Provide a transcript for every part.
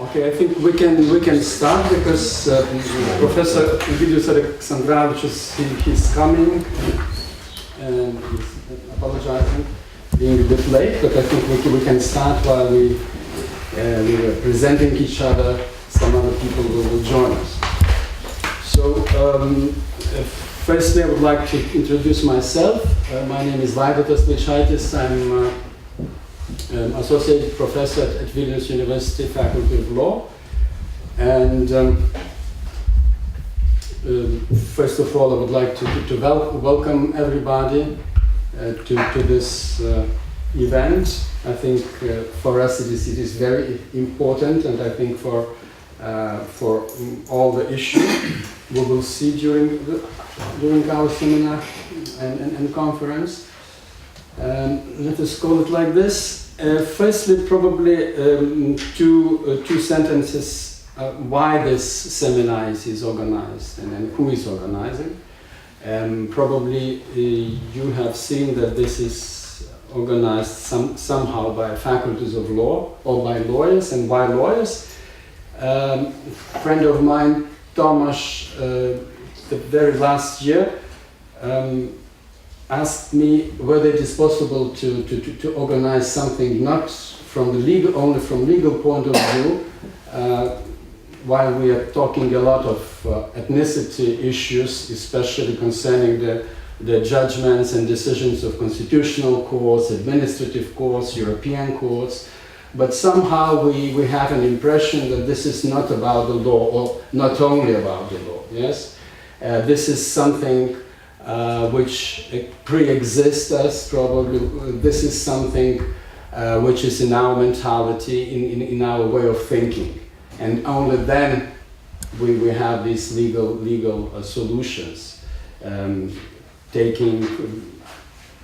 Okay, I think we can start because Professor Egidijus Aleksandravičius he's coming and he's apologizing being a bit late, but I think we can start while we are presenting each other. Some other people will join us. So firstly, I would like to introduce myself. My name is Egidijus. I'm associate professor at Vilnius University, Faculty of Law. And first of all, I would like to welcome everybody to this event. I think for us it is very important, and I think for all the issues we will see during our seminar and conference. Let us call it like this. Firstly, probably two sentences why this seminar is organized and who is organizing. Probably you have seen that this is organized somehow by faculties of law or by lawyers. And why lawyers? A friend of mine, Tomasz, the very last year, asked me whether it is possible to organize something not from the legal, only from legal point of view, while we are talking a lot of ethnicity issues, especially concerning the judgments and decisions of constitutional courts, administrative courts, European courts. But somehow we have an impression that this is not about the law, or not only about the law, yes? This is something which pre-exists us, probably. This is something which is in our mentality, in our way of thinking. And only then we have these legal solutions, taking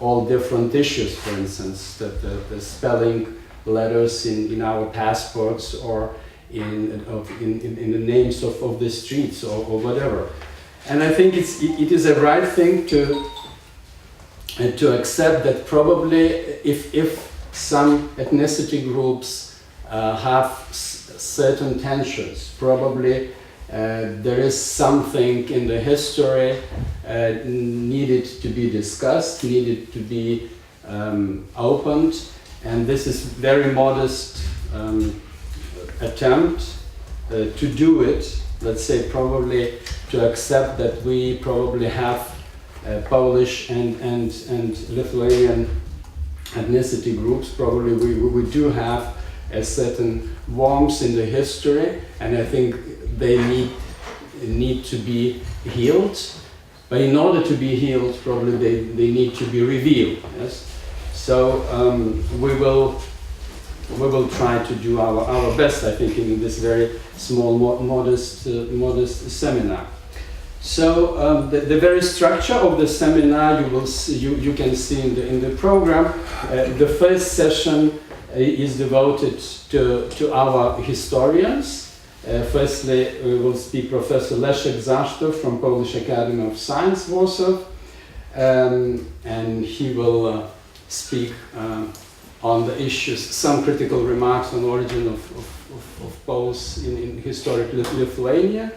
all different issues, for instance, the spelling letters in our passports or in the names of the streets or whatever. And I think it is a right thing to accept that probably if some ethnicity groups have certain tensions, probably there is something in the history needed to be discussed, needed to be opened, and this is very modest attempt to do it. Let's say probably to accept that we probably have Polish and Lithuanian ethnicity groups. Probably we do have a certain warmth in the history, and I think they need to be healed. But in order to be healed, probably they need to be revealed. Yes. So we will try to do our best, I think, in this very small, modest seminar. So the very structure of the seminar you can see in the program. The first session is devoted to our historians. Firstly, we will speak Professor Leszek Zasztowt from Polish Academy of Science, Warsaw, and he will speak on the issues, some critical remarks on origin of Poles in historic Lithuania.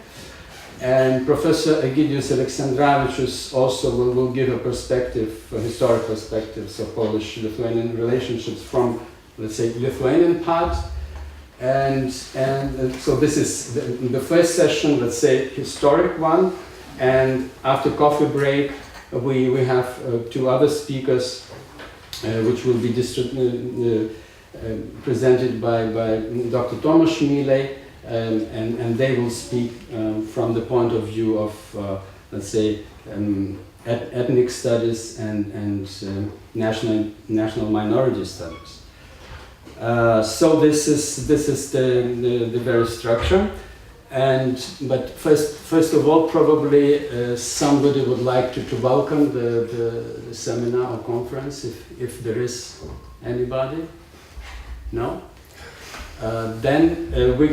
And Professor Egidijus Aleksandravičius also will give a perspective, a historic perspectives of Polish-Lithuanian relationships from, let's say, Lithuanian part. And so this is the first session, let's say, historic one. And after coffee break, we have two other speakers which will be presented by Dr. Tomasz and they will speak from the point of view of, let's say, ethnic studies and national minority studies. So this is the very structure. But first of all, probably somebody would like to welcome the seminar or conference, if there is anybody. No? Then we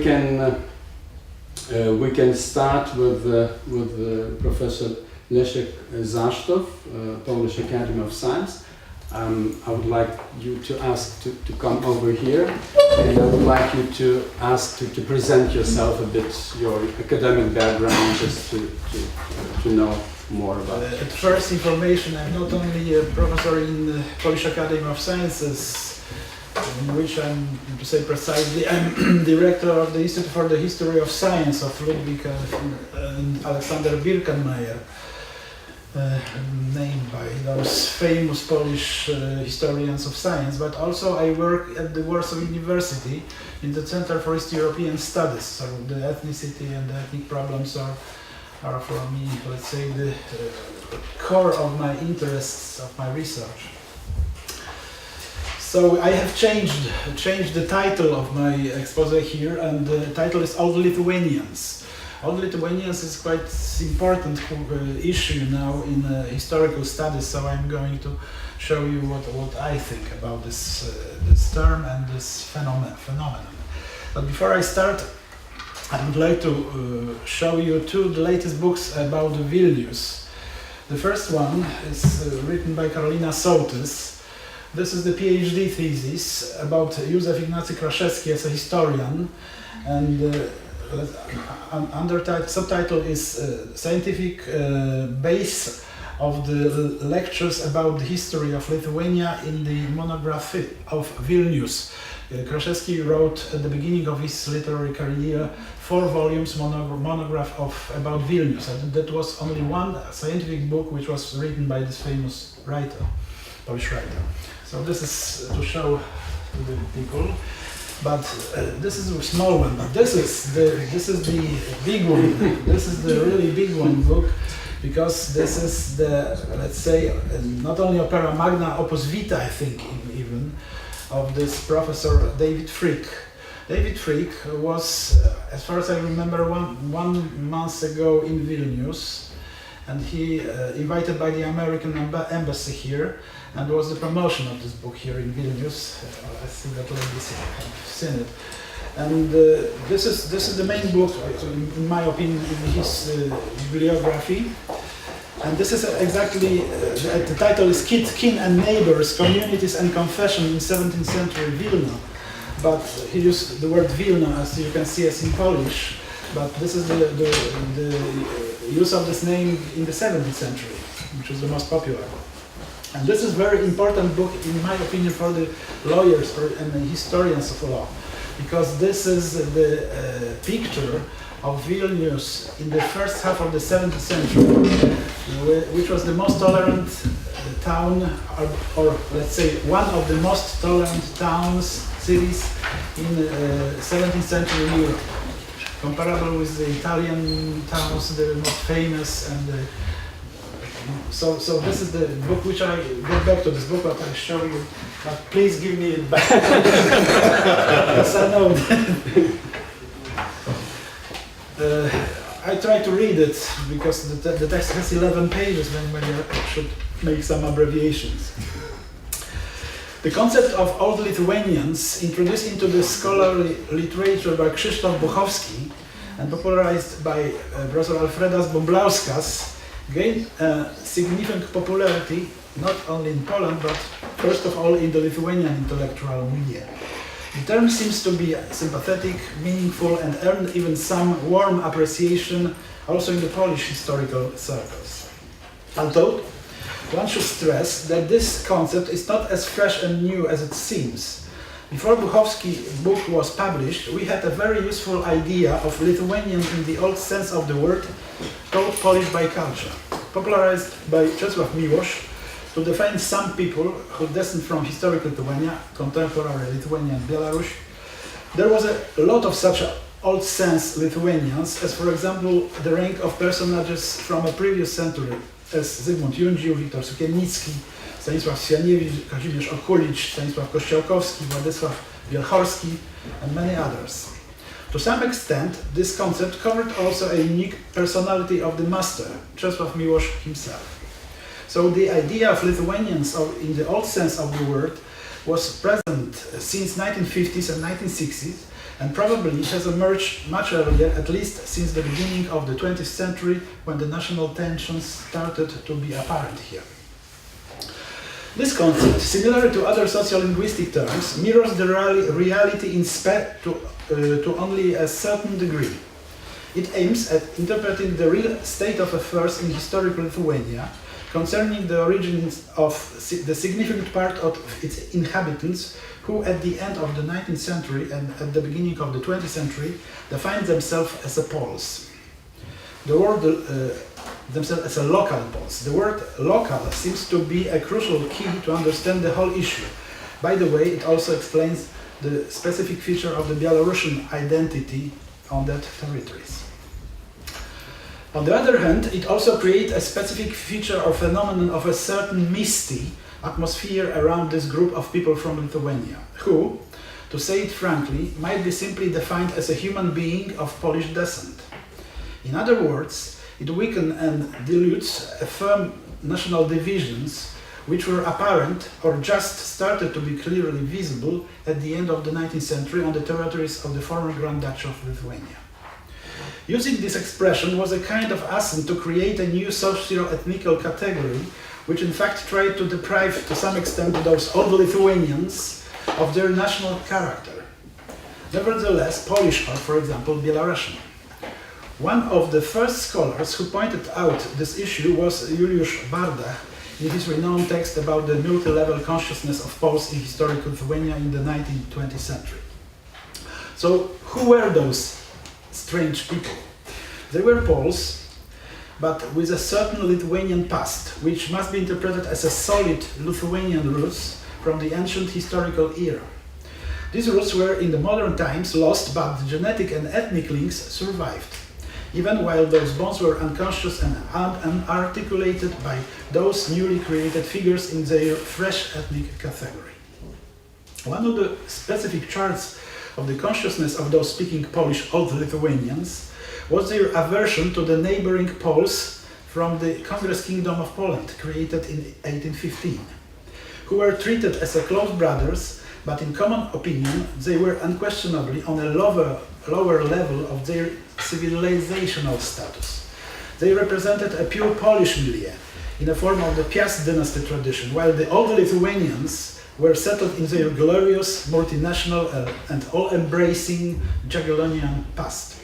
can start with Professor Leszek Zasztowt, Polish Academy of Science. I would like you to ask to come over here, and I would like you to ask to present yourself a bit, your academic background, just to know more about it. At first information, I'm not only a professor in the Polish Academy of Sciences, in which I'm, to say precisely, I'm director of the Institute for the History of Science of Ludwig and Aleksandravičius, named by those famous Polish historians of science, but also I work at the Warsaw University in the Center for East European Studies, so the ethnicity and the ethnic problems are for me, let's say, the core of my interests, of my research. So I have changed the title of my expose here, and the title is Old Lithuanians. Old Lithuanians is quite important issue now in historical studies, so I'm going to show you what I think about this term and this phenomenon. But before I start, I would like to show you the latest books about Vilnius. The first one is written by Karolina Sołtys. This is the PhD thesis about Józef Ignacy Kraszewski as a historian, and subtitle is Scientific Base of the Lectures about the History of Lithuania in the Monograph of Vilnius. Kraszewski wrote at the beginning of his literary career 4 volumes monograph about Vilnius, and that was only one scientific book which was written by this famous writer, Polish writer. So this is to show to the people. But this is a small one. But this is the big one. This is the really big one book, because this is the, let's say, not only opera magna, opus vitae, I think, even of this professor David Frick. David Frick was, as far as I remember, one month ago in Vilnius, and he invited by the American embassy here, and was the promotion of this book here in Vilnius. I think that ladies have seen it. And this is the main book, in my opinion, in his bibliography. And this is exactly, the title is Kin and Neighbors, Communities and Confession in 17th Century Vilna. But he used the word Vilna, as you can see, as in Polish. But this is the use of this name in the 17th century, which is the most popular. And this is a very important book, in my opinion, for the lawyers and the historians of law, because this is the picture of Vilnius in the first half of the 17th century, which was the most tolerant town, or let's say one of the most tolerant cities in 17th century Europe, comparable with the Italian towns, the most famous. And so this is the book which I get back to this book, but I'll show you. But please give me it back. Yes, I know. I try to read it because the text has 11 pages, then I should make some abbreviations. The concept of Old Lithuanians, introduced into the scholarly literature by Krzysztof Buchowski and popularized by Professor Alfredas Bumblauskas, gained significant popularity not only in Poland, but first of all in the Lithuanian intellectual media. The term seems to be sympathetic, meaningful, and earned even some warm appreciation also in the Polish historical circles. Although, one should stress that this concept is not as fresh and new as it seems. Before Buchowski's book was published, we had a very useful idea of Lithuanian in the old sense of the word, called Polish biculture, popularized by Czesław Miłosz to define some people who descend from historic Lithuania, contemporary Lithuania and Belarus. There was a lot of such old sense Lithuanians, as for example the rank of personages from a previous century, as Zygmunt Jundził, Wiktor Sukiennicki, Stanisław Sianiewicz, Kazimierz Okulicz, Stanisław Kościołkowski, Władysław Wielchorski, and many others. To some extent, this concept covered also a unique personality of the master, Czesław Miłosz himself. So the idea of Lithuanians in the old sense of the word was present since 1950s and 1960s, and probably it has emerged much earlier, at least since the beginning of the 20th century, when the national tensions started to be apparent here. This concept, similar to other sociolinguistic terms, mirrors the reality to only a certain degree. It aims at interpreting the real state of affairs in historical Lithuania, concerning the origins of the significant part of its inhabitants who at the end of the 19th century and at the beginning of the 20th century defined themselves as a Poles. The word themselves as a local Poles. The word local seems to be a crucial key to understand the whole issue. By the way, it also explains the specific feature of the Belarusian identity on that territories. On the other hand, it also creates a specific feature or phenomenon of a certain misty atmosphere around this group of people from Lithuania, who, to say it frankly, might be simply defined as a human being of Polish descent. In other words, it weakens and dilutes firm national divisions which were apparent or just started to be clearly visible at the end of the 19th century on the territories of the former Grand Duchy of Lithuania. Using this expression was a kind of assent to create a new socio-ethnical category, which in fact tried to deprive to some extent those old Lithuanians of their national character. Nevertheless, Polish are, for example, Belarusian. One of the first scholars who pointed out this issue was Juliusz Bardach in his renowned text about the multi-level consciousness of Poles in historical Lithuania in the 19th-20th century. So, who were those strange people? They were Poles, but with a certain Lithuanian past, which must be interpreted as a solid Lithuanian roots from the ancient historical era. These roots were in the modern times lost, but the genetic and ethnic links survived, even while those bonds were unconscious and unarticulated by those newly created figures in their fresh ethnic category. One of the specific charts of the consciousness of those speaking Polish Old Lithuanians was their aversion to the neighboring Poles from the Congress Kingdom of Poland, created in 1815, who were treated as close brothers, but in common opinion they were unquestionably on a lower level of their civilizational status. They represented a pure Polish milieu, in the form of the Piast dynasty tradition, while the Old Lithuanians were settled in their glorious, multinational and all-embracing Jagiellonian past.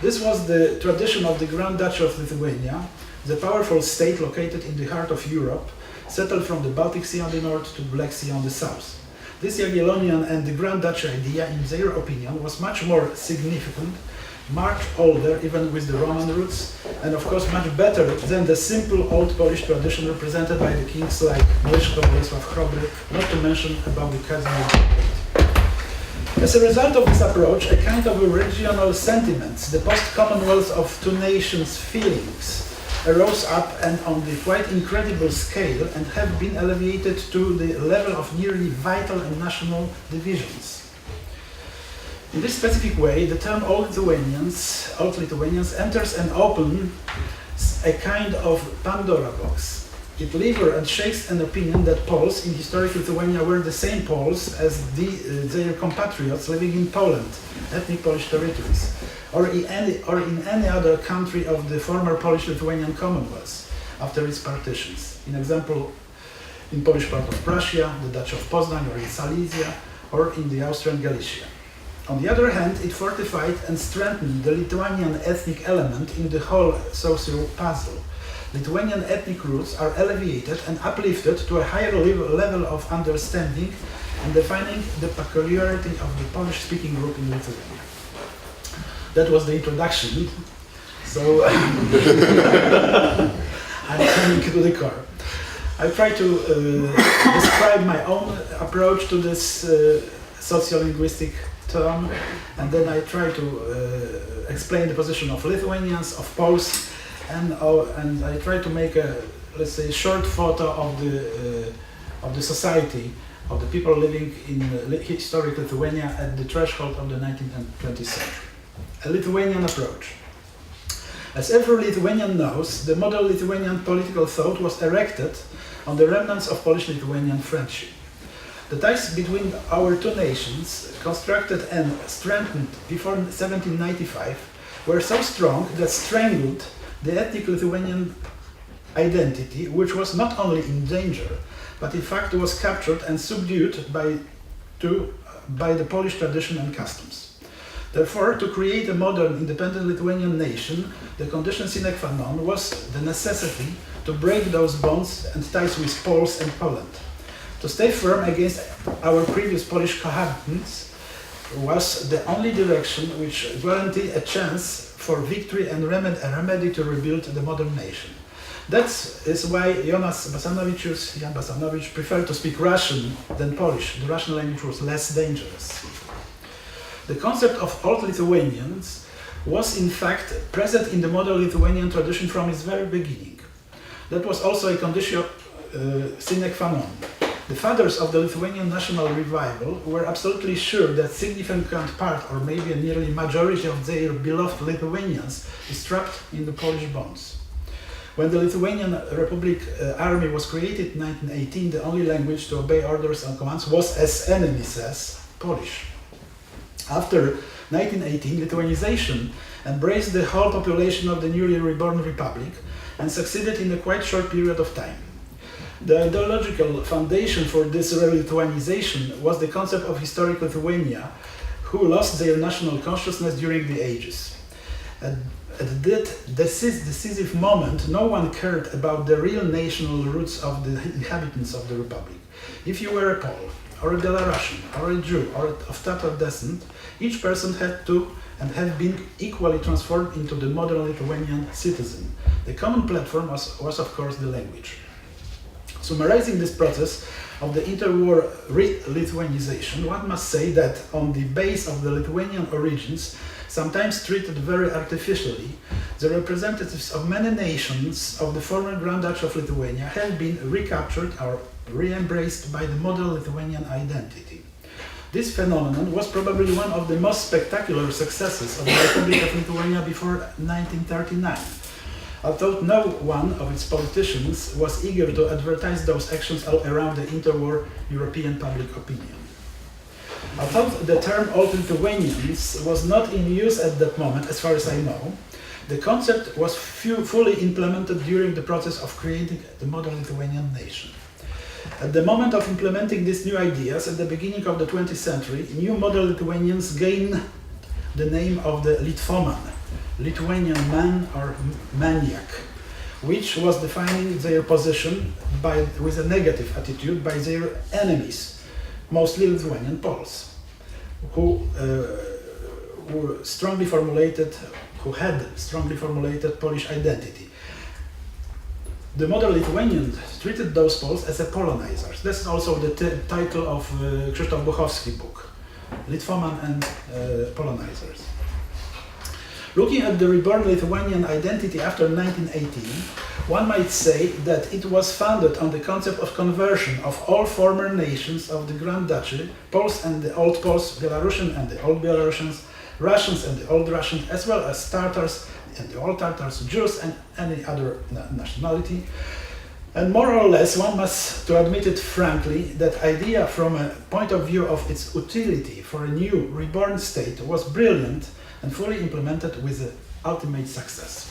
This was the tradition of the Grand Duchy of Lithuania, the powerful state located in the heart of Europe, settled from the Baltic Sea on the north to Black Sea on the south. This Jagiellonian and the Grand Duchy idea, in their opinion, was much more significant, much older, even with the Roman roots, and of course much better than the simple old Polish tradition represented by the kings like Leszek, Bolesław Chrobry, not to mention about the Kazimierz. As a result of this approach, a kind of regional sentiments, the post-Commonwealth of two nations feelings, arose up and on the quite incredible scale and have been elevated to the level of nearly vital and national divisions. In this specific way, the term Old Lithuanians enters and opens a kind of Pandora box. It delivers and shakes an opinion that Poles in historic Lithuania were the same Poles as their compatriots living in Poland, ethnic Polish territories, or in any other country of the former Polish-Lithuanian Commonwealth after its partitions. In example, in Polish part of Prussia, the Duchy of Poznań, or in Silesia, or in the Austrian Galicia. On the other hand, it fortified and strengthened the Lithuanian ethnic element in the whole social puzzle. Lithuanian ethnic roots are elevated and uplifted to a higher level of understanding and defining the peculiarity of the Polish-speaking group in Lithuania. That was the introduction, so I'm coming to the core. I try to describe my own approach to this sociolinguistic term, and then I try to explain the position of Lithuanians, of Poles, and I try to make a, let's say, short photo of the society, of the people living in historic Lithuania at the threshold of the 19th and 20th century. A Lithuanian approach. As every Lithuanian knows, the model Lithuanian political thought was erected on the remnants of Polish-Lithuanian friendship. The ties between our two nations, constructed and strengthened before 1795, were so strong that strangled the ethnic Lithuanian identity, which was not only in danger, but in fact was captured and subdued by the Polish tradition and customs. Therefore, to create a modern independent Lithuanian nation, the condition sine qua non was the necessity to break those bonds and ties with Poles and Poland. To stay firm against our previous Polish cohabitants was the only direction which guaranteed a chance for victory and a remedy to rebuild the modern nation. That is why Jan Basanavičius preferred to speak Russian than Polish. The Russian language was less dangerous. The concept of Old Lithuanians was in fact present in the modern Lithuanian tradition from its very beginning. That was also a condition sine qua non. The fathers of the Lithuanian national revival were absolutely sure that significant part, or maybe a nearly majority of their beloved Lithuanians is trapped in the Polish bonds. When the Lithuanian Republic Army was created in 1918, the only language to obey orders and commands was, as enemy says, Polish. After 1918, Lithuanization embraced the whole population of the newly reborn republic and succeeded in a quite short period of time. The ideological foundation for this re-Lithuanization was the concept of historic Lithuania, who lost their national consciousness during the ages. At that decisive moment, no one cared about the real national roots of the inhabitants of the republic. If you were a Pole, or a Belarusian, or a Jew, or of Tatar descent, each person had to and have been equally transformed into the modern Lithuanian citizen. The common platform was of course the language. Summarizing this process of the interwar re-Lithuanization, one must say that on the base of the Lithuanian origins, sometimes treated very artificially, the representatives of many nations of the former Grand Duchy of Lithuania have been recaptured or re-embraced by the modern Lithuanian identity. This phenomenon was probably one of the most spectacular successes of the Republic of Lithuania before 1939. Although no one of its politicians was eager to advertise those actions all around the interwar European public opinion. Although the term Old Lithuanians was not in use at that moment, as far as I know, the concept was fully implemented during the process of creating the modern Lithuanian nation. At the moment of implementing these new ideas, at the beginning of the 20th century, new modern Lithuanians gained the name of the Litvoman, Lithuanian man or maniac, which was defining their position with a negative attitude by their enemies, mostly Lithuanian Poles, who had strongly formulated Polish identity. The modern Lithuanians treated those Poles as Polonizers. This is also the title of Krzysztof Buchowski's book, Litvoman and Polonizers. Looking at the reborn Lithuanian identity after 1918, one might say that it was founded on the concept of conversion of all former nations of the Grand Duchy, Poles and the Old Poles, Belarusian and the Old Belarusians, Russians and the Old Russians, as well as Tatars and the Old Tatars, Jews and any other nationality. And more or less, one must, to admit it frankly, that idea from a point of view of its utility for a new reborn state was brilliant and fully implemented with ultimate success.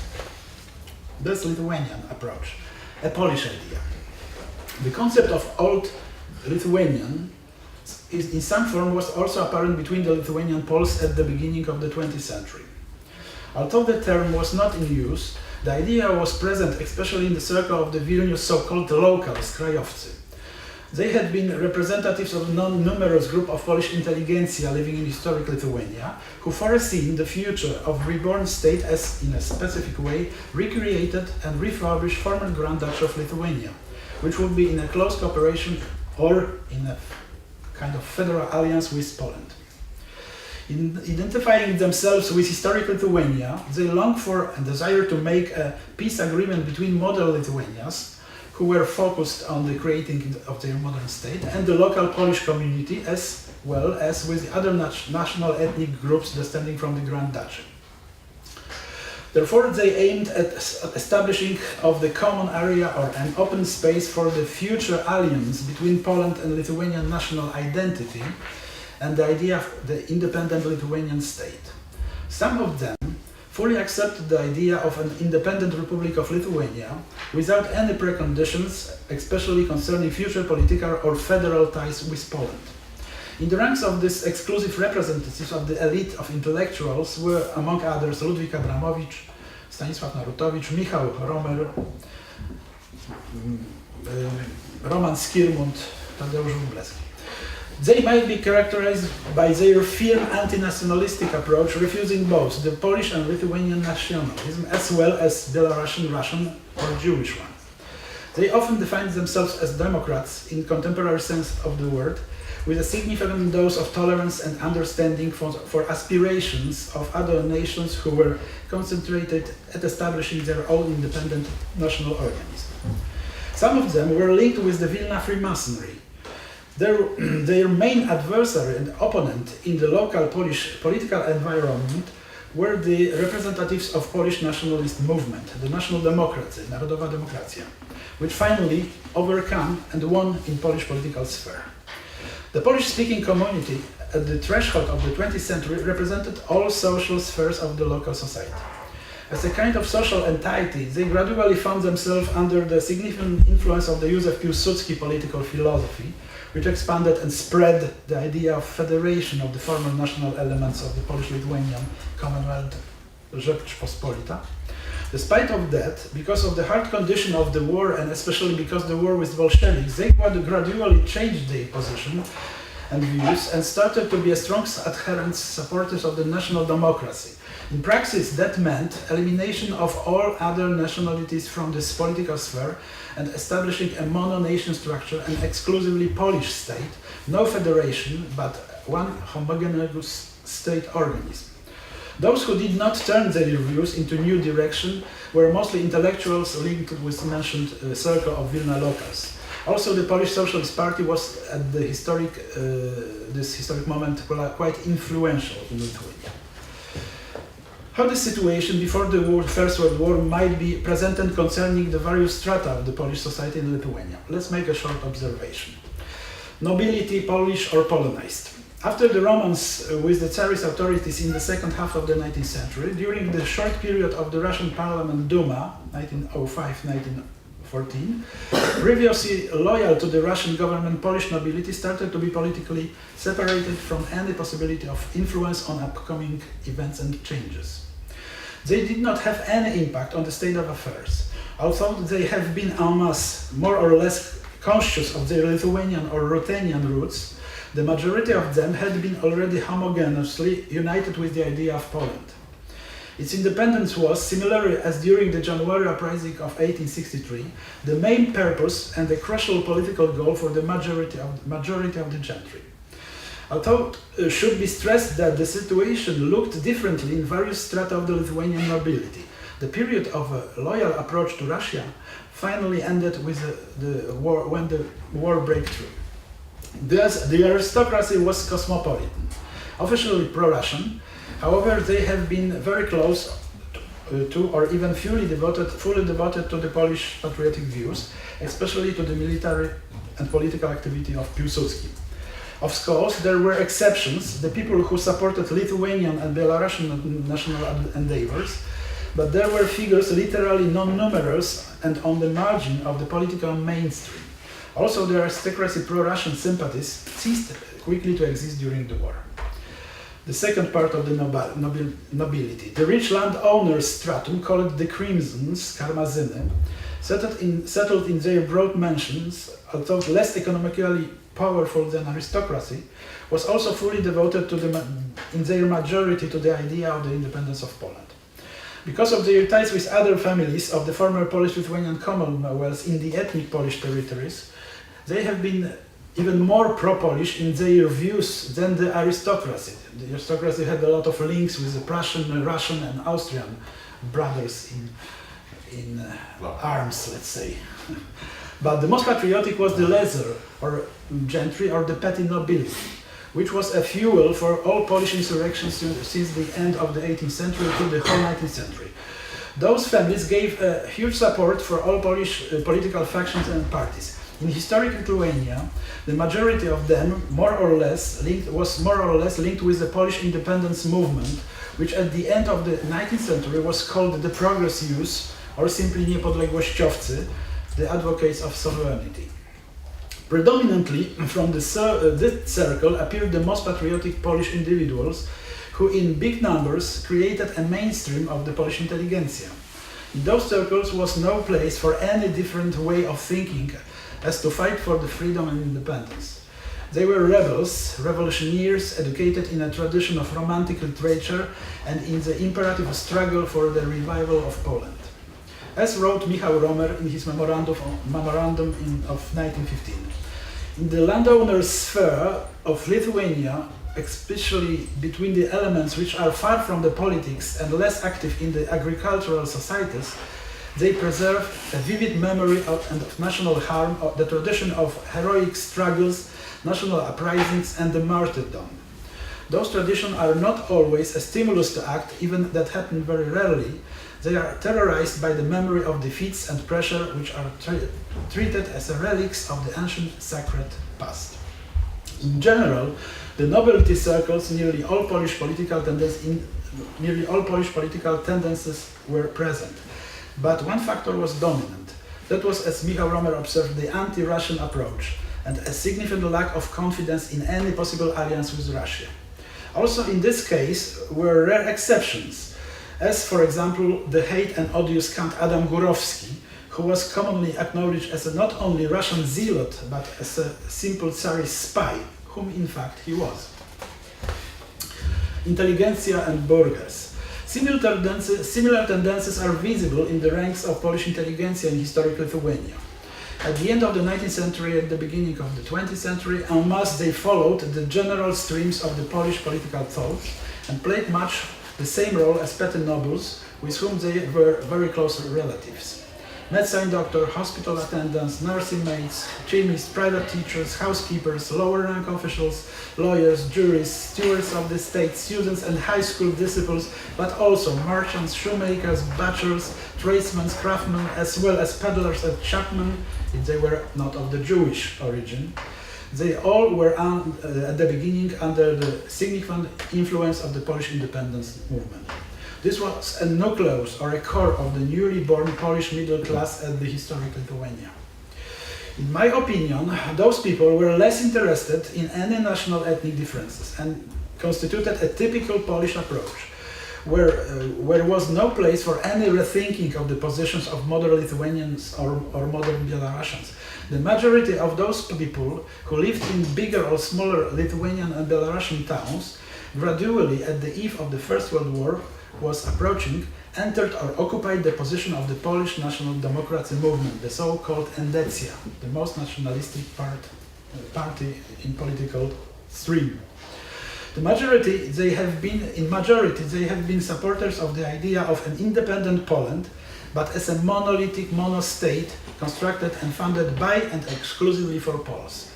This Lithuanian approach, a Polish idea. The concept of Old Lithuanian in some form was also apparent between the Lithuanian Poles at the beginning of the 20th century. Although the term was not in use, the idea was present especially in the circle of the Vilnius so-called locals, Krajowcy. They had been representatives of a non-numerous group of Polish intelligentsia living in historic Lithuania, who foreseen the future of reborn state as, in a specific way, recreated and refurbished former Grand Duchy of Lithuania, which would be in a close cooperation or in a kind of federal alliance with Poland. In identifying themselves with historic Lithuania, they longed for and desired to make a peace agreement between modern Lithuanians, who were focused on the creating of their modern state, and the local Polish community, as well as with the other national ethnic groups descending from the Grand Duchy. Therefore, they aimed at establishing of the common area or an open space for the future alliance between Poland and Lithuanian national identity and the idea of the independent Lithuanian state. Some of them fully accepted the idea of an independent Republic of Lithuania without any preconditions, especially concerning future political or federal ties with Poland. In the ranks of these exclusive representatives of the elite of intellectuals were, among others, Ludwik Abramowicz, Stanisław Narutowicz, Michał Romer, Roman Skirmund, Tadeusz Wróblewski. They might be characterized by their firm anti-nationalistic approach, refusing both the Polish and Lithuanian nationalism as well as Belarusian, Russian or Jewish one. They often defined themselves as democrats in contemporary sense of the word, with a significant dose of tolerance and understanding for aspirations of other nations who were concentrated at establishing their own independent national organism. Some of them were linked with the Vilna Freemasonry. Their main adversary and opponent in the local Polish political environment were the representatives of Polish nationalist movement, the National Democracy, Narodowa Demokracja, which finally overcame and won in Polish political sphere. The Polish-speaking community at the threshold of the 20th century represented all social spheres of the local society. As a kind of social entity, they gradually found themselves under the significant influence of the Józef Piłsudski political philosophy, which expanded and spread the idea of federation of the former national elements of the Polish-Lithuanian Commonwealth Rzeczpospolita. Despite of that, because of the hard condition of the war and especially because the war with Bolsheviks, they gradually changed their position and views and started to be a strong adherents, supporters of the national democracy. In practice, that meant elimination of all other nationalities from this political sphere and establishing a mono-nation structure, an exclusively Polish state, no federation, but one homogeneous state organism. Those who did not turn their views into new direction were mostly intellectuals linked with the mentioned circle of Vilna locals. Also, the Polish Socialist Party was at the this historic moment quite influential in Lithuania. How the situation before the First World War might be presented concerning the various strata of the Polish society in Lithuania. Let's make a short observation. Nobility, Polish or Polonized. After the Romans with the Tsarist authorities in the second half of the 19th century, during the short period of the Russian Parliament Duma, 1905-1914, previously loyal to the Russian government, Polish nobility started to be politically separated from any possibility of influence on upcoming events and changes. They did not have any impact on the state of affairs, although they have been en masse more or less conscious of their Lithuanian or Ruthenian roots. The majority of them had been already homogeneously united with the idea of Poland. Its independence was, similarly as during the January uprising of 1863, the main purpose and the crucial political goal for the majority of the gentry. Although it should be stressed that the situation looked differently in various strata of the Lithuanian nobility. The period of a loyal approach to Russia finally ended with when the war broke through. Thus, the aristocracy was cosmopolitan, officially pro-Russian. However, they have been very close to or even fully devoted to the Polish patriotic views, especially to the military and political activity of Piłsudski. Of course, there were exceptions, the people who supported Lithuanian and Belarusian national endeavors, but there were figures literally non-numerous and on the margin of the political mainstream. Also, the aristocracy pro-Russian sympathies ceased quickly to exist during the war. The second part of the nobility, the rich landowners stratum, called the Crimsons, Karmazyny, settled in their broad mansions, although less economically powerful than aristocracy, was also fully devoted in their majority to the idea of the independence of Poland. Because of their ties with other families of the former Polish-Lithuanian Commonwealth in the ethnic Polish territories, they have been even more pro-Polish in their views than the aristocracy. The aristocracy had a lot of links with the Prussian, Russian and Austrian brothers in arms, let's say. But the most patriotic was the lesser, or gentry, or the petty nobility, which was a fuel for all Polish insurrections since the end of the 18th century to the whole 19th century. Those families gave a huge support for all Polish political factions and parties. In historic Lithuania, the majority of them was more or less linked with the Polish independence movement, which at the end of the 19th century was called the progressives, or simply niepodległościowcy, the advocates of sovereignty. Predominantly from this circle appeared the most patriotic Polish individuals who in big numbers created a mainstream of the Polish intelligentsia. In those circles was no place for any different way of thinking as to fight for the freedom and independence. They were rebels, revolutionaries educated in a tradition of romantic literature and in the imperative struggle for the revival of Poland. As wrote Michał Romer in his memorandum of 1915. In the landowner's sphere of Lithuania, especially between the elements which are far from the politics and less active in the agricultural societies, they preserve a vivid memory of national harm, of the tradition of heroic struggles, national uprisings and the martyrdom. Those traditions are not always a stimulus to act, even that happen very rarely. They are terrorized by the memory of defeats and pressure, which are treated as relics of the ancient sacred past. In general, the nobility circles, nearly all Polish political tendencies were present. But one factor was dominant. That was, as Michał Romer observed, the anti-Russian approach and a significant lack of confidence in any possible alliance with Russia. Also in this case were rare exceptions, as for example the hate and odious Count Adam Górowski, who was commonly acknowledged as a not only Russian zealot but as a simple Tsarist spy, whom in fact he was. Intelligentsia and burghers. Similar tendencies are visible in the ranks of Polish intelligentsia in historic Lithuania. At the end of the 19th century and the beginning of the 20th century, en masse they followed the general streams of the Polish political thought and played much the same role as petty nobles, with whom they were very close relatives. Medicine doctor, hospital attendants, nursing maids, chemists, private teachers, housekeepers, lower rank officials, lawyers, jurists, stewards of the state, students and high school disciples, but also merchants, shoemakers, butchers, tradesmen, craftsmen, as well as peddlers and chapmen, if they were not of the Jewish origin. They all were at the beginning under the significant influence of the Polish independence movement. This was a nucleus or a core of the newly born Polish middle class at the historic Lithuania. In my opinion, those people were less interested in any national ethnic differences and constituted a typical Polish approach, where was no place for any rethinking of the positions of modern Lithuanians or modern Belarusians. The majority of those people who lived in bigger or smaller Lithuanian and Belarusian towns, gradually at the eve of the First World War was approaching, entered or occupied the position of the Polish National Democracy movement, the so-called Endecja, the most nationalistic party in political stream. They have been supporters of the idea of an independent Poland, but as a monolithic mono-state constructed and funded by and exclusively for Poles.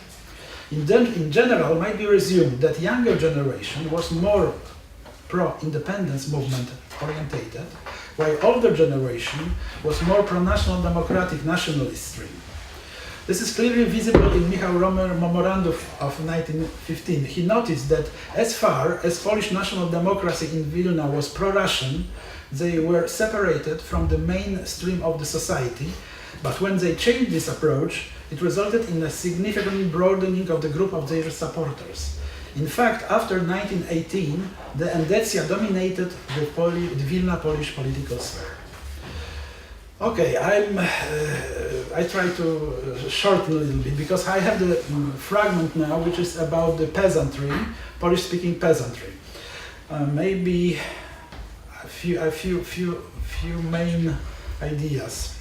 In general, might be resumed that younger generation was more pro-independence movement orientated, while older generation was more pro-national democratic nationalist stream. This is clearly visible in Michał Romer's memorandum of 1915. He noticed that as far as Polish national democracy in Vilna was pro-Russian, they were separated from the mainstream of the society, but when they changed this approach, it resulted in a significant broadening of the group of their supporters. In fact, after 1918, the Endecja dominated the Vilna Polish political sphere. Okay, I try to shorten a little bit because I have the fragment now, which is about the peasantry, Polish-speaking peasantry. Maybe a few main ideas.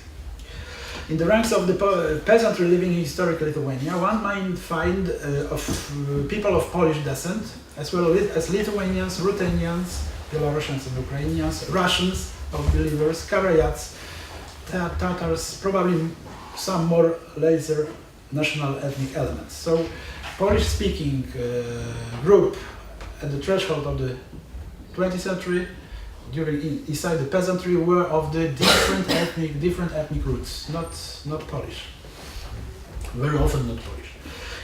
In the ranks of the peasantry living in historic Lithuania, one might find of people of Polish descent, as well as Lithuanians, Ruthenians, Belarusians and Ukrainians, Russians of believers, Karayats, Tatars, probably some more later national ethnic elements. So, Polish-speaking group at the threshold of the 20th century, inside the peasantry, were of the different ethnic roots, not Polish. Very often not Polish.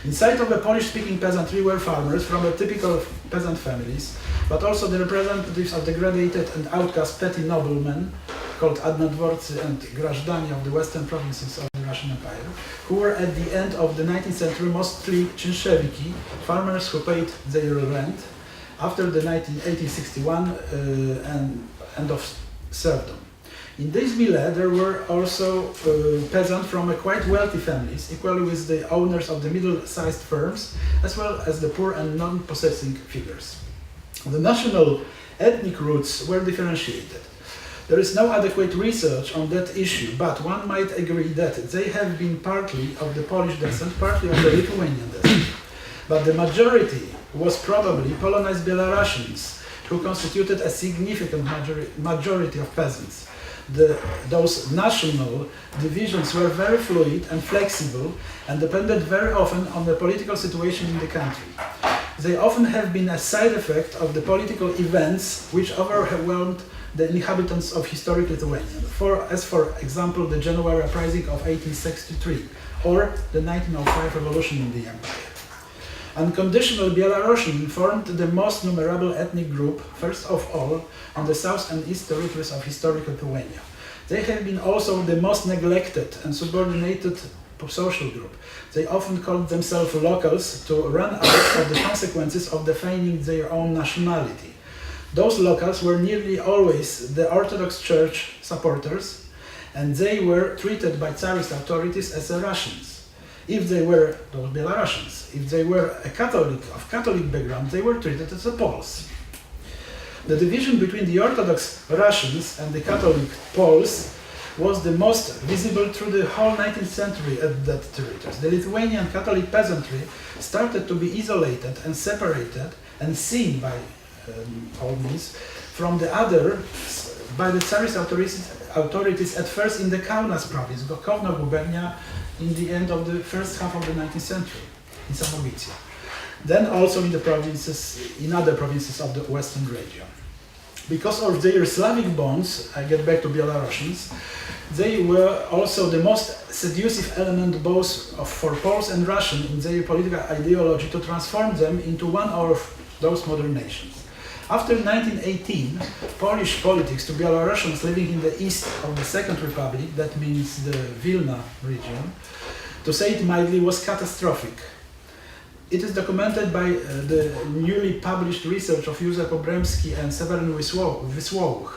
Inside of the Polish-speaking peasantry were farmers from a typical peasant families, but also the representatives of degraded and outcast petty noblemen, called adnadworcy and grażdani of the western provinces of the Russian Empire, who were at the end of the 19th century mostly czynszewiki, farmers who paid their rent after the 1861 end of serfdom. In this milieu there were also peasants from a quite wealthy families, equally with the owners of the middle-sized firms, as well as the poor and non-possessing figures. The national ethnic roots were differentiated. There is no adequate research on that issue, but one might agree that they have been partly of the Polish descent, partly of the Lithuanian descent. But the majority was probably Polonized Belarusians, who constituted a significant majority of peasants. Those national divisions were very fluid and flexible and depended very often on the political situation in the country. They often have been a side effect of the political events which overwhelmed the inhabitants of historic Lithuania, as for example the January uprising of 1863 or the 1905 revolution in the empire. Unconditional Belarusian formed the most numerable ethnic group, first of all, on the south and east territories of historic Lithuania. They have been also the most neglected and subordinated social group. They often called themselves locals to run out of the consequences of defining their own nationality. Those locals were nearly always the Orthodox Church supporters, and they were treated by Tsarist authorities as Russians. If they were those Belarusians, if they were a Catholic of Catholic background, they were treated as Poles. The division between the Orthodox Russians and the Catholic Poles was the most visible through the whole 19th century at that territory. The Lithuanian Catholic peasantry started to be isolated and separated and seen by all means from the other by the Tsarist authorities at first in the Kaunas province, Gokowna Gubernia, in the end of the first half of the 19th century, in Samogitia. Then also in the provinces, in other provinces of the western region. Because of their Slavic bonds, I get back to Belarusians, they were also the most seductive element both for Poles and Russians in their political ideology to transform them into one of those modern nations. After 1918, Polish politics to Belarusians living in the east of the Second Republic, that means the Vilna region, to say it mildly, was catastrophic. It is documented by the newly published research of Józef Obremski and Seweryn Wisłoch.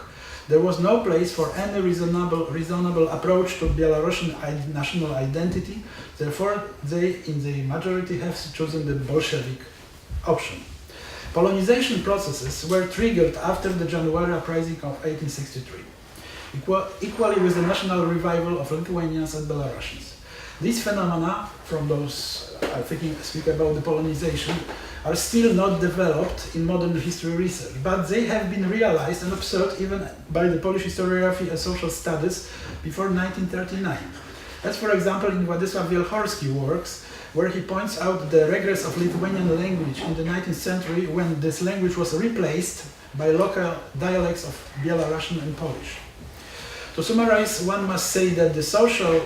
There was no place for any reasonable approach to Belarusian national identity, therefore they, in the majority, have chosen the Bolshevik option. Polonization processes were triggered after the January uprising of 1863, equally with the national revival of Lithuanians and Belarusians. These phenomena, from those speak about the Polonization, are still not developed in modern history research, but they have been realized and observed even by the Polish historiography and social studies before 1939. As for example in Władysław Wielchorski's works, where he points out the regress of Lithuanian language in the 19th century when this language was replaced by local dialects of Belarusian and Polish. To summarize, one must say that the social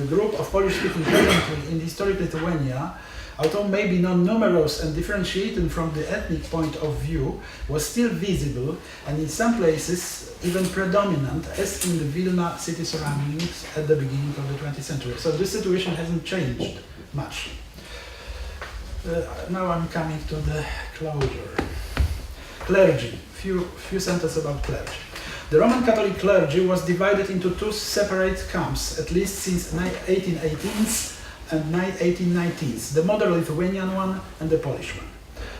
group of Polish-speaking peasantry in historic Lithuania, although maybe non-numerous and differentiated from the ethnic point of view, was still visible and in some places even predominant, as in the Vilna city surroundings at the beginning of the 20th century. So this situation hasn't changed much. Now I'm coming to the closure. Clergy. Few sentences about clergy. The Roman Catholic clergy was divided into two separate camps, at least since 1818s and 1819s, the modern Lithuanian one and the Polish one.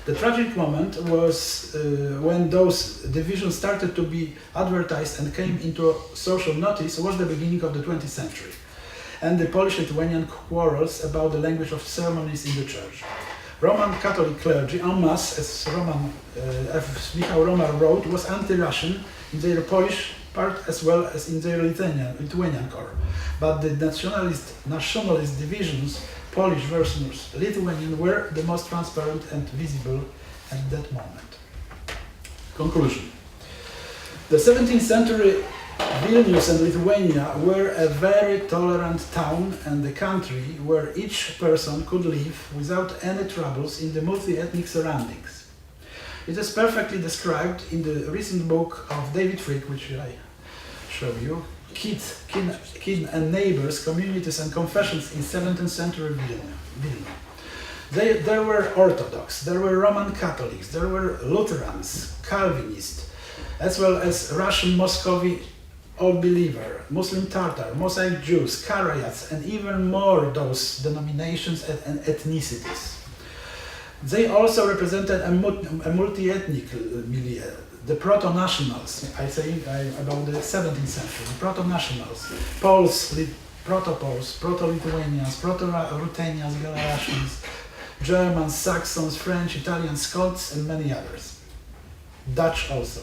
The tragic moment was when those divisions started to be advertised and came into social notice was the beginning of the 20th century, and the Polish-Lithuanian quarrels about the language of ceremonies in the church. Roman Catholic clergy, en masse, as Michał Roman wrote, was anti-Russian in their Polish part as well as in their Lithuanian core. But the nationalist divisions, Polish versus Lithuanian, were the most transparent and visible at that moment. Conclusion. The 17th century Vilnius and Lithuania were a very tolerant town and a country where each person could live without any troubles in the multi-ethnic surroundings. It is perfectly described in the recent book of David Frick, which I show you, Kin and Neighbors, Communities and Confessions in 17th Century Vilna. There were Orthodox, there were Roman Catholics, there were Lutherans, Calvinists, as well as Russian Muscovy Old Believer, Muslim Tatar, Mosaic Jews, Karayats, and even more those denominations and ethnicities. They also represented a multi-ethnic milieu, the proto-nationals, I say about the 17th century, the proto-nationals, Poles, Proto-Poles, Proto-Lithuanians, Proto-Ruthenians, Galatians, Germans, Saxons, French, Italians, Scots, and many others. Dutch also.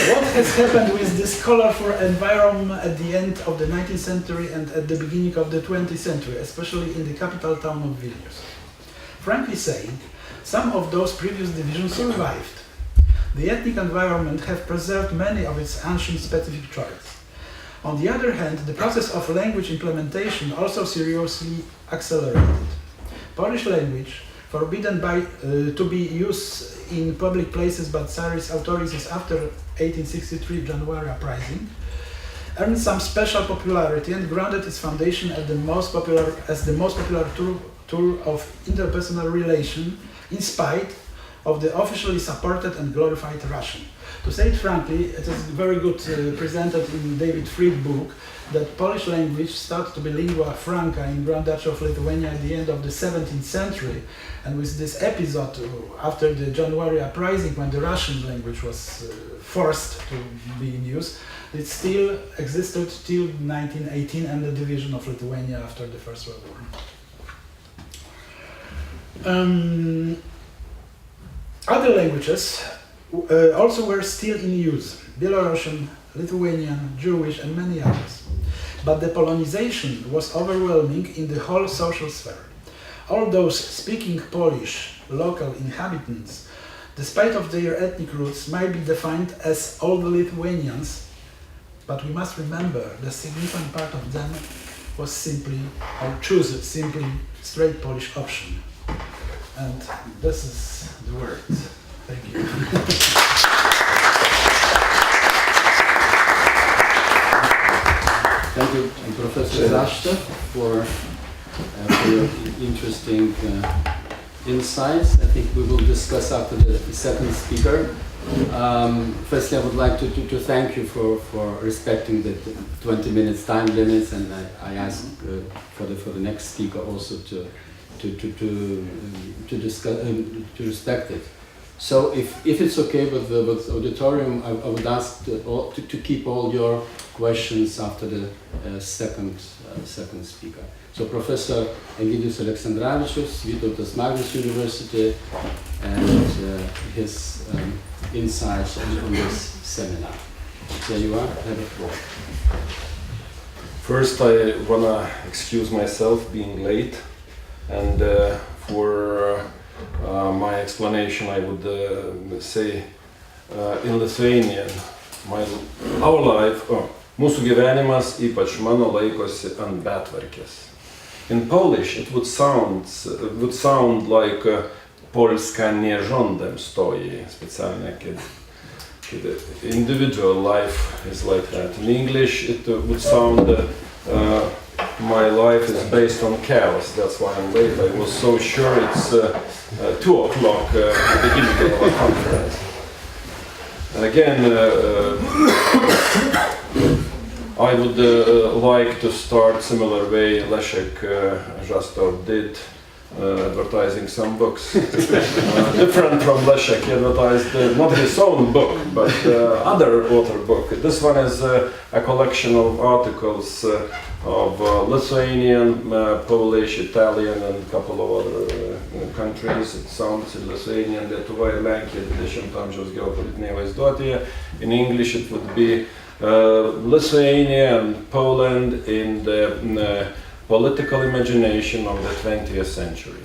What has happened with this colorful environment at the end of the 19th century and at the beginning of the 20th century, especially in the capital town of Vilnius? Frankly saying, some of those previous divisions survived. The ethnic environment have preserved many of its ancient specific traits. On the other hand, the process of language implementation also seriously accelerated. Polish language, forbidden to be used in public places by Tsarist authorities after 1863 January uprising, earned some special popularity and grounded its foundation as the most popular tool of interpersonal relation, in spite of the officially supported and glorified Russian. To say it frankly, it is very good presented in David Frick's book that Polish language started to be lingua franca in Grand Duchy of Lithuania at the end of the 17th century, and with this episode after the January uprising when the Russian language was forced to be in use, it still existed till 1918 and the division of Lithuania after the First World War. Other languages also were still in use: Belarusian, Lithuanian, Jewish, and many others. But the Polonization was overwhelming in the whole social sphere. All those speaking Polish, local inhabitants, despite of their ethnic roots, might be defined as Old Lithuanians, but we must remember the significant part of them was simply, or choose simply, straight Polish option. And this is the word. Thank you. Thank you, Professor Zasztowt, for your interesting insights. I think we will discuss after the second speaker. Firstly, I would like to thank you for respecting the 20 minutes time limits, and I ask for the next speaker also to respect it. So if it's okay with the auditorium, I would ask to keep all your questions after the second speaker. So Professor Egidijus Aleksandravičius, University, and his insights on this seminar. There you are, have a floor. First, I wanna excuse myself being late, and for my explanation, I would say in Lithuanian, our life, mūsų gyvenimas, ypač mano, laikosi ant betvarkės. In Polish, it would sound like Polska nie rządem stoi, specjalnie kiedy individual life is like that. In English, it would sound my life is based on chaos. That's why I'm late. I was so sure it's 2 o'clock at the beginning of our conference. And again, I would like to start similar way Leszek Zasztowt did, advertising some books. Different from Leszek, he advertised not his own book, but other author book. This one is a collection of articles of Lithuanian, Polish, Italian, and a couple of other countries. It sounds in Lithuanian, Lietuva ir Lenkija 20 amžiaus geopolitinėje vaizduotėje. In English it would be Lithuania and Poland in the political imagination of the 20th century.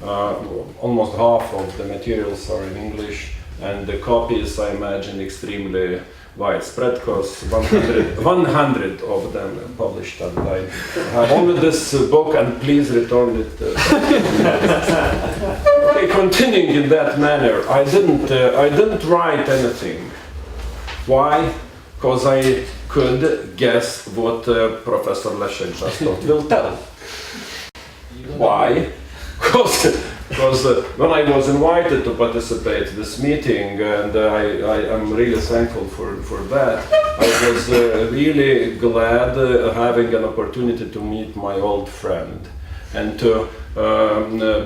Almost half of the materials are in English, and the copies, I imagine, extremely widespread, because 100 of them published online. I have only this book, and please return it. Okay, continuing in that manner, I didn't write anything. Why? Because I could guess what Professor Leszek Zasztowt will tell. Why? Because when I was invited to participate in this meeting, and I am really thankful for that, I was really glad having an opportunity to meet my old friend and to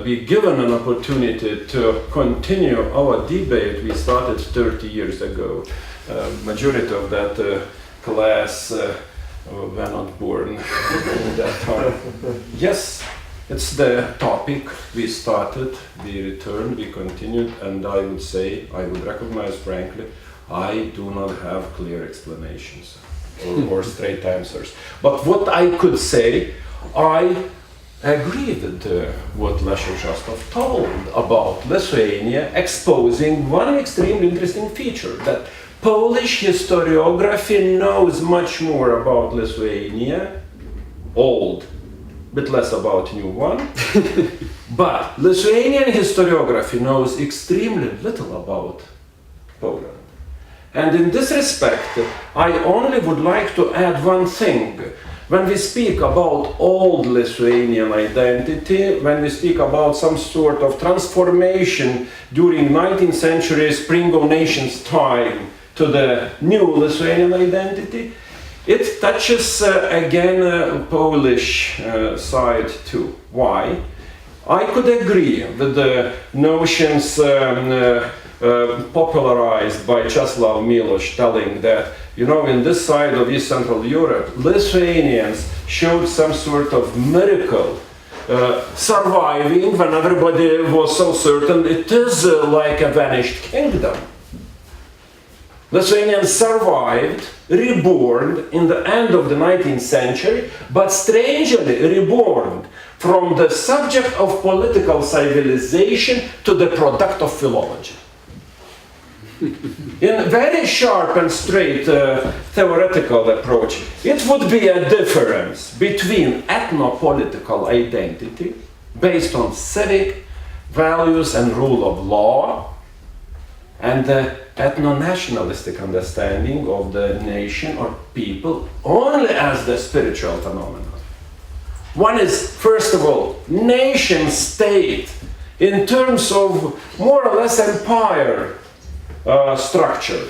be given an opportunity to continue our debate we started 30 years ago. Majority of that class were not born at that time. Yes. It's the topic we started, we returned, we continued, and I would say, I would recognize frankly, I do not have clear explanations or straight answers. But what I could say, I agree with what Leszek Zasztowt told about Lithuania, exposing one extremely interesting feature, that Polish historiography knows much more about Lithuania, old, bit less about new one, but Lithuanian historiography knows extremely little about Poland. And in this respect, I only would like to add one thing. When we speak about old Lithuanian identity, when we speak about some sort of transformation during 19th century Spring of Nations time to the new Lithuanian identity, it touches again Polish side too. Why? I could agree with the notions popularized by Czesław Miłosz, telling that, you know, in this side of East Central Europe, Lithuanians showed some sort of miracle, surviving when everybody was so certain it is like a vanished kingdom. Lithuanians survived, reborn in the end of the 19th century, but strangely reborn from the subject of political civilization to the product of philology. In very sharp and straight theoretical approach, it would be a difference between ethno-political identity based on civic values and rule of law, and the ethno-nationalistic understanding of the nation or people only as the spiritual phenomenon. One is, first of all, nation-state in terms of more or less empire structure.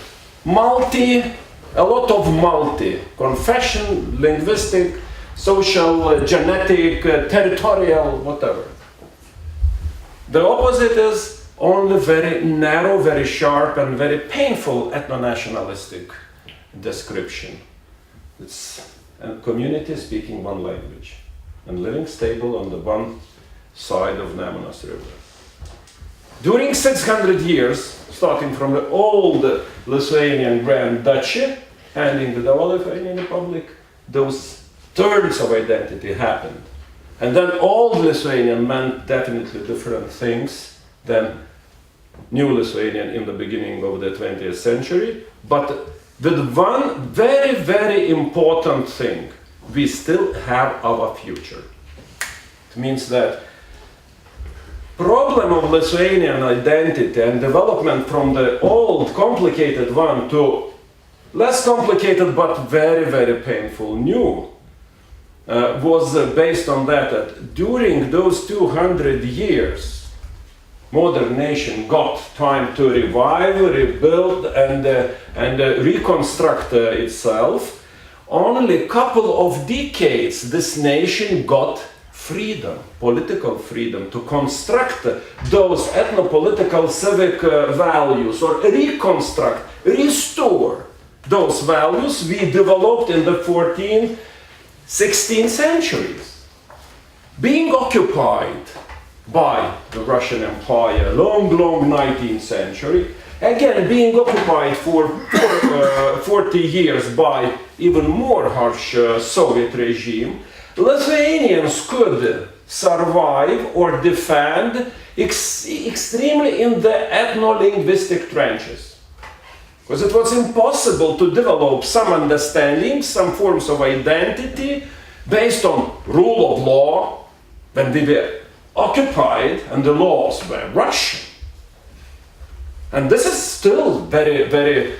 A lot of multi, confession, linguistic, social, genetic, territorial, whatever. The opposite is only very narrow, very sharp, and very painful ethno-nationalistic description. It's a community speaking one language and living stable on the one side of Nemunas River. During 600 years, starting from the old Lithuanian Grand Duchy, ending with the Lithuanian Republic, those turns of identity happened. And then old Lithuanian meant definitely different things than New Lithuanian in the beginning of the 20th century, but with one very, very important thing: we still have our future. It means that problem of Lithuanian identity and development from the old complicated one to less complicated but very, very painful new was based on that during those 200 years modern nation got time to revive, rebuild, and reconstruct itself. Only a couple of decades this nation got freedom, political freedom, to construct those ethno-political civic values, or reconstruct, restore those values we developed in the 14th, 16th centuries. Being occupied by the Russian Empire, long 19th century, again being occupied for 40 years by even more harsh Soviet regime, Lithuanians could survive or defend extremely in the ethno-linguistic trenches. Because it was impossible to develop some understanding, some forms of identity based on rule of law when we were occupied and the laws were Russian. And this is still very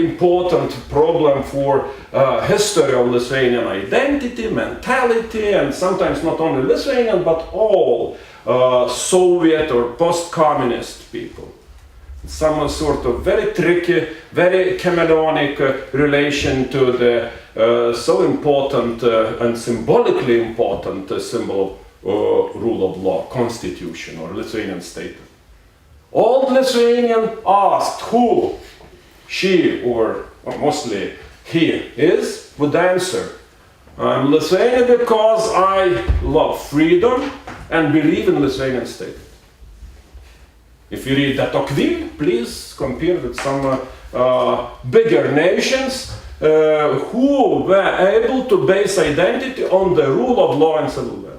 important problem for history of Lithuanian identity, mentality, and sometimes not only Lithuanian but all Soviet or post-communist people. Some sort of very tricky, very chameleonic relation to the so important and symbolically important symbol of rule of law, constitution or Lithuanian state. Old Lithuanian asked who she or mostly he is, would answer, I'm Lithuanian because I love freedom and believe in Lithuanian state. If you read de Tocqueville, please compare with some bigger nations who were able to base identity on the rule of law and civil law.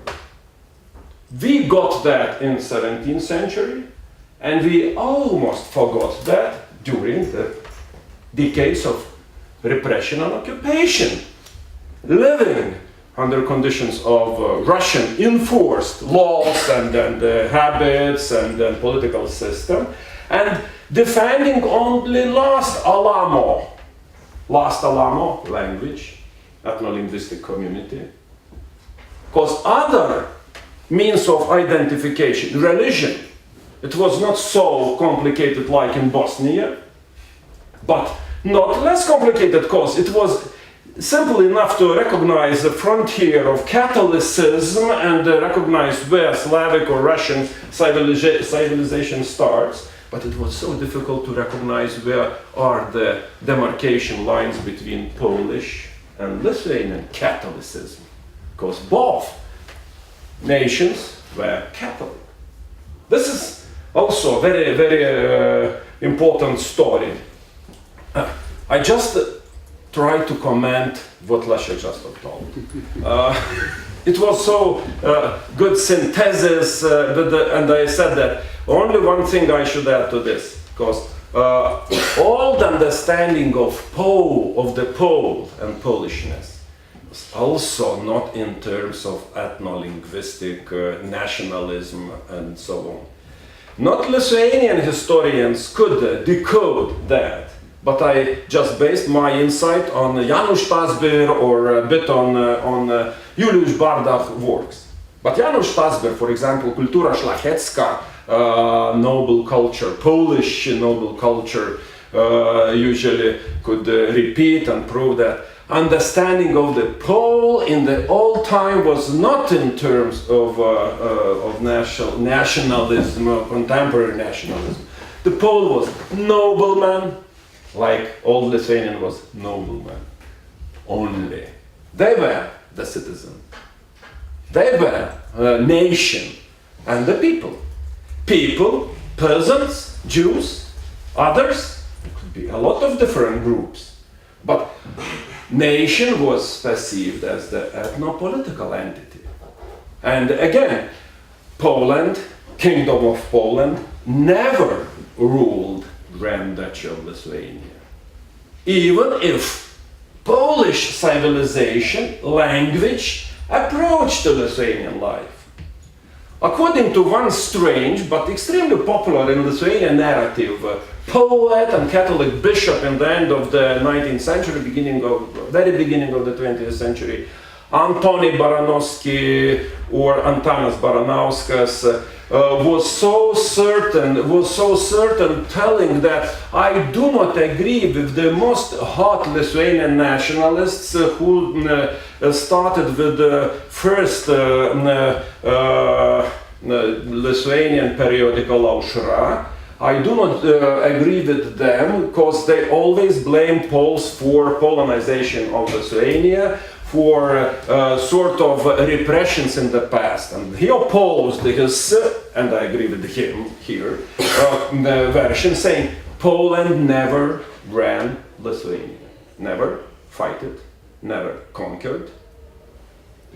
We got that in 17th century, and we almost forgot that during the decades of repression and occupation, living under conditions of Russian enforced laws and habits and political system, and defending only last alamo language, ethno-linguistic community. Because other means of identification, religion, it was not so complicated like in Bosnia, but not less complicated because it was simple enough to recognize the frontier of Catholicism and recognize where Slavic or Russian civilization starts, but it was so difficult to recognize where are the demarcation lines between Polish and Lithuanian Catholicism, because both nations were Catholic. This is also a very important story. I just try to comment what Leszek just told. It was so good synthesis, and I said that only one thing I should add to this, because all the understanding of the Pole and Polishness was also not in terms of ethno-linguistic nationalism and so on. Not Lithuanian historians could decode that. But I just based my insight on Janusz Tasbyr or a bit on Juliusz Bardach works. But Janusz Tasbyr, for example, Kultura Szlachecka, noble culture, Polish noble culture, usually could repeat and prove that understanding of the Pole in the old time was not in terms of nationalism, contemporary nationalism. The Pole was nobleman, like old Lithuanian was nobleman only. They were the citizen. They were a nation and the people. People, peasants, Jews, others, it could be a lot of different groups. But nation was perceived as the ethno-political entity. And again, Poland, Kingdom of Poland, never ruled Grand Duchy of Lithuania. Even if Polish civilization, language, approached the Lithuanian life. According to one strange but extremely popular in Lithuanian narrative, poet and Catholic bishop in the end of the 19th century, very beginning of the 20th century, Antoni Baranowski or Antanas Baranauskas, was so certain telling that I do not agree with the most hot Lithuanian nationalists who started with the first Lithuanian periodical Aušra. I do not agree with them because they always blame Poles for Polonization of Lithuania, for sort of repressions in the past, and he opposed his, and I agree with him here, the version saying Poland never ran Lithuania, never fight it, never conquered,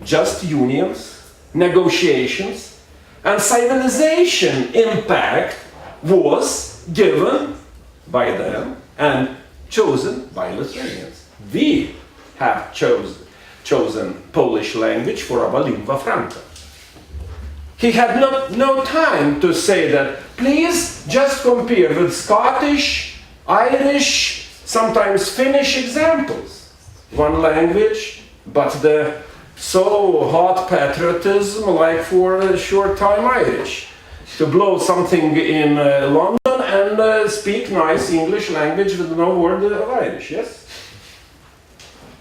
just unions, negotiations, and civilization impact was given by them and chosen by Lithuanians. We have chosen Polish language for our lingua franca. He had no time to say that, please just compare with Scottish, Irish, sometimes Finnish examples. One language, but the so hot patriotism like for a short time Irish. To blow something in London and speak nice English language with no word of Irish, yes?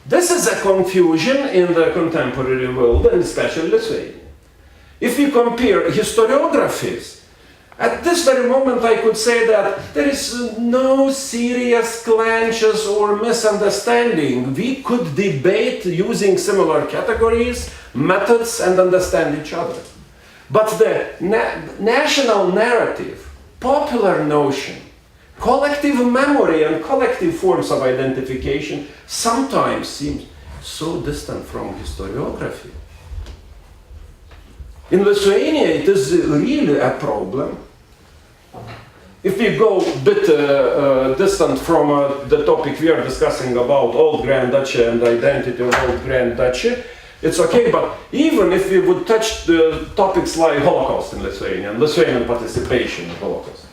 This is a confusion in the contemporary world, and especially Lithuania. If we compare historiographies, at this very moment I could say that there is no serious clashes or misunderstanding. We could debate using similar categories, methods, and understand each other. But the national narrative, popular notion, collective memory and collective forms of identification sometimes seem so distant from historiography. In Lithuania it is really a problem. If we go a bit distant from the topic we are discussing about Old Grand Duchy and the identity of Old Grand Duchy, it's okay, but even if we would touch the topics like Holocaust in Lithuania and Lithuanian participation in Holocaust.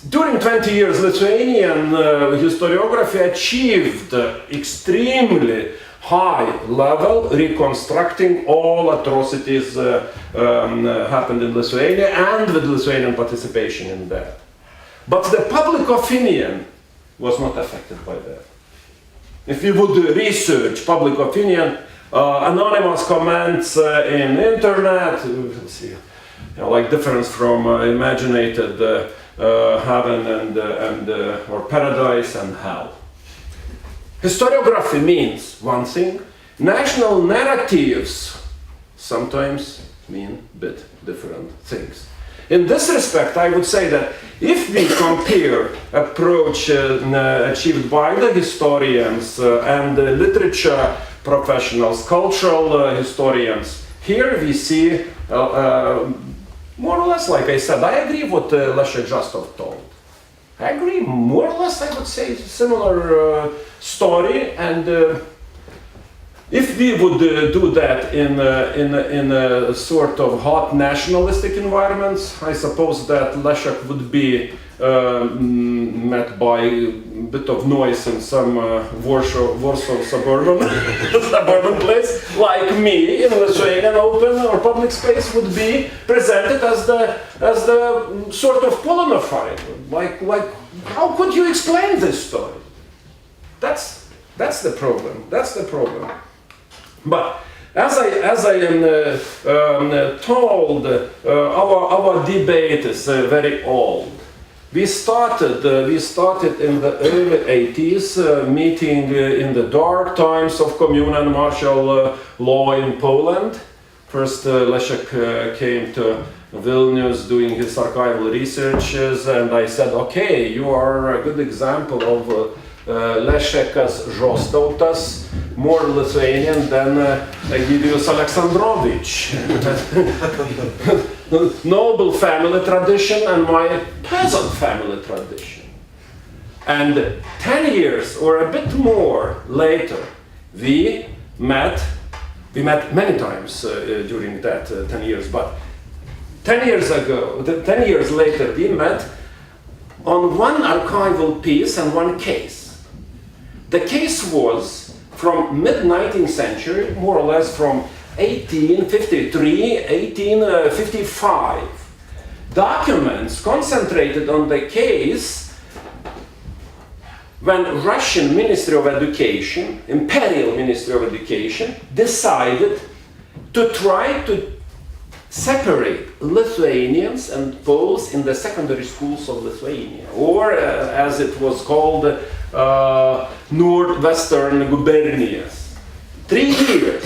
During 20 years, Lithuanian historiography achieved extremely high level reconstructing all atrocities happened in Lithuania and with Lithuanian participation in that. But the public opinion was not affected by that. If you would research public opinion, anonymous comments in internet, you will see like difference from imaginated heaven and or paradise and hell. Historiography means one thing, national narratives sometimes mean a bit different things. In this respect, I would say that if we compare approach achieved by the historians and the literature professionals, cultural historians, here we see more or less, like I said, I agree with what Leszek Zasztowt told. I agree, more or less, I would say, similar story, and if we would do that in a sort of hot nationalistic environments, I suppose that Leszek would be met by a bit of noise in some Warsaw suburban suburban place, like me in Lithuanian open or public space would be presented as the sort of Polonophile. Like how could you explain this story? That's the problem. That's the problem. But as I am told, our debate is very old. We started in the early 80s, meeting in the dark times of commune and martial law in Poland. First, Leszek came to Vilnius doing his archival researches, and I said, okay, you are a good example of Leszek as Zasztowtas, more Lithuanian than Egidijus Aleksandravičius. Noble family tradition and my peasant family tradition. And 10 years or a bit more later, we met many times during that 10 years, but 10 years ago, 10 years later, we met on one archival piece and one case. The case was from mid-19th century, more or less from 1853, 1855. Documents concentrated on the case when Russian Ministry of Education, Imperial Ministry of Education, decided to try to separate Lithuanians and Poles in the secondary schools of Lithuania, or as it was called, Northwestern gubernias. 3 years.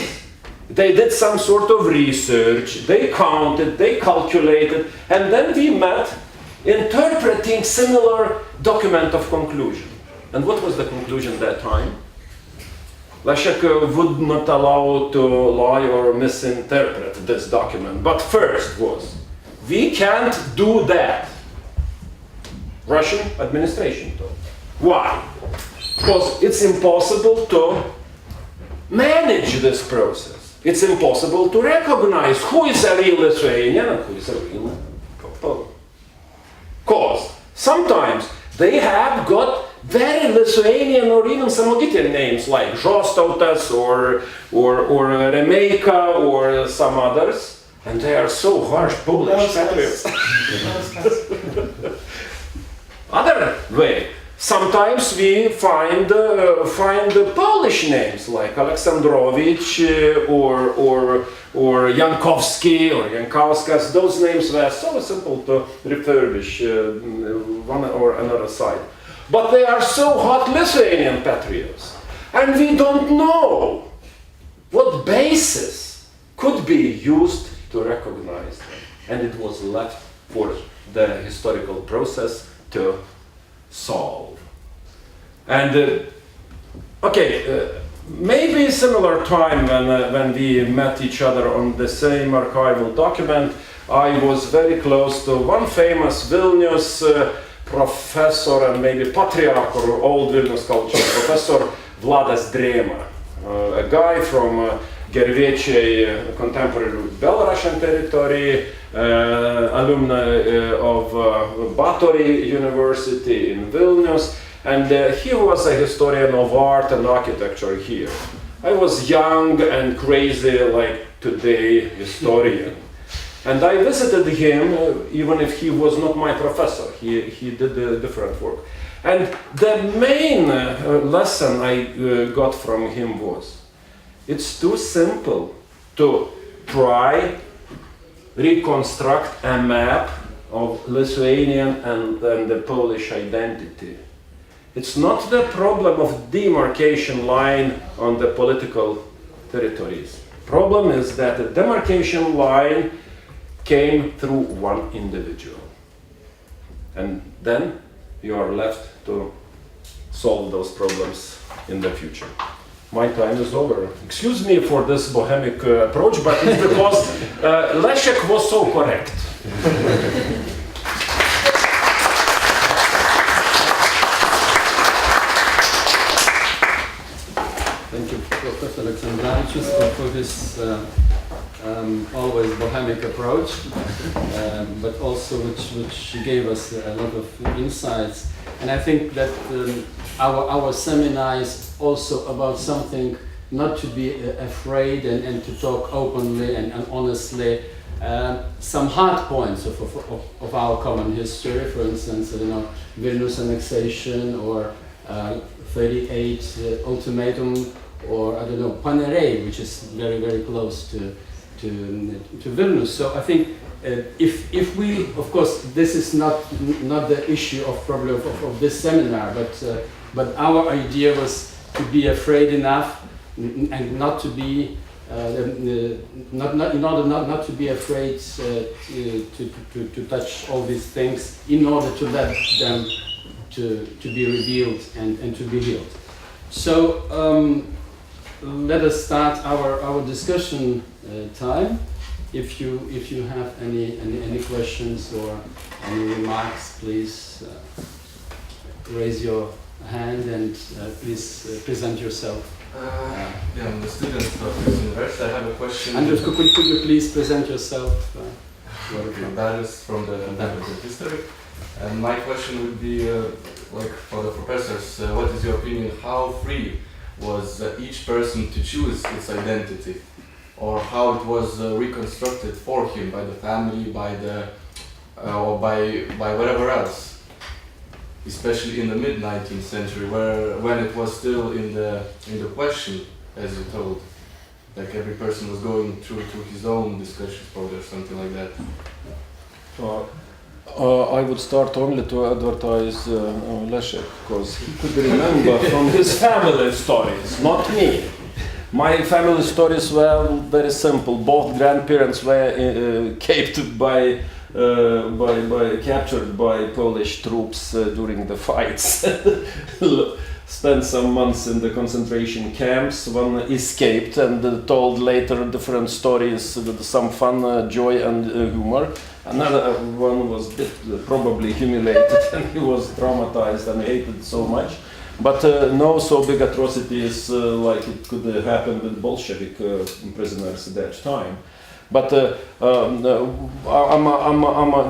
They did some sort of research, they counted, they calculated, and then we met interpreting similar document of conclusion. And what was the conclusion that time? Leszek would not allow to lie or misinterpret this document. But first was, we can't do that. Russian administration told. Why? Because it's impossible to manage this process. It's impossible to recognize who is a real Lithuanian and who is a real Polish. Because sometimes they have got very Lithuanian or even Samogitian names like Zasztowt or Remeika or some others, and they are so harsh Polish patriots. Other way, sometimes we find Polish names like Aleksandravičius or Jankowski or Jankauskas. Those names were so simple to refurbish one or another side. But they are so hot Lithuanian patriots, and we don't know what basis could be used to recognize them. And it was left for the historical process to solve. And maybe similar time when we met each other on the same archival document, I was very close to one famous Vilnius professor and maybe patriarch or old Vilnius culture, Professor Vladas Drėma, a guy from Gerviečiai, contemporary Belarusian territory, alumni of Batory University in Vilnius, and he was a historian of art and architecture here. I was young and crazy like today historian. And I visited him, even if he was not my professor. He did a different work. And the main lesson I got from him was, it's too simple to try reconstruct a map of Lithuanian and the Polish identity. It's not the problem of demarcation line on the political territories. Problem is that the demarcation line came through one individual. And then you are left to solve those problems in the future. My time is over. Excuse me for this bohemic approach, but it's because Leszek was so correct. Thank you, Professor Aleksandravičius, for this always bohemic approach, but also which gave us a lot of insights. And I think that our seminar is also about something not to be afraid and to talk openly and honestly. Some hard points of our common history, for instance, Vilnius annexation or 38 ultimatum, or Panere, which is very, very close to Vilnius. So I think if we, of course, this is not the issue of this seminar, but our idea was to be afraid enough and not to be in order not to be afraid to touch all these things, in order to let them to be revealed and to be healed. So let us start our discussion time. If you have any questions or any remarks, please raise your hand and please present yourself. Yeah, I'm the student of this university. I have a question. Andrew, could you please present yourself? That is from the Faculty of History. And my question would be, like for the professors, what is your opinion? How free was each person to choose its identity, or how it was reconstructed for him by the family, by the or by whatever else? Especially in the mid-19th century, when it was still in the question, as you told, like every person was going through his own discussions probably or something like that. I would start only to advertise Leszek, because he could remember from his family stories, not me. My family stories were very simple. Both grandparents were captured by captured by Polish troops during the fights spent some months in the concentration camps. One escaped and told later different stories with some fun, joy and humor. Another one was probably humiliated and he was traumatized and hated so much. But no so big atrocities like it could happen with Bolshevik prisoners at that time. But I'm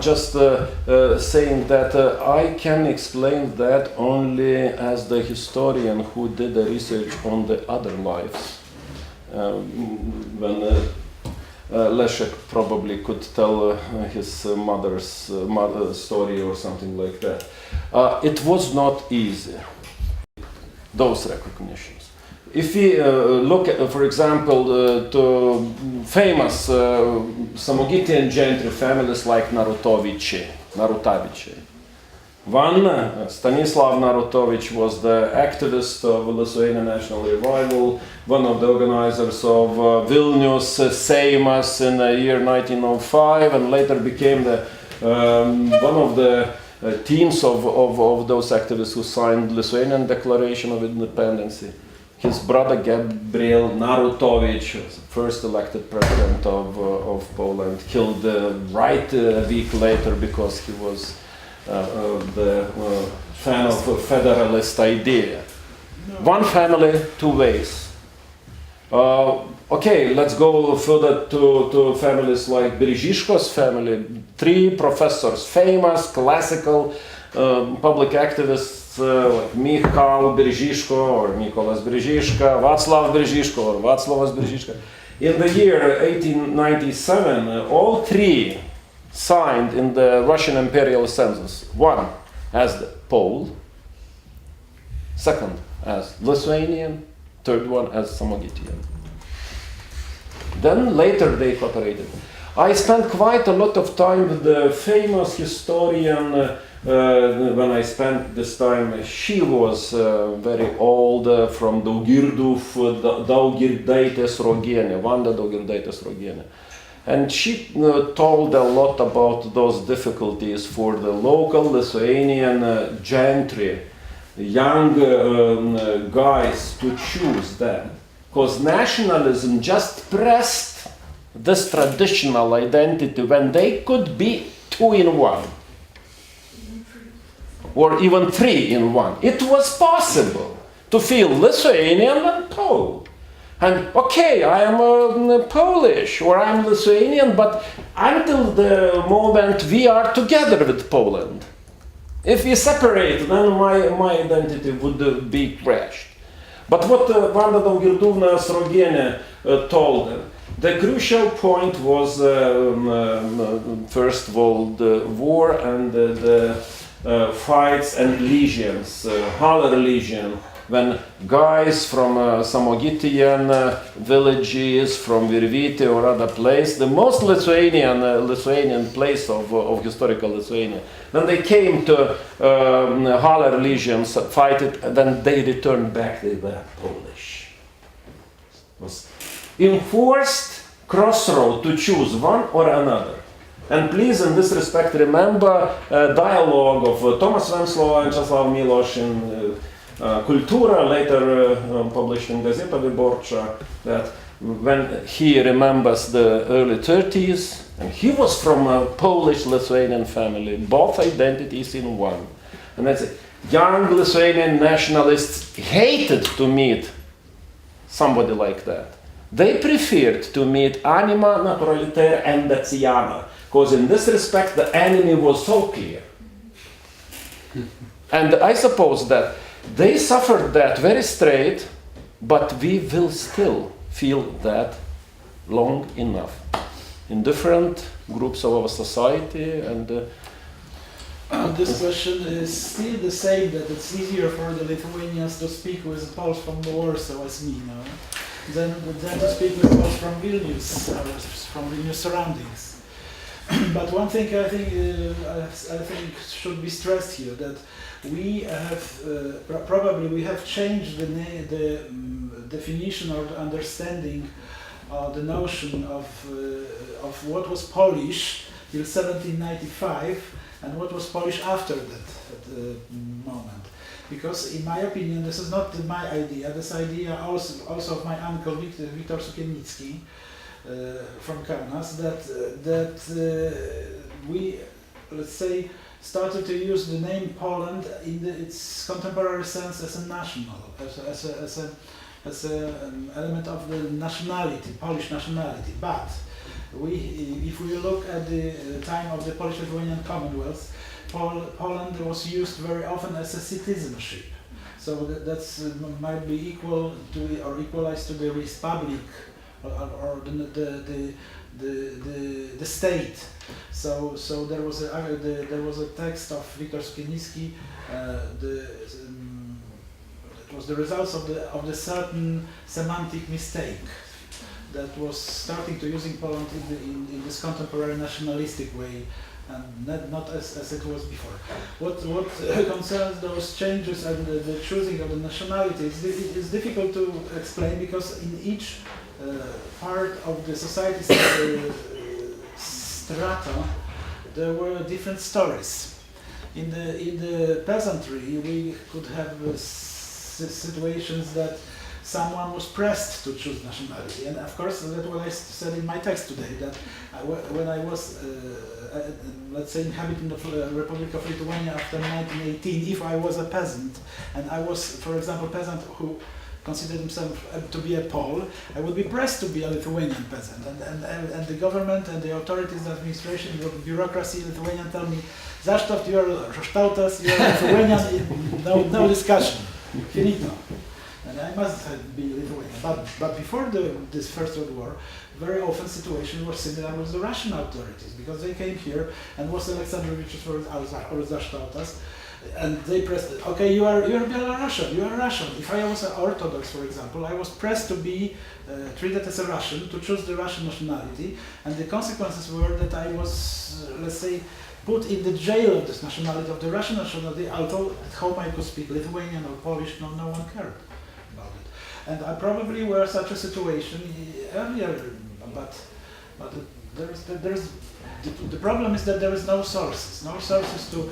just saying that I can explain that only as the historian who did the research on the other lives. When Leszek probably could tell his mother's story or something like that. It was not easy, those recognitions. If we look at, for example, to famous Samogitian gentry families like Narutavici. One, Stanislav Narutovich, was the activist of Lithuanian national revival, one of the organizers of Vilnius Seimas in the year 1905, and later became the one of the teams of those activists who signed Lithuanian Declaration of Independence. His brother Gabriel Narutovich, was the first elected president of Poland, killed right a week later because he was the fan of a federalist idea. One family, two ways. Okay, let's go further to families like Beržiško's family. Three professors, famous classical public activists like Michał Beržiško or Mykolas Beržiška, Václav Beržiško or Václavas Beržiška. In the year 1897, all three signed in the Russian imperial census. One as the Pole, second as Lithuanian, third one as Samogitian. Then later they cooperated. I spent quite a lot of time with the famous historian. When I spent this time, she was very old, from Daugirduf, Daugirdaitės Rogienė, Vanda Daugirdaitės Rogienė. And she told a lot about those difficulties for the local Lithuanian gentry, young guys to choose them. Because nationalism just pressed this traditional identity when they could be two in one. Or even three in one. It was possible to feel Lithuanian and Pole. And okay, I am Polish or I am Lithuanian, but until the moment we are together with Poland. If we separate, then my identity would be crashed. But what Vanda Daugirduvna Srogienė told them, the crucial point was first of all the war and the fights and legions, Haller Legion, when guys from Samogitian villages, from Virvyti or other place, the most Lithuanian place of historical Lithuania, then they came to Haller Legions, fight it, and then they returned back, they were Polish. It was enforced crossroad to choose one or another. And please, in this respect, remember a dialogue of Tomas Venclova and Czesław Miłosz in Kultura, later published in Gazeta Wyborcza, that when he remembers the early 30s, and he was from a Polish-Lithuanian family, both identities in one. And that's it. Young Lithuanian nationalists hated to meet somebody like that. They preferred to meet anima naturaliter endatiana, because in this respect the enemy was so clear. And I suppose that they suffered that very straight, but we will still feel that long enough in different groups of our society. And this question is still the same, that it's easier for the Lithuanians to speak with Poles from Warsaw as me, no? than to speak with Poles from Vilnius, or from Vilnius surroundings. But one thing I think should be stressed here, that we have probably we have changed the definition or the understanding, the notion of what was Polish till 1795 and what was Polish after that moment. because in my opinion, this is not my idea, this idea also of my uncle Wiktor Sukiennicki from Kaunas, that we, let's say, started to use the name Poland in its contemporary sense as a national, as an element of the nationality, Polish nationality. But if we look at the time of the Polish-Lithuanian Commonwealth, Poland was used very often as a citizenship. So that's might be equal to or equalized to the republic or the state. So there was a text of Wiktor Sukiennicki. It was the results of the certain semantic mistake that was starting to using Poland in this contemporary nationalistic way, and not as it was before. What concerns those changes and the choosing of the nationality, it's difficult to explain, because in each part of the society strata there were different stories. In the peasantry we could have situations that someone was pressed to choose nationality, and of course that's what I said in my text today, that when I was let's say inhabiting the Republic of Lithuania after 1918, if I was a peasant and I was, for example, a peasant who considered himself to be a Pole, I would be pressed to be a Lithuanian peasant, and the government and the authorities, the administration, the bureaucracy in Lithuanian tell me, Zasztowt, you are Zasztowtas, you are Lithuanian, no discussion, finito. And I must be Lithuanian. But before this First World War, very often situations were similar with the Russian authorities, because they came here and was Aleksandravičius or Zasztowtas, and they pressed, okay, you are Belarusian, you are Russian. If I was an Orthodox, for example, I was pressed to be treated as a Russian, to choose the Russian nationality, and the consequences were that I was, let's say, put in the jail of this nationality, of the Russian nationality, although at home I could speak Lithuanian or Polish, no one cared about it. And I probably were such a situation earlier, but the problem is that there is no sources to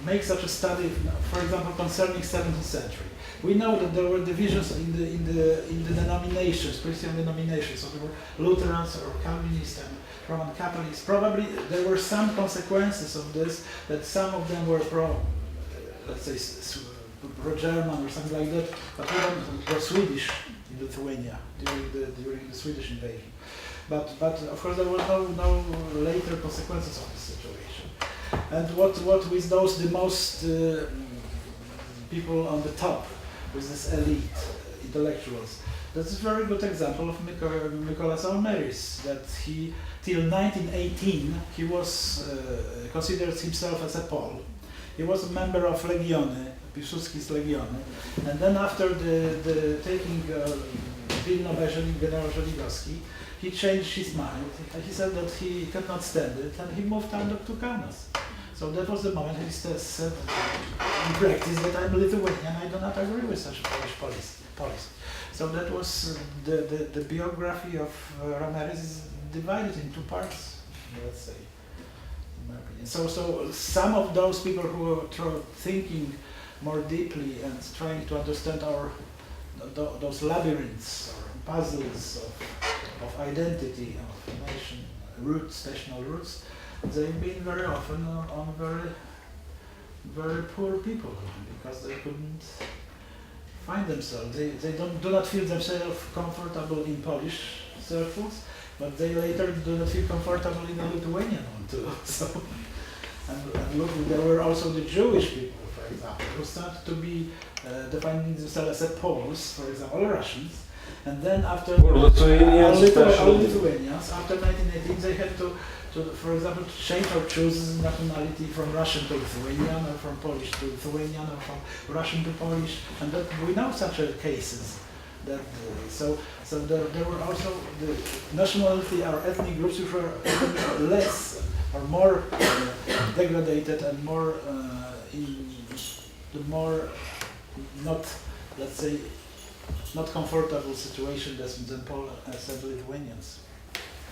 make such a study, for example, concerning 17th century. We know that there were divisions in the denominations, Christian denominations, so there were Lutherans or Calvinists and Roman Catholics. Probably there were some consequences of this, that some of them were let's say, pro-German or something like that, but were Swedish in Lithuania during the Swedish invasion. But of course there were no later consequences of this situation. And what with those the most people on the top, with this elite intellectuals, that's a very good example of Mykolas Almeris, that he till 1918 he was considered himself as a Pole. He was a member of Legiony, Piłsudski's Legiony, and then after the taking Wilno by General Żeligowski, he changed his mind. He said that he could not stand it, and he moved down to Kaunas. So that was the moment he said in practice that I'm Lithuanian, I do not agree with such a Polish policy. So that was the biography of Ramirez is divided in two parts, let's say, in my opinion. So some of those people who are thinking more deeply and trying to understand those labyrinths or puzzles of identity, of nation roots, national roots, they've been very often on very poor people, because they couldn't find themselves. They do not feel themselves comfortable in Polish circles, but they later do not feel comfortable in the Lithuanian one too. So, and look, there were also the Jewish people, for example, who started to be defining themselves as Poles, for example, or Russians. And then after Lithuanians, Lithuanians, after 1918, they had to, for example, change or choose nationality from Russian to Lithuanian, or from Polish to Lithuanian, or from Russian to Polish, and that we know such cases. That so there were also the nationality or ethnic groups which were less or more degraded and more in the more not, let's say, not comfortable situation than Lithuanians.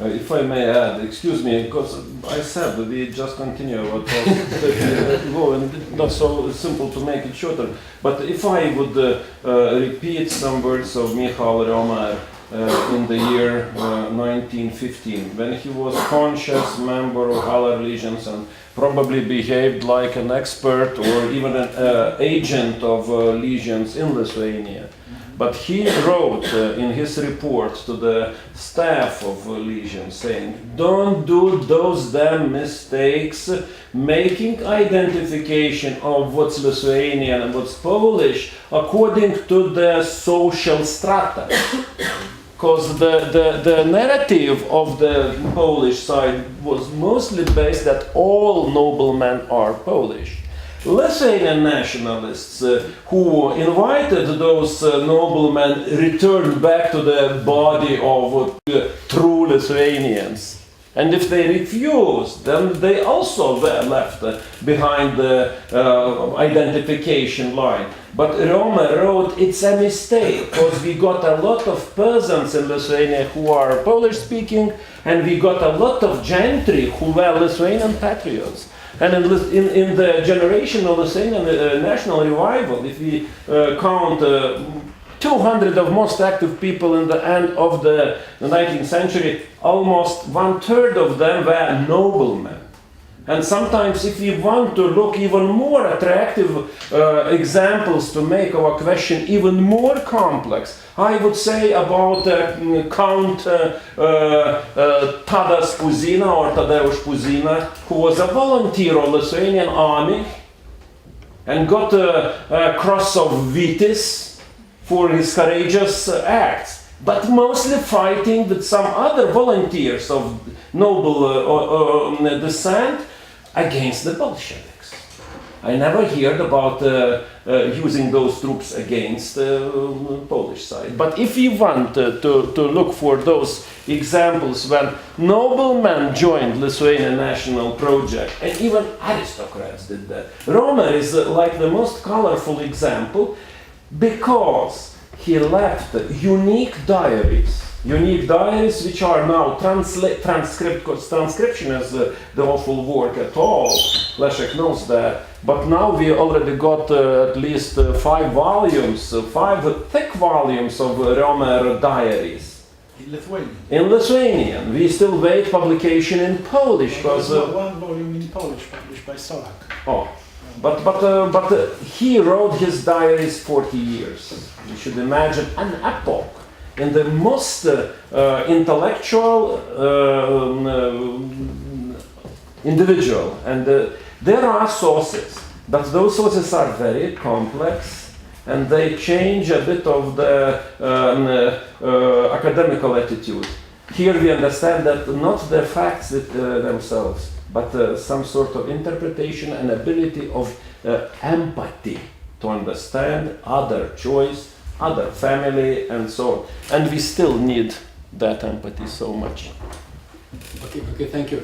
If I may add, excuse me, because I said that we just continue our talk, and it's not so simple to make it shorter. But if I would repeat some words of Michal Romer in the year 1915, when he was conscious member of Haller Legions and probably behaved like an expert or even an agent of legions in Lithuania. But he wrote in his report to the staff of Legion saying, don't do those damn mistakes making identification of what's Lithuanian and what's Polish according to the social strata. Because the narrative of the Polish side was mostly based that all noblemen are Polish. Lithuanian nationalists who invited those noblemen returned back to the body of true Lithuanians. And if they refused, then they also were left behind the identification line. But Romer wrote, it's a mistake, because we got a lot of peasants in Lithuania who are Polish-speaking, and we got a lot of gentry who were Lithuanian patriots. And in the generation of Lithuanian national revival, if we count 200 of most active people in the end of the 19th century, almost 1/3 of them were noblemen. And sometimes if we want to look even more attractive examples to make our question even more complex, I would say about Count Tadas Puzina or Tadeusz Puzina, who was a volunteer of Lithuanian army and got a cross of Vytis for his courageous acts, but mostly fighting with some other volunteers of noble descent against the Bolsheviks. I never heard about using those troops against the Polish side. But if you want to look for those examples when noblemen joined Lithuanian national project, and even aristocrats did that, Romer is like the most colorful example because he left unique diaries which are now transcribed, because transcription is the awful work at all. Leszek knows that. But now we already got at least 5 volumes, 5 thick volumes of Romer diaries. In Lithuanian. In Lithuanian. We still wait publication in Polish. There's 1 volume in Polish published by Solak. Oh. But he wrote his diaries 40 years. You should imagine an epoch in the most intellectual individual. And there are sources, but those sources are very complex and they change a bit of the academical attitude. Here we understand that not the facts themselves, but some sort of interpretation and ability of empathy to understand other choice, other family, and so on. And we still need that empathy so much. Okay, thank you.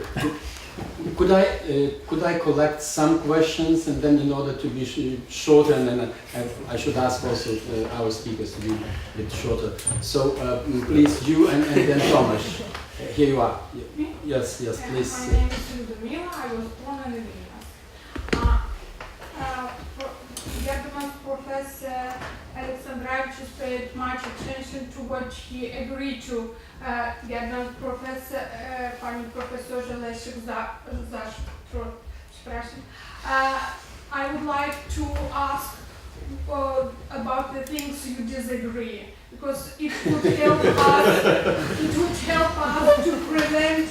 Could I collect some questions, and then in order to be shorter, and then I should ask also our speakers to be a bit shorter. So please, you and then Tomasz. Here you are. Yes, please. My name is Ludmila. I was born in Vilnius. Gerbiamas Professor Aleksandravičius paid much attention to what he agreed to. Gerbiamas Professor, Pani Professor Leszek Zasztowt, I would like to ask about the things you disagree, because it would help us to prevent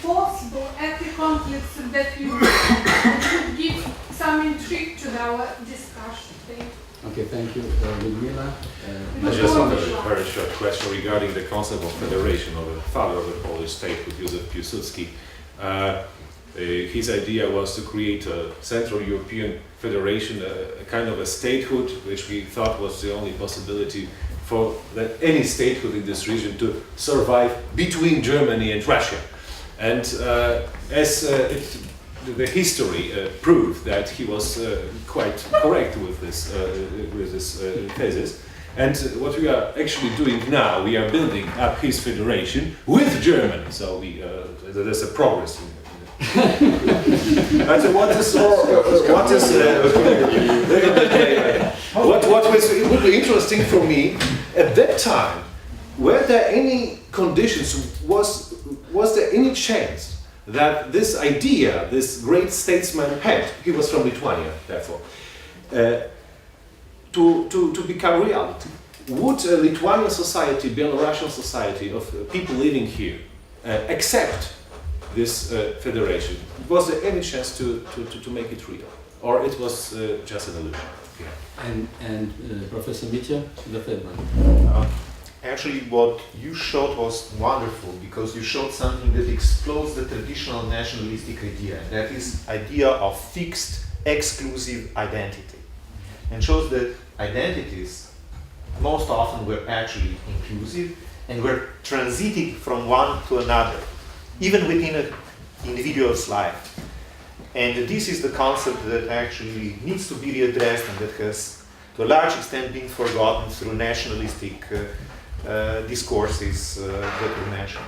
possible ethnic conflicts that would give some intrigue to our discussion. Okay, thank you, Ludmila. I just have a very short question regarding the concept of federation of the father of the Polish state, with Józef Piłsudski. His idea was to create a Central European Federation, a kind of a statehood, which we thought was the only possibility for any statehood in this region to survive between Germany and Russia. And the history proved that he was quite correct with this thesis. And what we are actually doing now, we are building up his federation with Germany. So there's a progress. What it would be interesting for me at that time. Were there any conditions? Was there any chance that this idea, this great statesman had? He was from Lithuania, therefore. To become reality. Would a Lithuanian society, Belarusian society of people living here accept this federation? Was there any chance to make it real? Or it was just an illusion? Yeah. And Professor Mitja, the third one. Actually, what you showed was wonderful, because you showed something that explodes the traditional nationalistic idea, and that is idea of fixed, exclusive identity, and shows that identities most often were actually inclusive and were transiting from one to another, even within an individual's life. And this is the concept that actually needs to be readdressed, and that has, to a large extent, been forgotten through nationalistic discourses that we mentioned.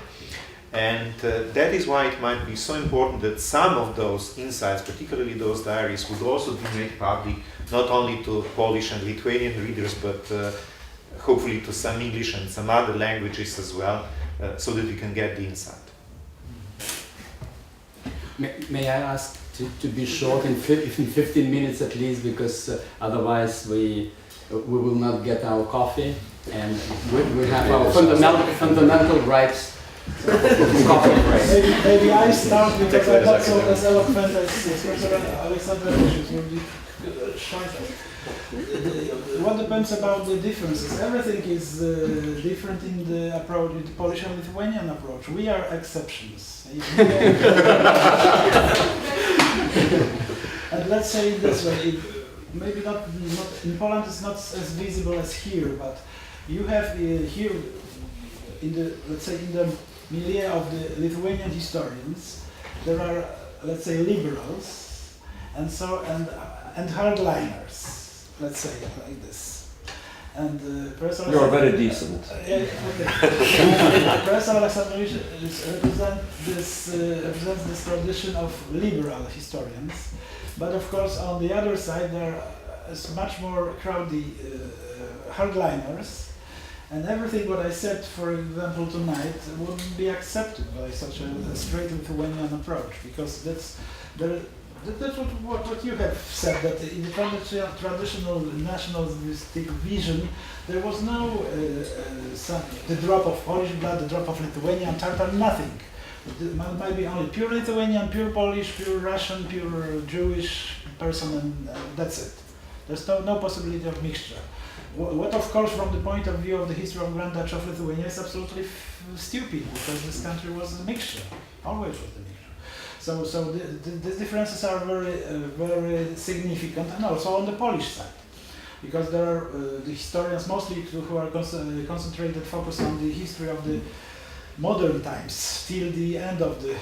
And that is why it might be so important that some of those insights, particularly those diaries, would also be made public, not only to Polish and Lithuanian readers, but hopefully to some English and some other languages as well, so that we can get the insight. May I ask to be short in 15 minutes at least, because otherwise we will not get our coffee, and we have our fundamental rights. Maybe I start, because I'm not so as eloquent as Professor Aleksandravičius will be short. What depends about the differences? Everything is different in the approach, in the Polish and Lithuanian approach. We are exceptions. And let's say it this way, maybe not in Poland it's not as visible as here, but you have here in the, let's say, in the milieu of the Lithuanian historians, there are, let's say, liberals and hardliners, let's say it like this. And Professor, you are very decent. Okay. Professor Aleksandravičius represents this tradition of liberal historians, but of course on the other side there is much more crowdy hardliners. And everything what I said, for example, tonight, wouldn't be accepted by such a straight Lithuanian approach, because that's what you have said, that in the traditional nationalistic vision, there was no the drop of Polish blood, the drop of Lithuanian, Tatar, nothing. It might be only pure Lithuanian, pure Polish, pure Russian, pure Jewish person, and that's it. There's no possibility of mixture. What, of course, from the point of view of the history of Grand Duchy of Lithuania, is absolutely stupid, because this country was a mixture, always was a mixture. So the differences are very significant, and also on the Polish side, because there are the historians mostly who are concentrated, focused on the history of the modern times till the end of the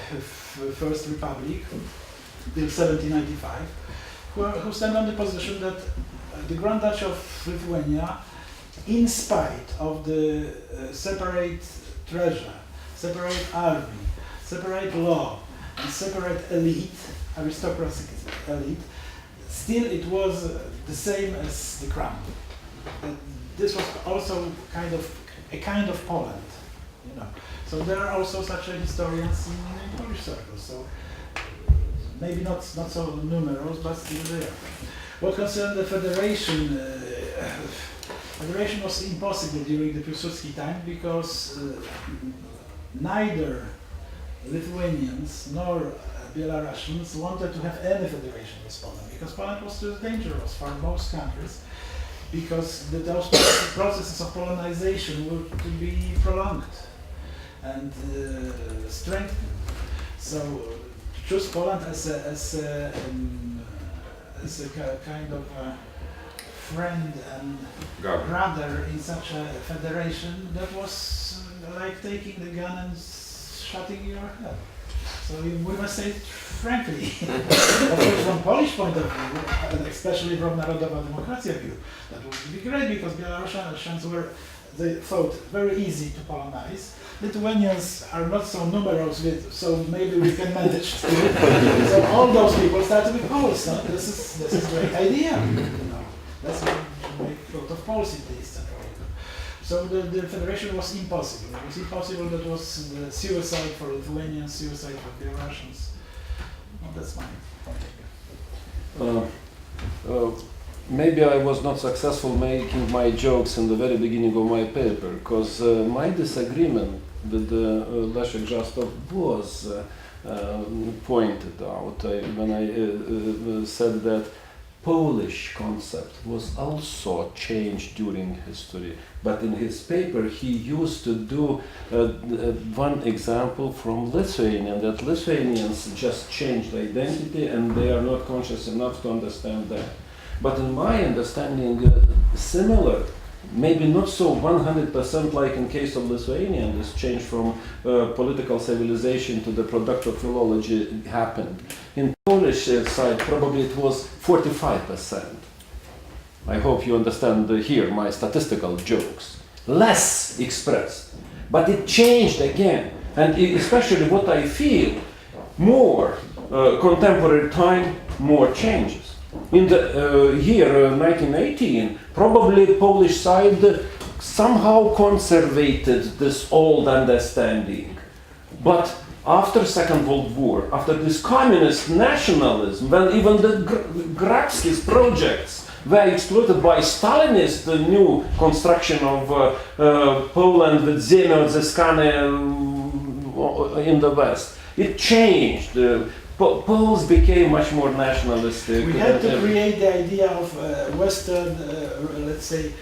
First Republic, till 1795, who stand on the position that the Grand Duchy of Lithuania, in spite of the separate treasure, separate army, separate law, and separate elite, aristocratic elite, still it was the same as the crown. This was also a kind of Poland, you know. So there are also such historians in Polish circles. So maybe not so numerous, but still there. What concerns the federation, federation was impossible during the Piłsudski time, because neither Lithuanians nor Belarusians wanted to have any federation with Poland, because Poland was too dangerous for most countries, because those processes of Polonization were to be prolonged and strengthened. So to choose Poland as a kind of friend and brother in such a federation, that was like taking the gun and shooting your head. So we must say it frankly. Of course, from Polish point of view, and especially from Narodowa Demokracja view, that would be great because Belarusians they thought very easy to Polonize. Lithuanians are not so numerous, so maybe we can manage to. So all those people start to be Poles. No? This is a great idea. Let's make a lot of Poles in the Eastern Europe. So the federation was impossible. It was impossible. That was suicide for Lithuanians, suicide for Belarusians. Well, that's my point of view. Maybe I was not successful making my jokes in the very beginning of my paper, because my disagreement with Leszek Zasztowt was pointed out when I said that Polish concept was also changed during history. But in his paper he used to do one example from Lithuanian, that Lithuanians just changed identity and they are not conscious enough to understand that. But in my understanding, similar, maybe not so 100% like in case of Lithuanian, this change from political civilization to the product of philology happened. In Polish side, probably it was 45%. I hope you understand here my statistical jokes. Less expressed. But it changed again. And especially what I feel, more contemporary time, more changes. In the year 1918, probably Polish side somehow conservated this old understanding. But after Second World War, after this communist nationalism, when even the Grabski's projects were exploited by Stalinist, the new construction of Poland with Ziemia odzyskane in the West, it changed. Poles became much more nationalistic. We had to create the idea of Western, let's say,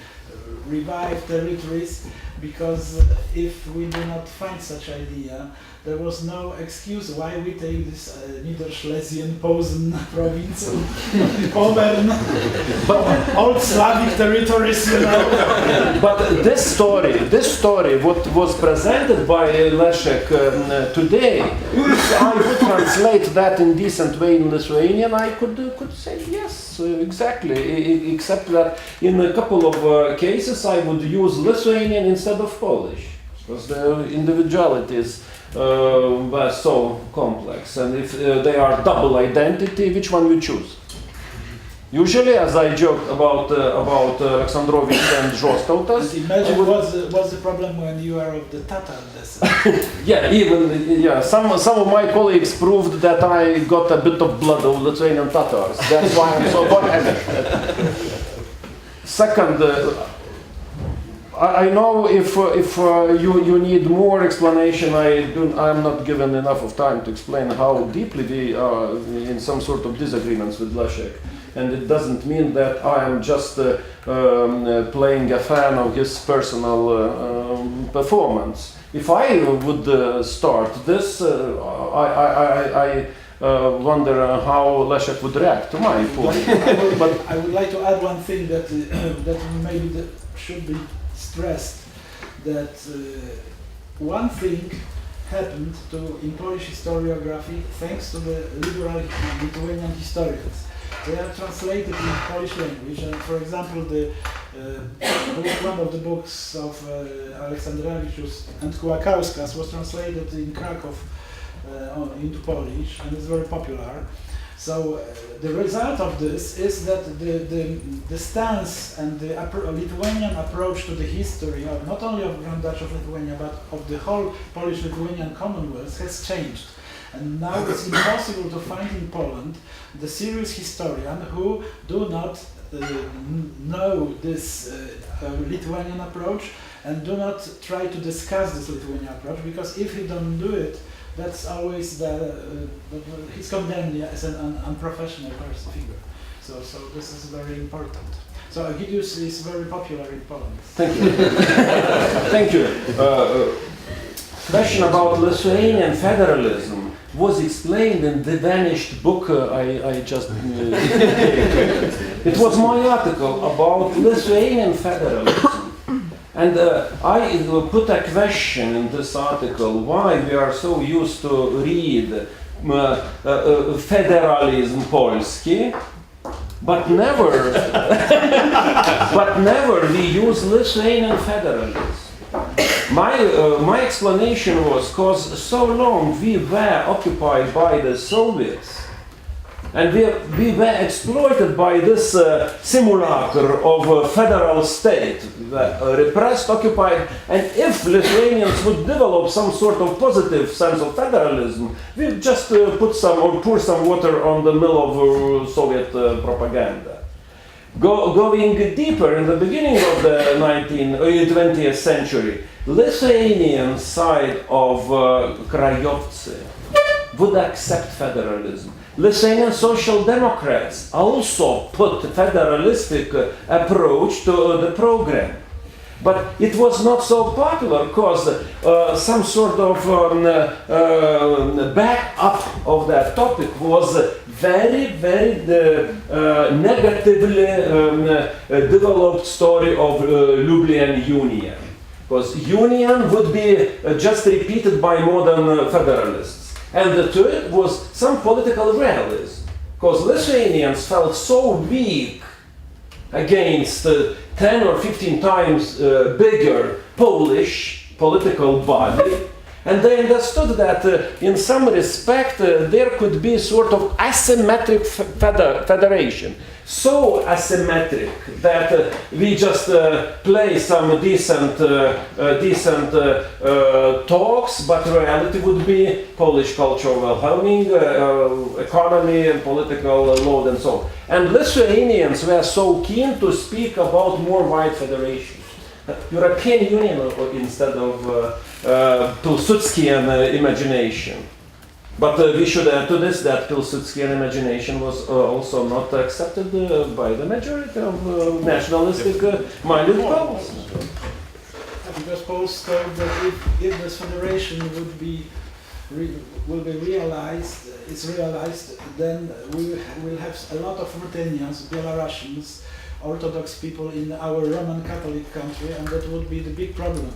revived territories, because if we do not find such idea, there was no excuse why we take this Niederschlesian Posen province, Pommern, old Slavic territories, you know. But this story, what was presented by Leszek today, if I would translate that in decent way in Lithuanian, I could say yes, exactly, except that in a couple of cases I would use Lithuanian instead of Polish, because the individualities were so complex, and if they are double identity, which one you choose? Usually, as I joked about Aleksandravičius and Zasztowt. Imagine what's the problem when you are of the Tatar descent. Yeah, some of my colleagues proved that I got a bit of blood of Lithuanian Tatars. That's why I'm so bothered. Second, I know if you need more explanation, I'm not given enough of time to explain how deeply we are in some sort of disagreements with Leszek. And it doesn't mean that I am just playing a fan of his personal performance. If I would start this, I wonder how Leszek would react to my point. But I would like to add one thing that maybe should be stressed, that one thing happened in Polish historiography thanks to the liberal Lithuanian historians. They are translated in Polish language, and for example, one of the books of Aleksandravičius and Kułakauskas was translated in Krakow into Polish, and it's very popular. So the result of this is that the stance and the Lithuanian approach to the history of not only of Grand Duchy of Lithuania but of the whole Polish-Lithuanian Commonwealth has changed. And now it's impossible to find in Poland the serious historian who do not know this Lithuanian approach and do not try to discuss this Lithuanian approach, because if you don't do it, that's always he's condemned as an unprofessional figure. So this is very important. So Egidijus is very popular in Poland. Thank you. Thank you. Question about Lithuanian federalism was explained in the vanished book I just It was my article about Lithuanian federalism. And I put a question in this article, why we are so used to read federalism Polski, but never, but never we use Lithuanian federalism. My explanation was because so long we were occupied by the Soviets, and we were exploited by this simulacre of a federal state, repressed, occupied, and if Lithuanians would develop some sort of positive sense of federalism, we just pour some water on the mill of Soviet propaganda. Going deeper, in the beginning of the 20th century, Lithuanian side of Krajovci would accept federalism. Lithuanian Social Democrats also put federalistic approach to the program. But it was not so popular because some sort of back-up of that topic was very, very negatively developed story of Lublin Union. Because Union would be just repeated by modern federalists. And the third was some political realism. Because Lithuanians felt so weak against 10 or 15 times bigger Polish political body, and they understood that in some respect there could be sort of asymmetric federation. So asymmetric that we just play some decent talks, but reality would be Polish cultural well-being, economy, and political load, and so on. And Lithuanians were so keen to speak about more wide federation, European Union instead of Pilsudskian imagination. But we should add to this that Pilsudskian imagination was also not accepted by the majority of nationalistic minded Poles. Because Poles thought that if this federation will be realized, then we will have a lot of Ruthenians, Belarusians, Orthodox people in our Roman Catholic country, and that would be the big problem.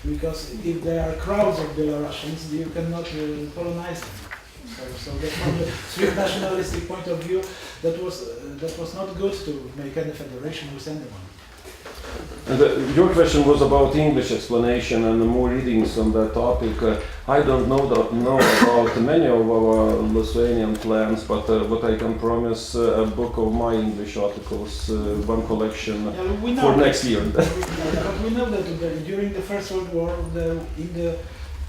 Because if there are crowds of Belarusians, you cannot colonize them. So that from the strict nationalistic point of view, that was not good to make any federation with anyone. And your question was about English explanation and more readings on that topic. I don't know about many of our Lithuanian plans, but what I can promise, a book of my English articles, one collection for next year. But we know that during the First World War, in the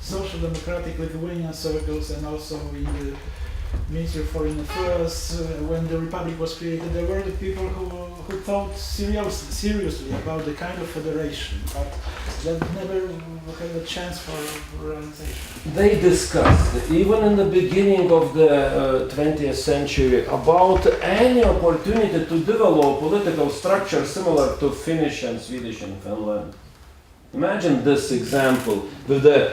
Social Democratic Lithuanian circles and also in the Ministry of Foreign Affairs, when the Republic was created, there were the people who thought seriously about the kind of federation, but that never had a chance for realization. They discussed, even in the beginning of the 20th century, about any opportunity to develop political structure similar to Finnish and Swedish and Finland. Imagine this example with the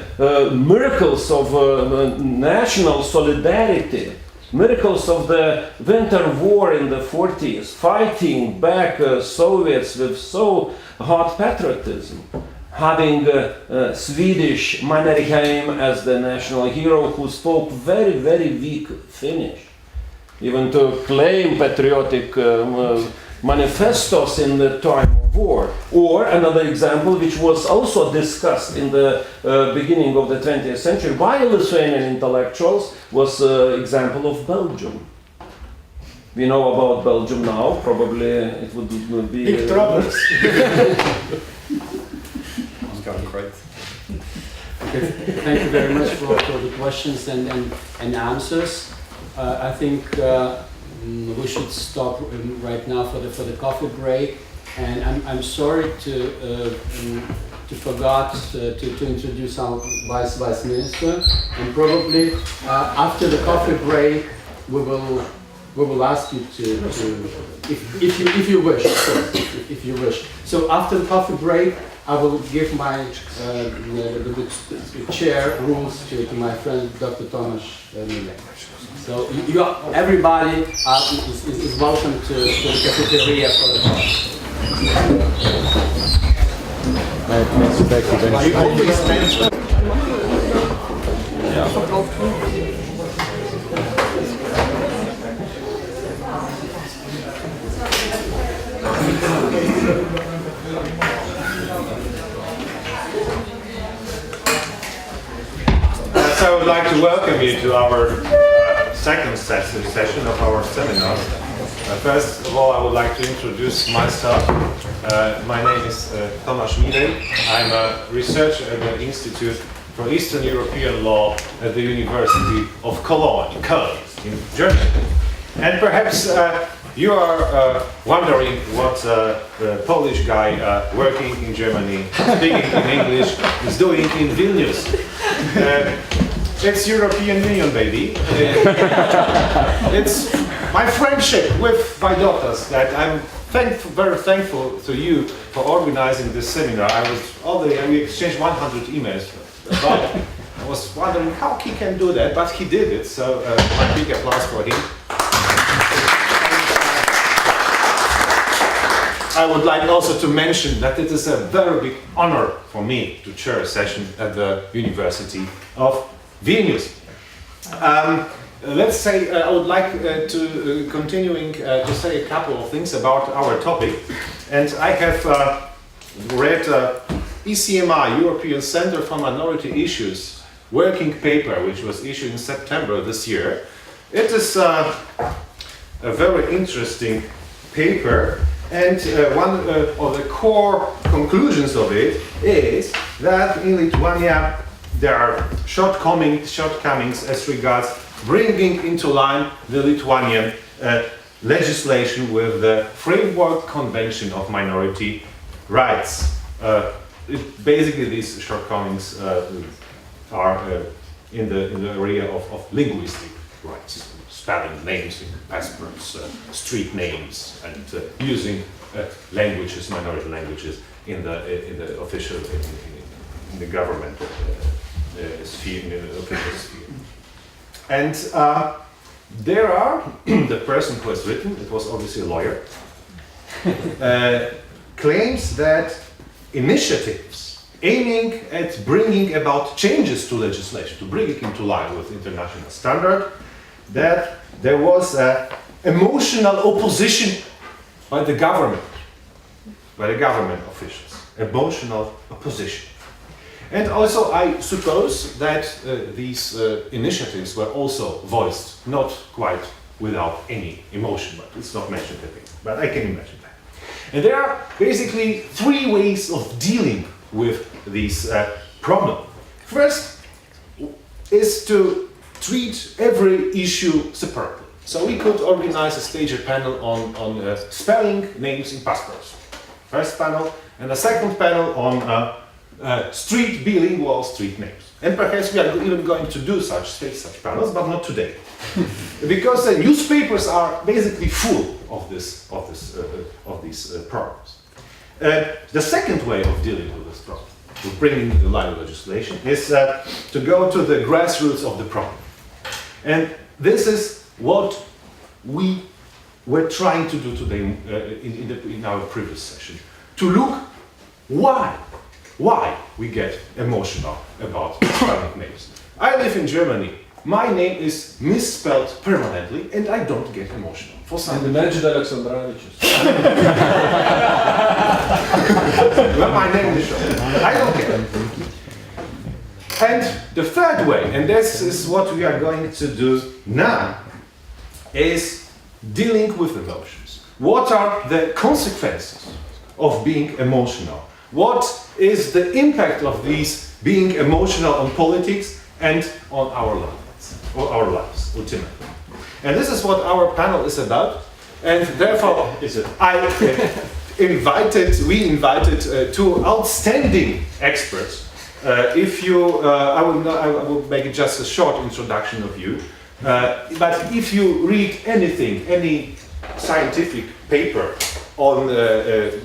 miracles of national solidarity, miracles of the Winter War in the 40s, fighting back Soviets with so hot patriotism, having Swedish Mannerheim as the national hero who spoke very, very weak Finnish, even to claim patriotic manifestos in the time of war. Or another example, which was also discussed in the beginning of the 20th century by Lithuanian intellectuals, was example of Belgium. We know about Belgium now, probably it would be... Big troubles. Okay, thank you very much for the questions and answers. I think we should stop right now for the coffee break, and I'm sorry to forgot to introduce our vice minister, and probably after the coffee break we will ask you to if you wish, of course, if you wish. So after the coffee break, I will give my the chair rules to my friend Dr. Tomasz Mitja. So everybody is welcome to the cafeteria for the coffee. So I would like to welcome you to our second session of our seminar. First of all, I would like to introduce myself. My name is Tomasz Mirej. I'm a researcher at the Institute for Eastern European Law at the University of Cologne in Germany. And perhaps you are wondering what a Polish guy working in Germany, speaking in English, is doing in Vilnius. It's European Union, baby. It's my friendship with my daughters that I'm very thankful to you for organizing this seminar. We exchanged 100 emails about it. I was wondering how he can do that, but he did it, so my big applause for him. I would like also to mention that it is a very big honor for me to chair a session at the University of Vilnius. Let's say I would like to continuing to say a couple of things about our topic, and I have read ECMI, European Center for Minority Issues, working paper which was issued in September this year. It is a very interesting paper, and one of the core conclusions of it is that in Lithuania there are shortcomings as regards bringing into line the Lithuanian legislation with the Framework Convention of Minority Rights. Basically, these shortcomings are in the area of linguistic rights, spelling names in passports, street names, and using languages, minority languages, in the official in the government sphere, in the official sphere. And there are the person who has written, it was obviously a lawyer, claims that initiatives aiming at bringing about changes to legislation, to bring it into line with international standard, that there was emotional opposition by the government officials, emotional opposition. And also, I suppose that these initiatives were also voiced, not quite without any emotion, but it's not mentioned a bit, but I can imagine that. And there are basically three ways of dealing with this problem. First is to treat every issue separately. So we could organize a stage panel on spelling names in passports. First panel, and a second panel on street bilingual street names. And perhaps we are even going to do such panels, but not today. Because the newspapers are basically full of these problems. The second way of dealing with this problem, with bringing the line of legislation, is to go to the grassroots of the problem. And this is what we were trying to do today in our previous session. To look why we get emotional about spelling names. I live in Germany. My name is misspelled permanently, and I don't get emotional for some reason. Imagine Aleksandravičius. Well, my name is short. I don't get it. And the third way, and this is what we are going to do now, is dealing with emotions. What are the consequences of being emotional? What is the impact of these being emotional on politics and on our lives, ultimately? And this is what our panel is about. And therefore, we invited two outstanding experts. I will make just a short introduction of you. But if you read anything, any scientific paper on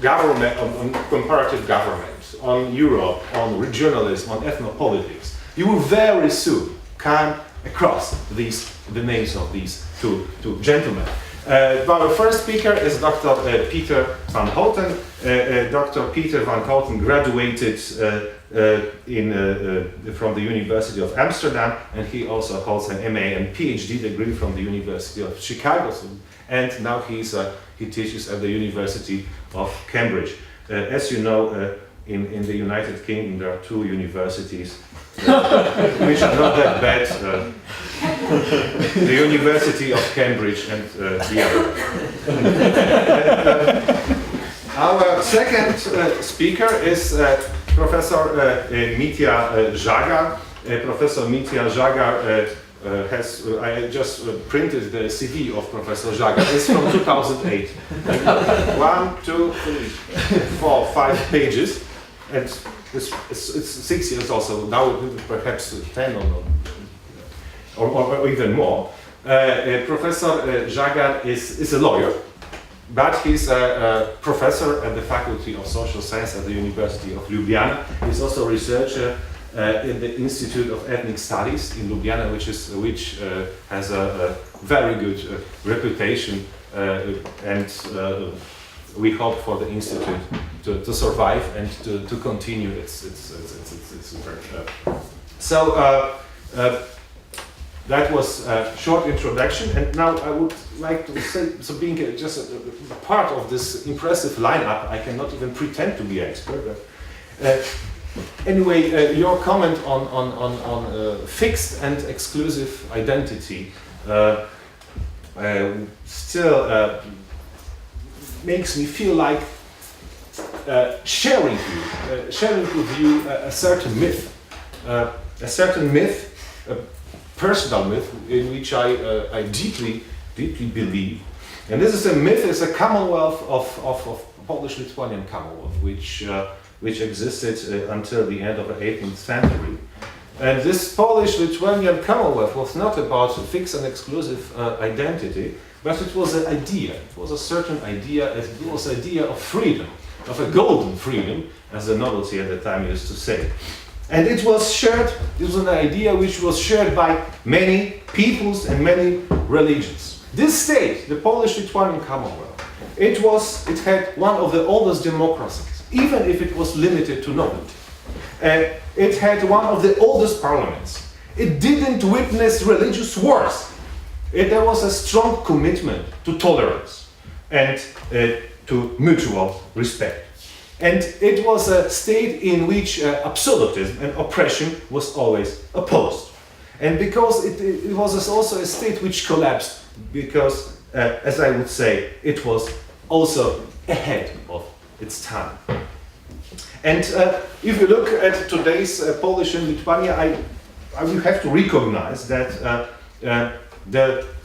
government, on comparative government, on Europe, on regionalism, on ethnopolitics, you will very soon come across the names of these two gentlemen. Our first speaker is Dr. Pieter van Houten. Dr. Pieter van Houten graduated from the University of Amsterdam, and he also holds an MA and PhD degree from the University of Chicago, and now he teaches at the University of Cambridge. As you know, in the United Kingdom there are 2 universities which are not that bad. The University of Cambridge and the other. Our second speaker is Professor Mitja Žagar. Professor Mitja Žagar I just printed the CV of Professor Žagar. It's from 2008. 1, 2, 3, 4, 5 pages. And it's 6 years also. Now perhaps 10 or even more. Professor Žagar is a lawyer, but he's a professor at the Faculty of Social Science at the University of Ljubljana. He's also a researcher in the Institute of Ethnic Studies in Ljubljana, which has a very good reputation, and we hope for the institute to survive and to continue its work. So that was a short introduction, and now I would like to say, so being just a part of this impressive lineup, I cannot even pretend to be an expert. Anyway, your comment on fixed and exclusive identity still makes me feel like sharing with you a certain myth, a personal myth in which I deeply believe. And this is a myth, it's a commonwealth of Polish-Lithuanian Commonwealth, which existed until the end of the 18th century. And this Polish-Lithuanian Commonwealth was not about a fixed and exclusive identity, but it was an idea. It was a certain idea. It was an idea of freedom, of a golden freedom, as the novelty at the time used to say. And it was shared. It was an idea which was shared by many peoples and many religions. This state, the Polish-Lithuanian Commonwealth, it had one of the oldest democracies, even if it was limited to nobility. It had one of the oldest parliaments. It didn't witness religious wars. There was a strong commitment to tolerance and to mutual respect. And it was a state in which absolutism and oppression was always opposed. And because it was also a state which collapsed, because, as I would say, it was also ahead of its time. And if you look at today's Polish and Lithuania, I will have to recognize that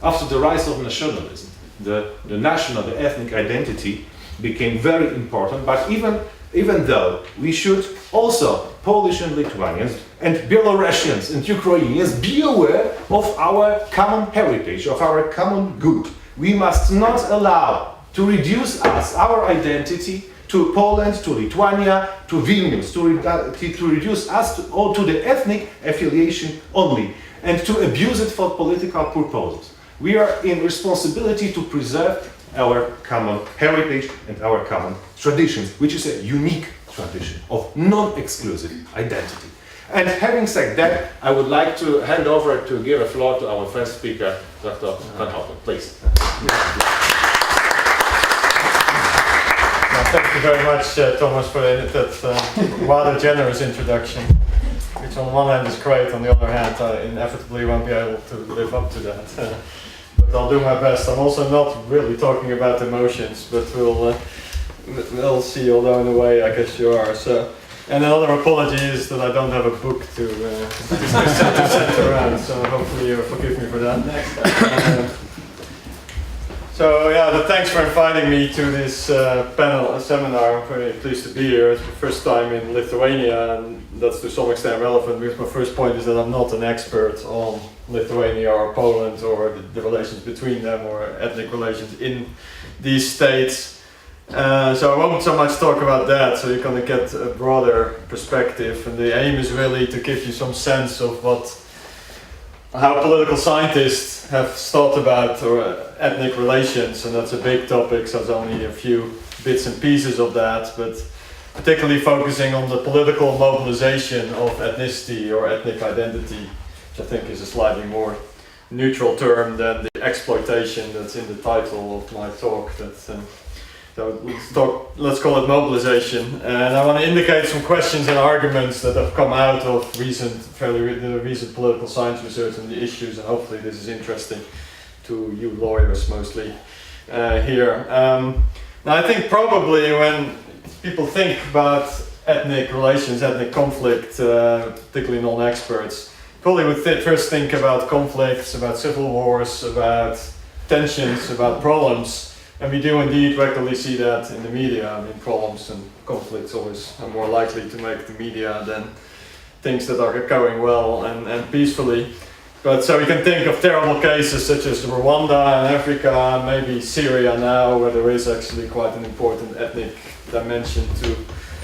after the rise of nationalism, the ethnic identity became very important. But even though we should also, Polish and Lithuanians and Belarusians and Ukrainians, be aware of our common heritage, of our common good, we must not allow to reduce our identity to Poland, to Lithuania, to Vilnius, to reduce us to the ethnic affiliation only, and to abuse it for political purposes. We are in responsibility to preserve our common heritage and our common traditions, which is a unique tradition of non-exclusive identity. And having said that, I would like to hand over to give a floor to our first speaker, Dr. Van Houten, please. Thank you very much, Thomas, for that rather generous introduction, which on one hand is great, on the other hand I inevitably won't be able to live up to that. But I'll do my best. I'm also not really talking about emotions, but we'll see, although in a way I guess you are. So, and another apology is that I don't have a book to send around, so hopefully you'll forgive me for that. Next time. So yeah, thanks for inviting me to this panel seminar. I'm very pleased to be here. It's my first time in Lithuania, and that's to some extent relevant because my first point is that I'm not an expert on Lithuania or Poland or the relations between them or ethnic relations in these states. So I won't so much talk about that, so you're going to get a broader perspective, and the aim is really to give you some sense of what how political scientists have thought about ethnic relations, and that's a big topic, so there's only a few bits and pieces of that, but particularly focusing on the political mobilization of ethnicity or ethnic identity, which I think is a slightly more neutral term than the exploitation that's in the title of my talk. So let's call it mobilization. And I want to indicate some questions and arguments that have come out of fairly recent political science research on the issues, and hopefully this is interesting to you lawyers mostly here. Now I think probably when people think about ethnic relations, ethnic conflict, particularly non-experts, probably would first think about conflicts, about civil wars, about tensions, about problems. And we do indeed regularly see that in the media. I mean, problems and conflicts always are more likely to make the media than things that are going well and peacefully. But so we can think of terrible cases such as Rwanda in Africa, maybe Syria now, where there is actually quite an important ethnic dimension to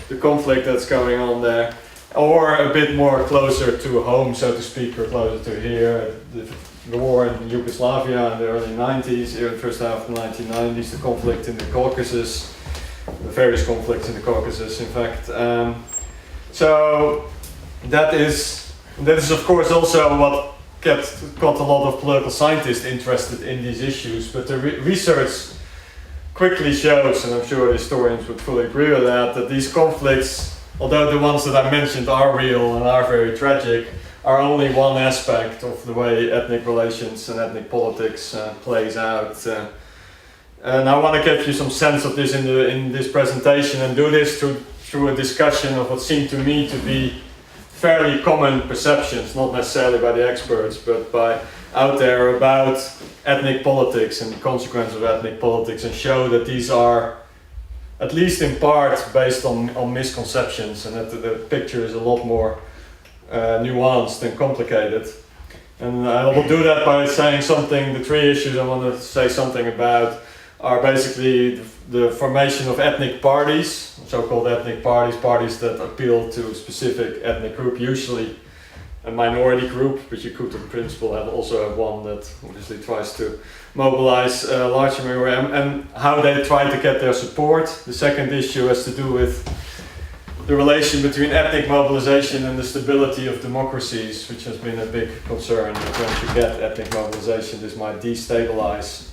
the conflict that's going on there. Or a bit more closer to home, so to speak, or closer to here. The war in Yugoslavia in the early 90s, the first half of the 1990s, the conflict in the Caucasus, the various conflicts in the Caucasus, in fact. So that is of course also what got a lot of political scientists interested in these issues, but the research quickly shows, and I'm sure historians would fully agree with that these conflicts, although the ones that I mentioned are real and are very tragic, are only one aspect of the way ethnic relations and ethnic politics plays out. And I want to give you some sense of this in this presentation, and do this through a discussion of what seem to me to be fairly common perceptions, not necessarily by the experts, but by out there about ethnic politics and the consequence of ethnic politics, and show that these are, at least in part, based on misconceptions, and that the picture is a lot more nuanced and complicated. And I will do that by saying something. The three issues I want to say something about are basically the formation of ethnic parties, so-called ethnic parties, parties that appeal to a specific ethnic group, usually a minority group, but you could in principle also have one that obviously tries to mobilize a larger minority, and how they try to get their support. The second issue has to do with the relation between ethnic mobilization and the stability of democracies, which has been a big concern. Once you get ethnic mobilization, this might destabilize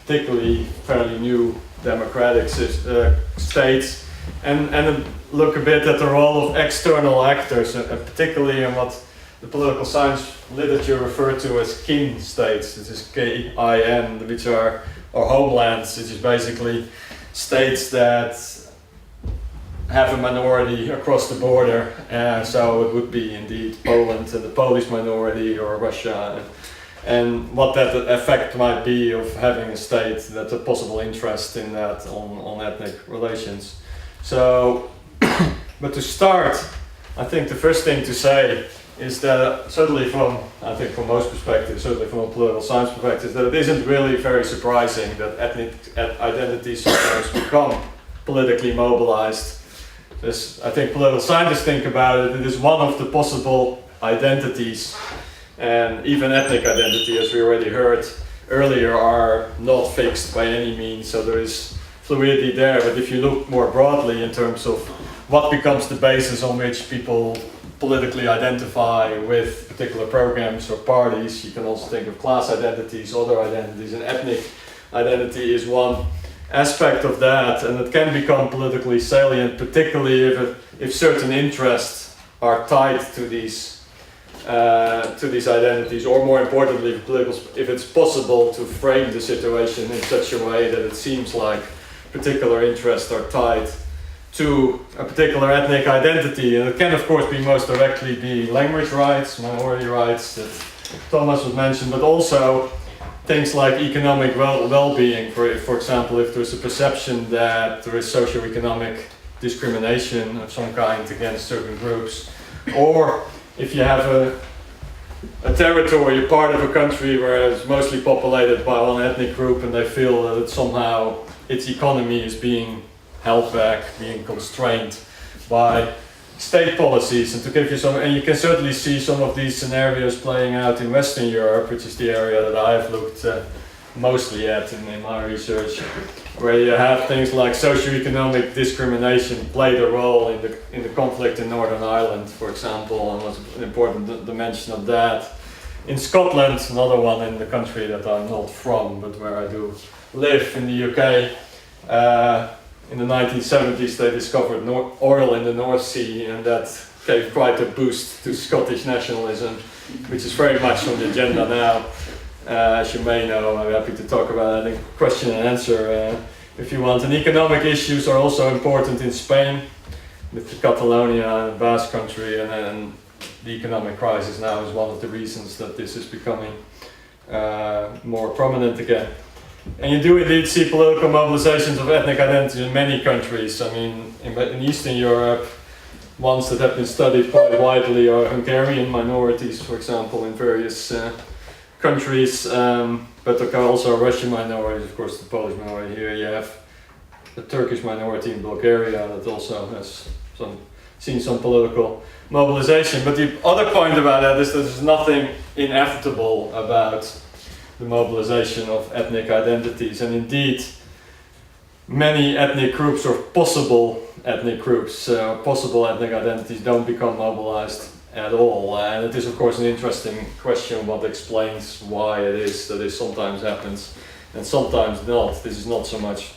particularly fairly new democratic states, and look a bit at the role of external actors, particularly in what the political science literature referred to as kin states. This is K-I-N, which are homelands, which is basically states that have a minority across the border. So it would be indeed Poland and the Polish minority, or Russia, and what that effect might be of having a state that's a possible interest in that on ethnic relations. So, but to start, I think the first thing to say is that certainly from most perspectives, certainly from a political science perspective, that it isn't really very surprising that ethnic identities sometimes become politically mobilized. I think political scientists think about it, it is one of the possible identities, and even ethnic identity, as we already heard earlier, are not fixed by any means, so there is fluidity there. But if you look more broadly in terms of what becomes the basis on which people politically identify with particular programs or parties, you can also think of class identities, other identities, and ethnic identity is one aspect of that, and it can become politically salient, particularly if certain interests are tied to these identities, or more importantly, if it's possible to frame the situation in such a way that it seems like particular interests are tied to a particular ethnic identity. And it can of course be most directly be language rights, minority rights that Thomas was mentioned, but also things like economic well-being. For example, if there's a perception that there is socioeconomic discrimination of some kind against certain groups, or if you have a territory, a part of a country where it's mostly populated by one ethnic group, and they feel that its economy is being held back, being constrained by state policies, and to give you some, and you can certainly see some of these scenarios playing out in Western Europe, which is the area that I've looked mostly at in my research, where you have things like socioeconomic discrimination played a role in the conflict in Northern Ireland, for example, and was an important dimension of that. In Scotland, another one in the country that I'm not from, but where I do live in the UK, in the 1970s they discovered oil in the North Sea, and that gave quite a boost to Scottish nationalism, which is very much on the agenda now. As you may know, I'm happy to talk about that in question and answer if you want. And economic issues are also important in Spain, with Catalonia and the Basque Country, and the economic crisis now is one of the reasons that this is becoming more prominent again. And you do indeed see political mobilizations of ethnic identity in many countries. I mean, in Eastern Europe, ones that have been studied quite widely are Hungarian minorities, for example, in various countries, but there are also Russian minorities, of course, the Polish minority here. You have the Turkish minority in Bulgaria that also has seen some political mobilization. But the other point about that is that there's nothing inevitable about the mobilization of ethnic identities, and indeed many ethnic groups or possible ethnic groups, possible ethnic identities don't become mobilized at all. And it is of course an interesting question what explains why it is that it sometimes happens and sometimes not. This is not so much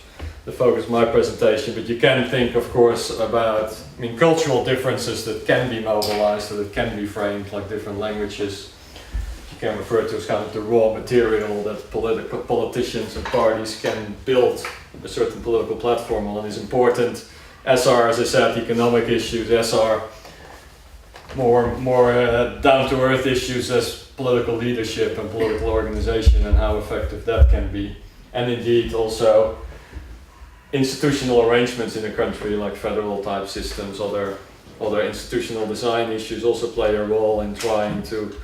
the focus of my presentation, but you can think of course about cultural differences that can be mobilized, or that can be framed like different languages. You can refer to as kind of the raw material that politicians and parties can build a certain political platform on is important, as are, as I said, economic issues, as are more down-to-earth issues as political leadership and political organization and how effective that can be. And indeed also institutional arrangements in a country like federal type systems, other institutional design issues also play a role in trying to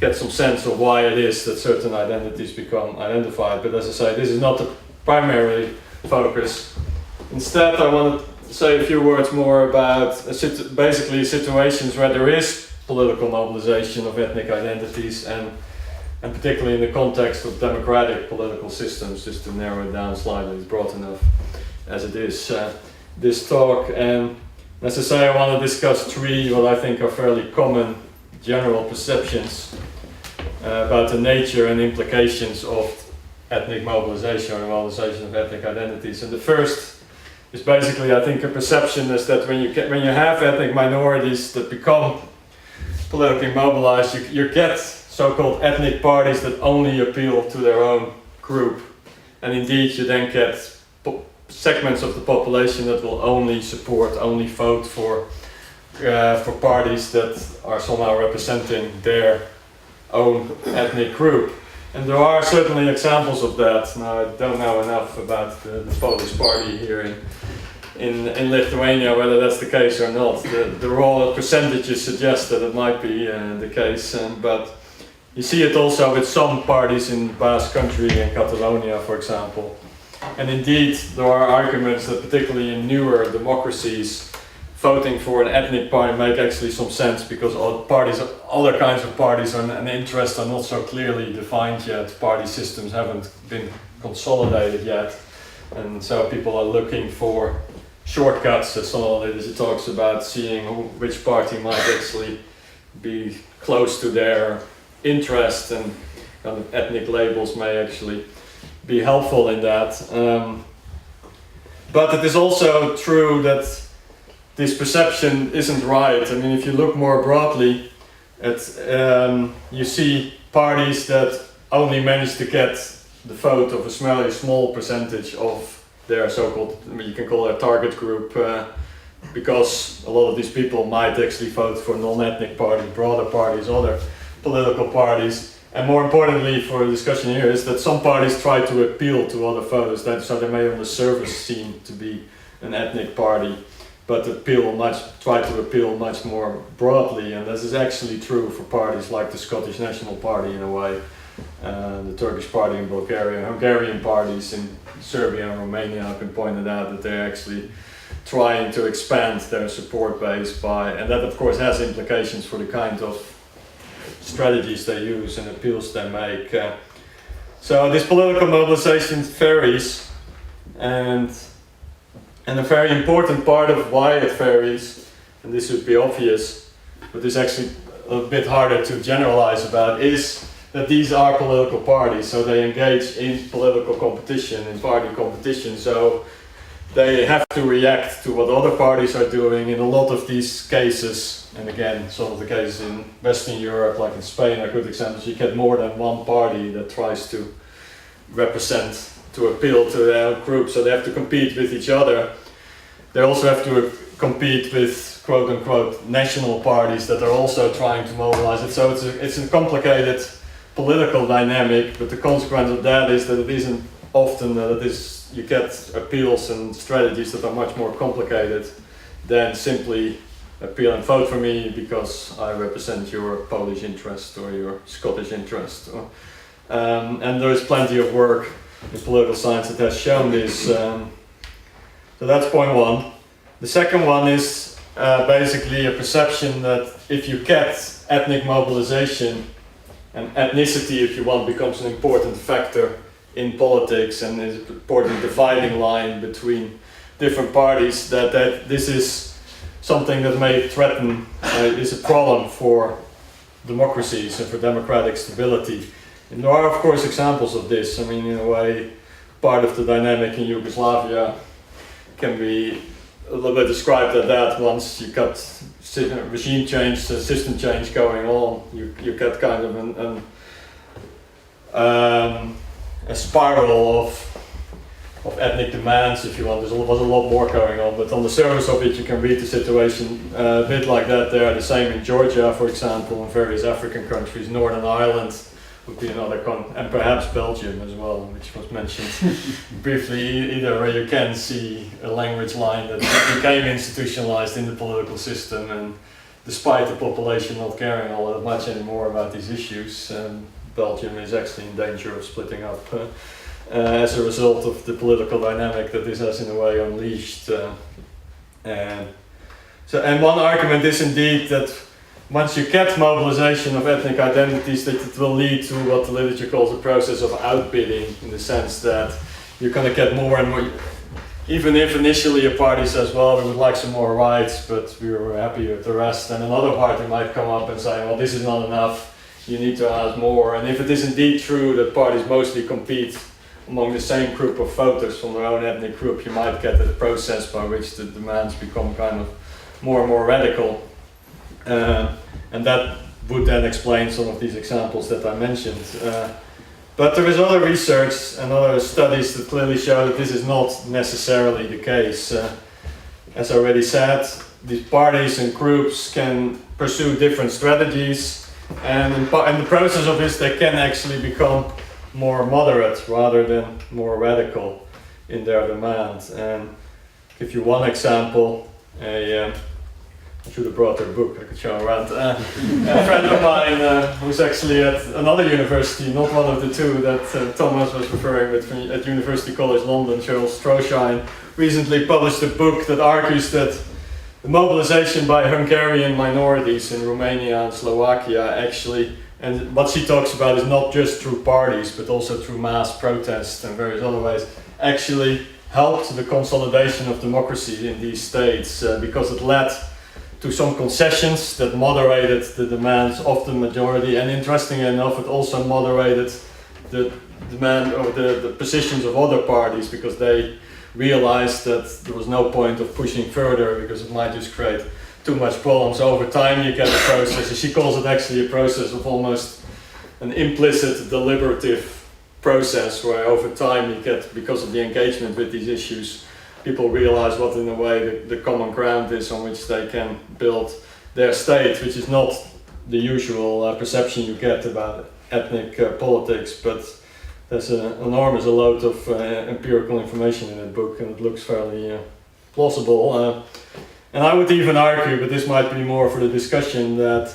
get some sense of why it is that certain identities become identified. But as I say, this is not the primary focus. Instead, I want to say a few words more about basically situations where there is political mobilization of ethnic identities, and particularly in the context of democratic political systems, just to narrow it down slightly. It's broad enough as it is, this talk. And as I say, I want to discuss three what I think are fairly common general perceptions about the nature and implications of ethnic mobilization or the mobilization of ethnic identities. And the first is basically, I think, a perception is that when you have ethnic minorities that become politically mobilized, you get so-called ethnic parties that only appeal to their own group. And indeed, you then get segments of the population that will only support, only vote for parties that are somehow representing their own ethnic group. And there are certainly examples of that. Now, I don't know enough about the Polish party here in Lithuania, whether that's the case or not. The raw percentages suggest that it might be the case, but you see it also with some parties in Basque Country and Catalonia, for example. And indeed, there are arguments that particularly in newer democracies, voting for an ethnic party make actually some sense, because other kinds of parties and interests are not so clearly defined yet. Party systems haven't been consolidated yet, and so people are looking for shortcuts, as it talks about, seeing which party might actually be close to their interest, and kind of ethnic labels may actually be helpful in that. But it is also true that this perception isn't right. I mean, if you look more broadly at, you see parties that only manage to get the vote of a small percentage of their so-called, you can call it a target group, because a lot of these people might actually vote for non-ethnic parties, broader parties, other political parties. And more importantly for the discussion here is that some parties try to appeal to other voters, so they may on the surface seem to be an ethnic party, but try to appeal much more broadly. And this is actually true for parties like the Scottish National Party in a way, the Turkish party in Bulgaria, Hungarian parties in Serbia and Romania have been pointed out that they actually trying to expand their support base by, and that of course has implications for the kind of strategies they use and appeals they make. So this political mobilization varies, and a very important part of why it varies, and this would be obvious, but it's actually a bit harder to generalize about, is that these are political parties, so they engage in political competition, in party competition, so they have to react to what other parties are doing. In a lot of these cases, and again, some of the cases in Western Europe, like in Spain, are good examples. You get more than one party that tries to represent, to appeal to their own group, so they have to compete with each other. They also have to compete with quote-unquote national parties that are also trying to mobilize it. So it's a complicated political dynamic, but the consequence of that is that it isn't often that it is, you get appeals and strategies that are much more complicated than simply appeal and vote for me because I represent your Polish interest or your Scottish interest. And there is plenty of work in political science that has shown this. So that's point one. The second one is basically a perception that if you get ethnic mobilization, and ethnicity, if you want, becomes an important factor in politics and is an important dividing line between different parties, that this is something that may threaten, is a problem for democracies and for democratic stability. And there are of course examples of this. I mean, in a way, part of the dynamic in Yugoslavia can be a little bit described as that. Once you got regime change, system change going on, you get kind of a spiral of ethnic demands, if you want. There was a lot more going on, but on the surface of it you can read the situation a bit like that there. The same in Georgia, for example, and various African countries. Northern Ireland would be another and perhaps Belgium as well, which was mentioned briefly, either where you can see a language line that became institutionalized in the political system, and despite the population not caring all that much anymore about these issues, Belgium is actually in danger of splitting up as a result of the political dynamic that this has in a way unleashed. And one argument is indeed that once you get mobilization of ethnic identities, that it will lead to what the literature calls a process of outbidding, in the sense that you're going to get more and more, even if initially a party says, well, we would like some more rights, but we were happy with the rest, and another party might come up and say, well, this is not enough, you need to ask more. And if it is indeed true that parties mostly compete among the same group of voters from their own ethnic group, you might get a process by which the demands become kind of more and more radical. And that would then explain some of these examples that I mentioned. But there is other research and other studies that clearly show that this is not necessarily the case. As I already said, these parties and groups can pursue different strategies, and in the process of this they can actually become more moderate rather than more radical in their demands. And I'll give you one example. I should have brought their book, I could show around. A friend of mine who's actually at another university, not one of the two that Thomas was referring with, at University College London, Charles Stroschein, recently published a book that argues that the mobilization by Hungarian minorities in Romania and Slovakia actually, and what she talks about is not just through parties, but also through mass protests and various other ways, actually helped the consolidation of democracy in these states because it led to some concessions that moderated the demands of the majority, and interestingly enough, it also moderated the demand or the positions of other parties, because they realized that there was no point of pushing further because it might just create too much problems. Over time you get a process, and she calls it actually a process of almost an implicit deliberative process, where over time you get, because of the engagement with these issues, people realize what in a way the common ground is on which they can build their state, which is not the usual perception you get about ethnic politics, but there's an enormous load of empirical information in the book, and it looks fairly plausible. And I would even argue, but this might be more for the discussion, that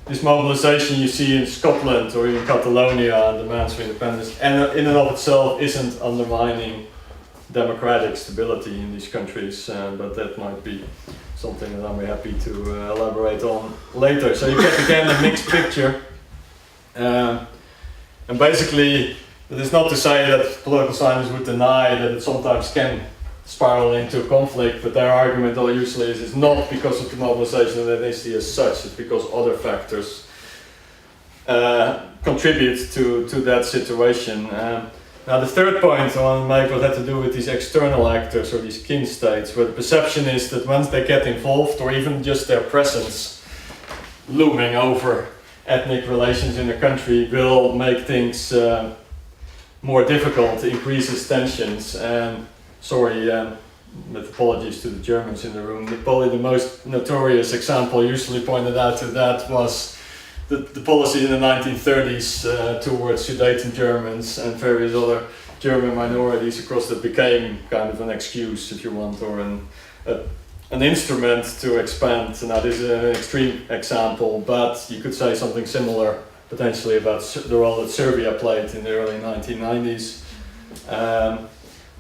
this mobilization you see in Scotland or in Catalonia and demands for independence, and in and of itself isn't undermining democratic stability in these countries, but that might be something that I'm happy to elaborate on later. So you get again a mixed picture, and basically it is not to say that political scientists would deny that it sometimes can spiral into conflict, but their argument usually is it's not because of the mobilization of ethnicity as such, it's because other factors contribute to that situation. Now the third point I want to make had to do with these external actors or these kin states, where the perception is that once they get involved, or even just their presence looming over ethnic relations in a country, will make things more difficult, increases tensions. And with apologies to the Germans in the room, probably the most notorious example usually pointed out to that was the policy in the 1930s towards Sudeten Germans and various other German minorities across that became kind of an excuse, if you want, or an instrument to expand. Now this is an extreme example, but you could say something similar potentially about the role that Serbia played in the early 1990s.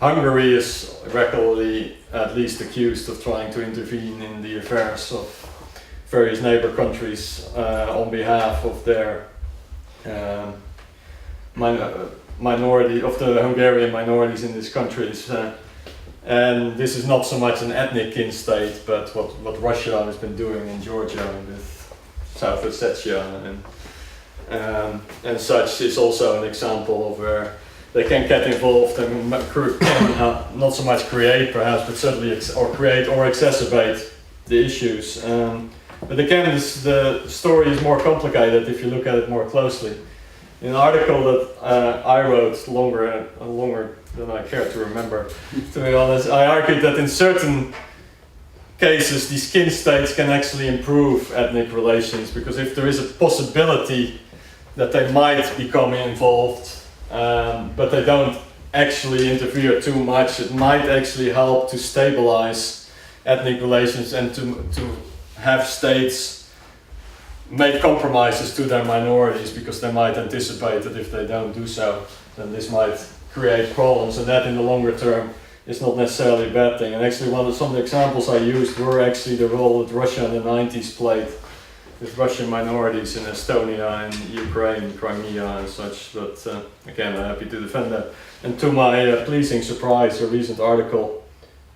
Hungary is regularly at least accused of trying to intervene in the affairs of various neighbor countries on behalf of their minority, of the Hungarian minorities in these countries. And this is not so much an ethnic kin state, but what Russia has been doing in Georgia with South Ossetia and such is also an example of where they can get involved and can not so much create perhaps, but certainly create or exacerbate the issues. But again, the story is more complicated if you look at it more closely. In an article that I wrote longer than I care to remember, to be honest, I argued that in certain cases these kin states can actually improve ethnic relations, because if there is a possibility that they might become involved, but they don't actually interfere too much, it might actually help to stabilize ethnic relations and to have states make compromises to their minorities, because they might anticipate that if they don't do so, then this might create problems, and that in the longer term is not necessarily a bad thing. And actually some of the examples I used were actually the role that Russia in the 90s played with Russian minorities in Estonia and Ukraine, Crimea and such, but again, I'm happy to defend that. And to my pleasing surprise, a recent article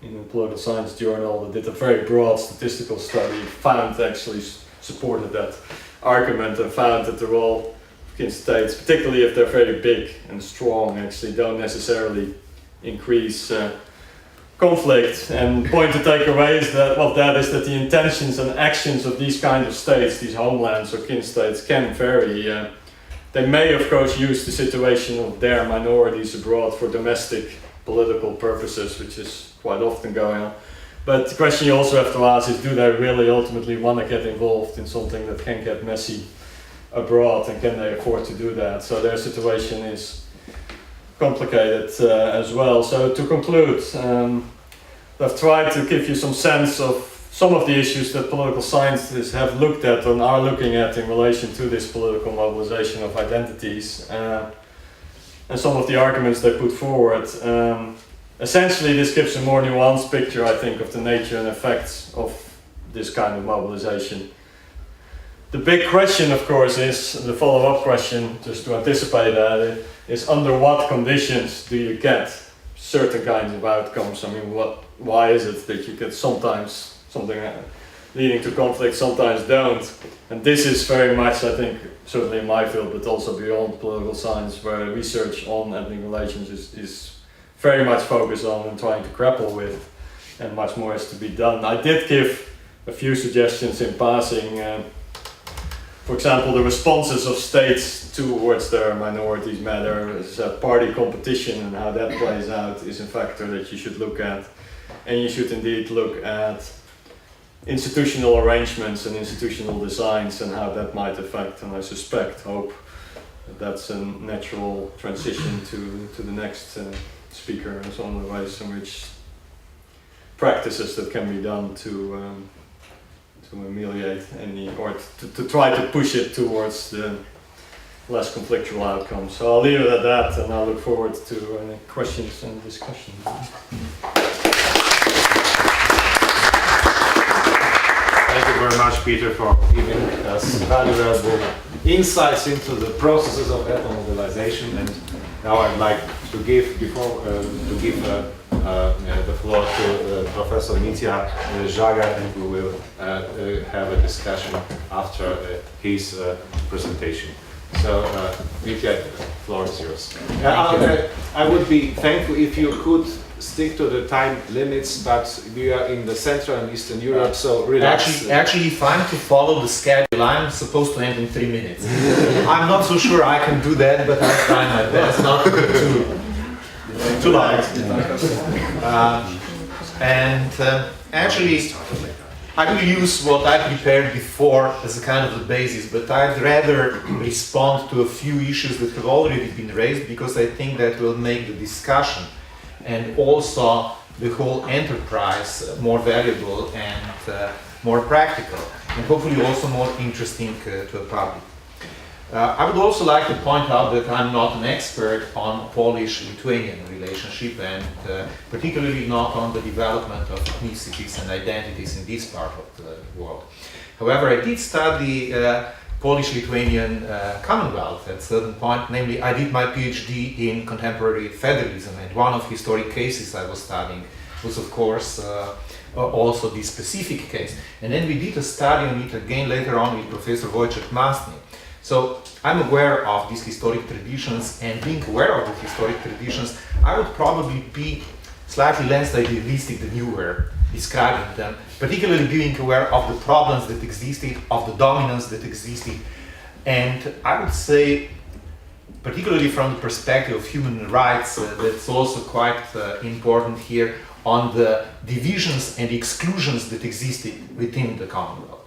in the Political Science Journal that did a very broad statistical study actually supported that argument and found that the role of kin states, particularly if they're very big and strong, actually don't necessarily increase conflict. And the point to take away is that the intentions and actions of these kind of states, these homelands or kin states, can vary. They may of course use the situation of their minorities abroad for domestic political purposes, which is quite often going on. But the question you also have to ask is, do they really ultimately want to get involved in something that can get messy abroad, and can they afford to do that? So their situation is complicated as well. So to conclude, I've tried to give you some sense of some of the issues that political scientists have looked at and are looking at in relation to this political mobilization of identities, and some of the arguments they put forward. Essentially, this gives a more nuanced picture, I think, of the nature and effects of this kind of mobilization. The big question, of course, is the follow-up question, just to anticipate that, is under what conditions do you get certain kinds of outcomes? I mean, why is it that you get sometimes something leading to conflict, sometimes don't? And this is very much, I think, certainly in my field, but also beyond political science, where research on ethnic relations is very much focused on and trying to grapple with, and much more is to be done. I did give a few suggestions in passing. For example, the responses of states towards their minorities matter. Party competition and how that plays out is a factor that you should look at. And you should indeed look at institutional arrangements and institutional designs and how that might affect, and I hope that's a natural transition to the next speaker, and some of the ways in which practices that can be done to ameliorate any, or to try to push it towards the less conflictual outcome. So I'll leave it at that, and I'll look forward to any questions and discussion. Thank you very much, Pieter, for giving us valuable insights into the processes of ethno-mobilization. And now I'd like to give the floor to Professor Mitja Žagar, and we will have a discussion after his presentation. So, Mitja, the floor is yours. I would be thankful if you could stick to the time limits, but we are in the Central and Eastern Europe, so relax. Actually, if I'm to follow the schedule, I'm supposed to end in 3 minutes. I'm not so sure I can do that, but I'll try my best not to be too long. Actually, I will use what I prepared before as a kind of the basis, but I'd rather respond to a few issues that have already been raised, because I think that will make the discussion and also the whole enterprise more valuable and more practical, and hopefully also more interesting to the public. I would also like to point out that I'm not an expert on Polish-Lithuanian relationship, and particularly not on the development of ethnicities and identities in this part of the world. However, I did study Polish-Lithuanian Commonwealth at a certain point. Namely, I did my PhD in contemporary federalism, and one of historic cases I was studying was, of course, also this specific case. And then we did a study on it again later on with Professor Wojciech Masny. So I'm aware of these historic traditions, and being aware of the historic traditions, I would probably be slightly less idealistic than you were describing them, particularly being aware of the problems that existed, of the dominance that existed, and I would say, particularly from the perspective of human rights, that's also quite important here, on the divisions and exclusions that existed within the Commonwealth.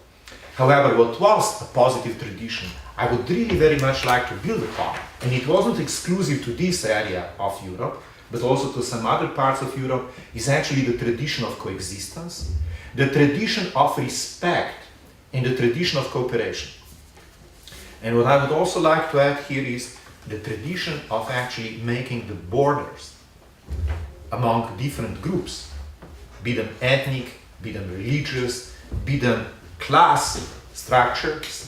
However, what was a positive tradition, I would really very much like to build upon, and it wasn't exclusive to this area of Europe, but also to some other parts of Europe, is actually the tradition of coexistence, the tradition of respect, and the tradition of cooperation. And what I would also like to add here is the tradition of actually making the borders among different groups, be them ethnic, be them religious, be them class structures,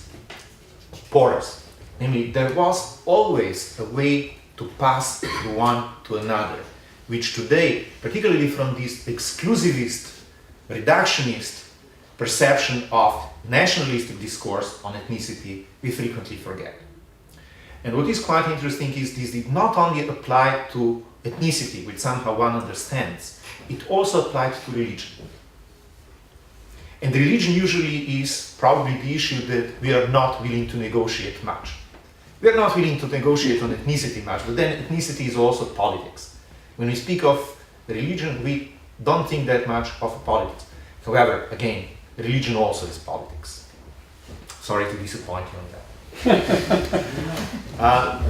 porous. Namely, there was always a way to pass from one to another, which today, particularly from this exclusivist, reductionist perception of nationalistic discourse on ethnicity, we frequently forget. And what is quite interesting is this did not only apply to ethnicity, which somehow one understands, it also applied to religion. And religion usually is probably the issue that we are not willing to negotiate much. We are not willing to negotiate on ethnicity much, but then ethnicity is also politics. When we speak of religion, we don't think that much of politics. However, again, religion also is politics. Sorry to disappoint you on that.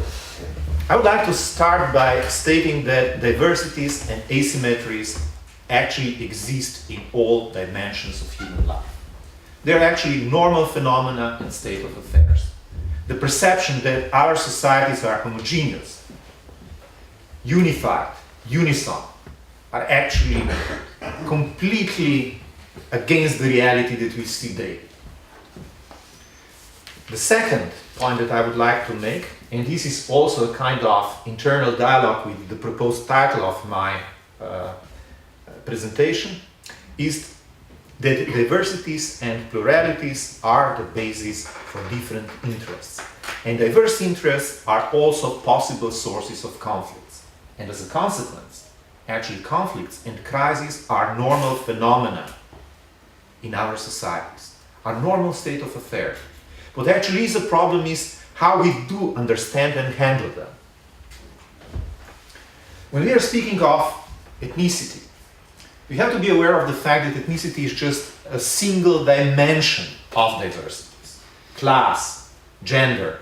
I would like to start by stating that diversities and asymmetries actually exist in all dimensions of human life. They're actually normal phenomena and state of affairs. The perception that our societies are homogeneous, unified, unison, are actually completely against the reality that we see today. The second point that I would like to make, and this is also a kind of internal dialogue with the proposed title of my presentation, is that diversities and pluralities are the basis for different interests. And diverse interests are also possible sources of conflicts. And as a consequence, actually conflicts and crises are normal phenomena in our societies, are normal state of affairs. What actually is a problem is how we do understand and handle them. When we are speaking of ethnicity, we have to be aware of the fact that ethnicity is just a single dimension of diversities. Class, gender,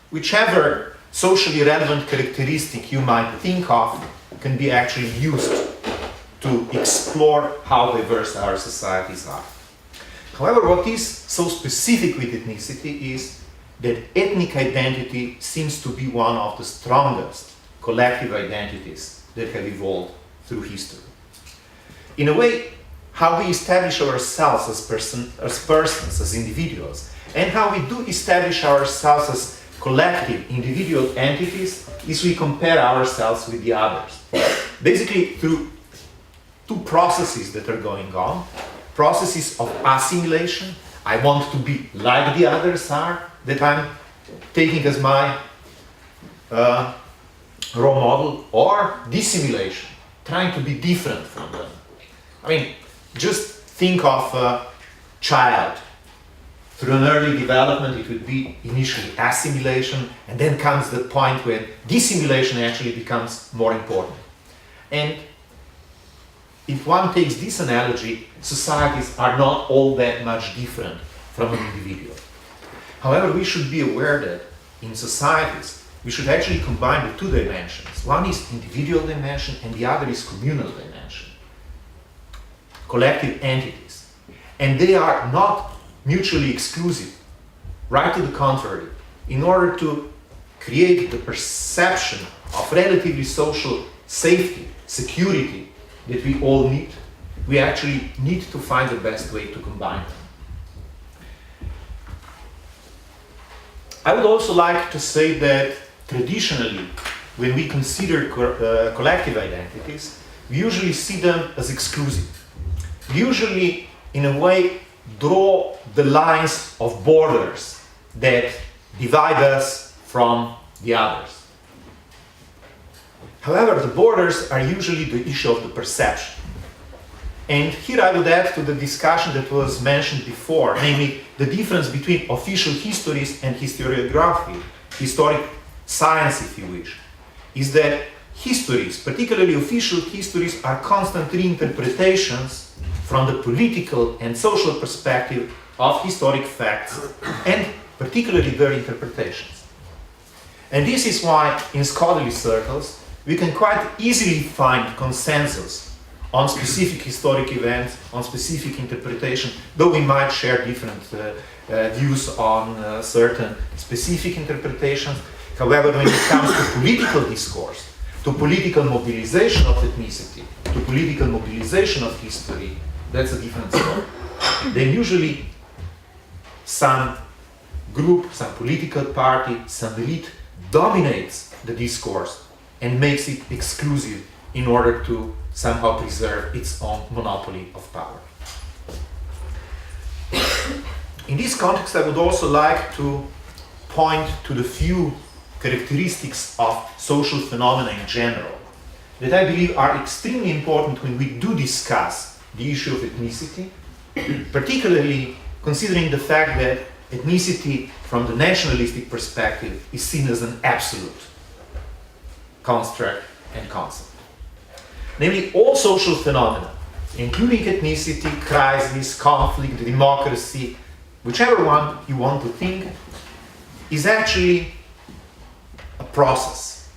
whichever socially relevant characteristic you might think of can be actually used to explore how diverse our societies are. However, what is so specific with ethnicity is that ethnic identity seems to be one of the strongest collective identities that have evolved through history. In a way, how we establish ourselves as persons, as individuals, and how we do establish ourselves as collective individual entities is we compare ourselves with the others. Basically through two processes that are going on. Processes of assimilation. I want to be like the others are, that I'm taking as my role model, or dissimulation, trying to be different from them. I mean, just think of a child. Through an early development, it would be initially assimilation, and then comes the point when dissimulation actually becomes more important. And if one takes this analogy, societies are not all that much different from an individual. However, we should be aware that in societies, we should actually combine the two dimensions. One is individual dimension, and the other is communal dimension. Collective entities. And they are not mutually exclusive. Right to the contrary. In order to create the perception of relatively social safety, security that we all need, we actually need to find the best way to combine them. I would also like to say that traditionally, when we consider collective identities, we usually see them as exclusive. We usually, in a way, draw the lines of borders that divide us from the others. However, the borders are usually the issue of the perception. And here I would add to the discussion that was mentioned before, namely the difference between official histories and historiography, historic science if you wish, is that histories, particularly official histories, are constant reinterpretations from the political and social perspective of historic facts, and particularly their interpretations. And this is why in scholarly circles we can quite easily find consensus on specific historic events, on specific interpretation, though we might share different views on certain specific interpretations. However, when it comes to political discourse, to political mobilization of ethnicity, to political mobilization of history, that's a different story. Then usually some group, some political party, some elite dominates the discourse and makes it exclusive in order to somehow preserve its own monopoly of power. In this context, I would also like to point to the few characteristics of social phenomena in general that I believe are extremely important when we do discuss the issue of ethnicity, particularly considering the fact that ethnicity from the nationalistic perspective is seen as an absolute construct and concept. Namely, all social phenomena, including ethnicity, crisis, conflict, democracy, whichever one you want to think, is actually a process.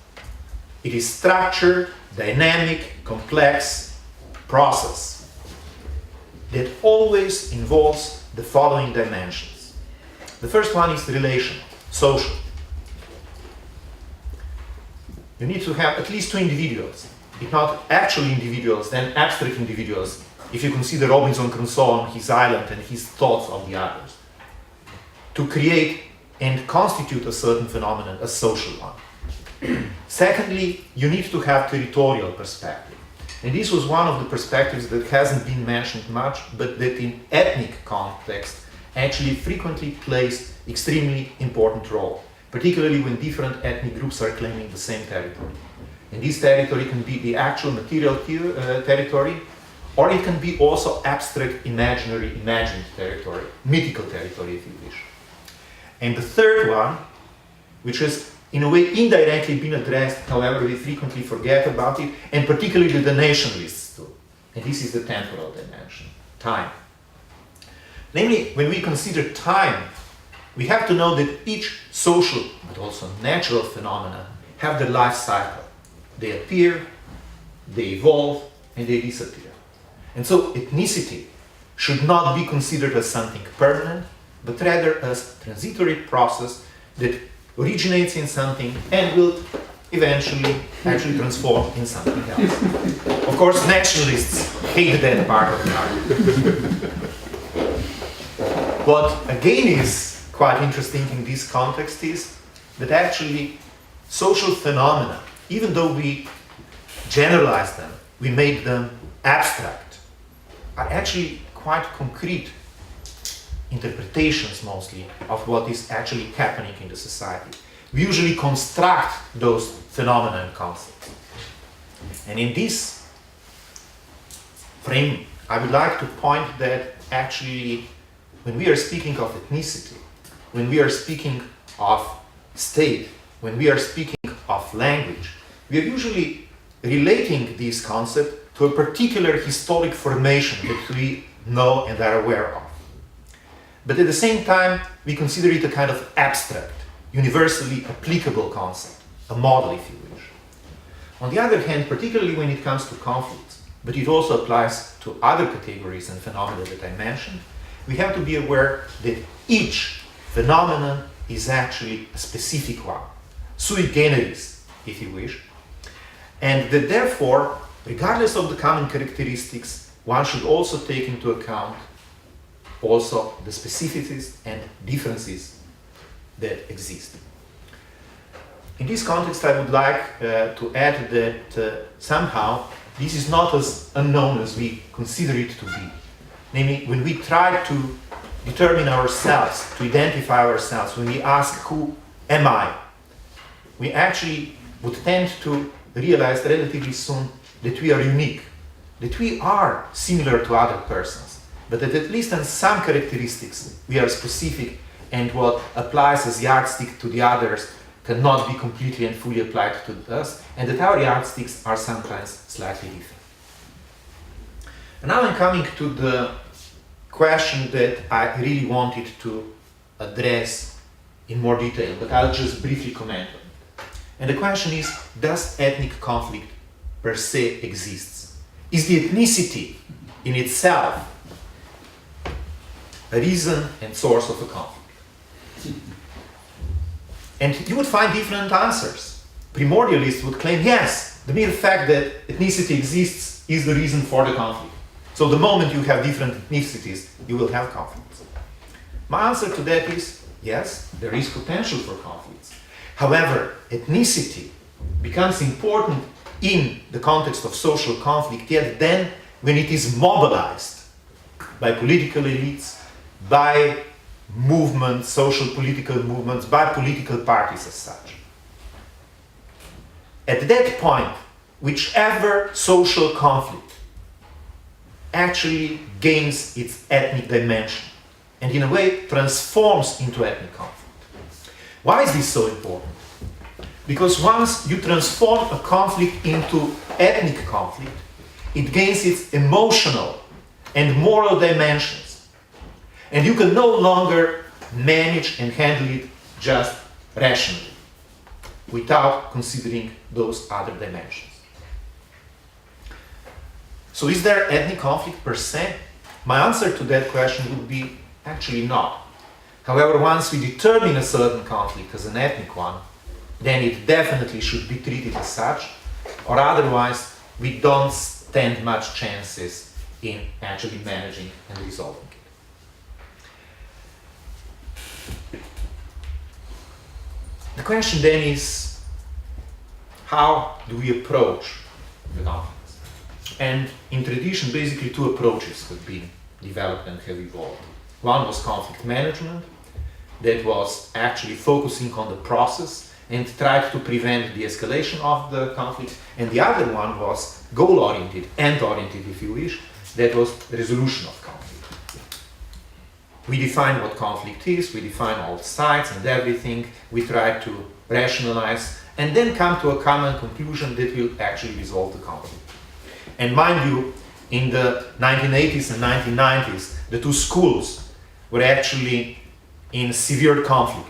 It is structured, dynamic, complex process that always involves the following dimensions. The first one is relational, social. You need to have at least two individuals, if not actual individuals, then abstract individuals, if you consider Robinson Crusoe on his island and his thoughts on the others, to create and constitute a certain phenomenon, a social one. Secondly, you need to have territorial perspective. And this was one of the perspectives that hasn't been mentioned much, but that in ethnic context actually frequently plays extremely important role, particularly when different ethnic groups are claiming the same territory. And this territory can be the actual material territory, or it can be also abstract, imaginary, imagined territory, mythical territory if you wish. And the third one, which has in a way indirectly been addressed, however we frequently forget about it, and particularly the nationalists too. And this is the temporal dimension, time. Namely, when we consider time, we have to know that each social, but also natural phenomena have their life cycle. They appear, they evolve, and they disappear. And so ethnicity should not be considered as something permanent, but rather as a transitory process that originates in something and will eventually actually transform in something else. Of course, nationalists hate that part of the argument. What again is quite interesting in this context is that actually social phenomena, even though we generalize them, we make them abstract, are actually quite concrete interpretations mostly of what is actually happening in the society. We usually construct those phenomena and concepts. And in this frame, I would like to point that actually when we are speaking of ethnicity, when we are speaking of state, when we are speaking of language, we are usually relating this concept to a particular historic formation that we know and are aware of. But at the same time, we consider it a kind of abstract, universally applicable concept, a model if you wish. On the other hand, particularly when it comes to conflicts, but it also applies to other categories and phenomena that I mentioned, we have to be aware that each phenomenon is actually a specific one, sui generis, if you wish, and that therefore, regardless of the common characteristics, one should also take into account also the specificities and differences that exist. In this context, I would like to add that somehow this is not as unknown as we consider it to be. Namely, when we try to determine ourselves, to identify ourselves, when we ask who am I, we actually would tend to realize relatively soon that we are unique, that we are similar to other persons, but that at least in some characteristics we are specific, and what applies as yardstick to the others cannot be completely and fully applied to us, and that our yardsticks are sometimes slightly different. And now I'm coming to the question that I really wanted to address in more detail, but I'll just briefly comment on it. And the question is, does ethnic conflict per se exist? Is the ethnicity in itself a reason and source of a conflict? And you would find different answers. Primordialists would claim, yes, the mere fact that ethnicity exists is the reason for the conflict. So the moment you have different ethnicities, you will have conflicts. My answer to that is, yes, there is potential for conflicts. However, ethnicity becomes important in the context of social conflict, yet then when it is mobilized by political elites, by movements, social political movements, by political parties as such. At that point, whichever social conflict actually gains its ethnic dimension and in a way transforms into ethnic conflict. Why is this so important? Because once you transform a conflict into ethnic conflict, it gains its emotional and moral dimensions. And you can no longer manage and handle it just rationally, without considering those other dimensions. So is there ethnic conflict per se? My answer to that question would be actually not. However, once we determine a certain conflict as an ethnic one, then it definitely should be treated as such, or otherwise we don't stand much chances in actually managing and resolving it. The question then is, how do we approach the conflicts? And in tradition, basically two approaches have been developed and have evolved. One was conflict management, that was actually focusing on the process and tried to prevent the escalation of the conflict. And the other one was goal-oriented, end-oriented if you wish, that was resolution of conflict. We define what conflict is, we define all sides and everything, we try to rationalize and then come to a common conclusion that will actually resolve the conflict. And mind you, in the 1980s and 1990s, the two schools were actually in severe conflict.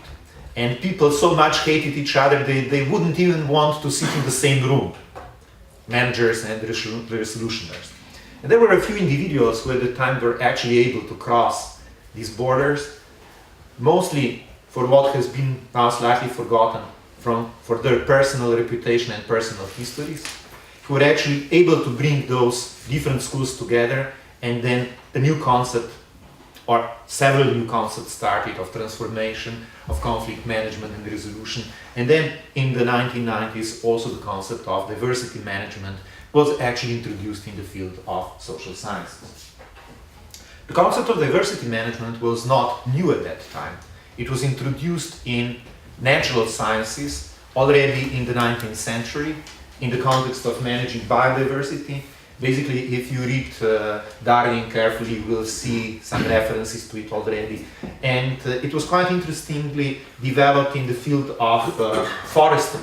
And people so much hated each other, they wouldn't even want to sit in the same room, managers and resolutioners. And there were a few individuals who at the time were actually able to cross these borders, mostly for what has been now slightly forgotten for their personal reputation and personal histories, who were actually able to bring those different schools together, and then a new concept, or several new concepts started, of transformation, of conflict management and resolution. And then in the 1990s, also the concept of diversity management was actually introduced in the field of social sciences. The concept of diversity management was not new at that time. It was introduced in natural sciences already in the 19th century in the context of managing biodiversity. Basically, if you read Darwin carefully, you will see some references to it already. And it was quite interestingly developed in the field of forestry,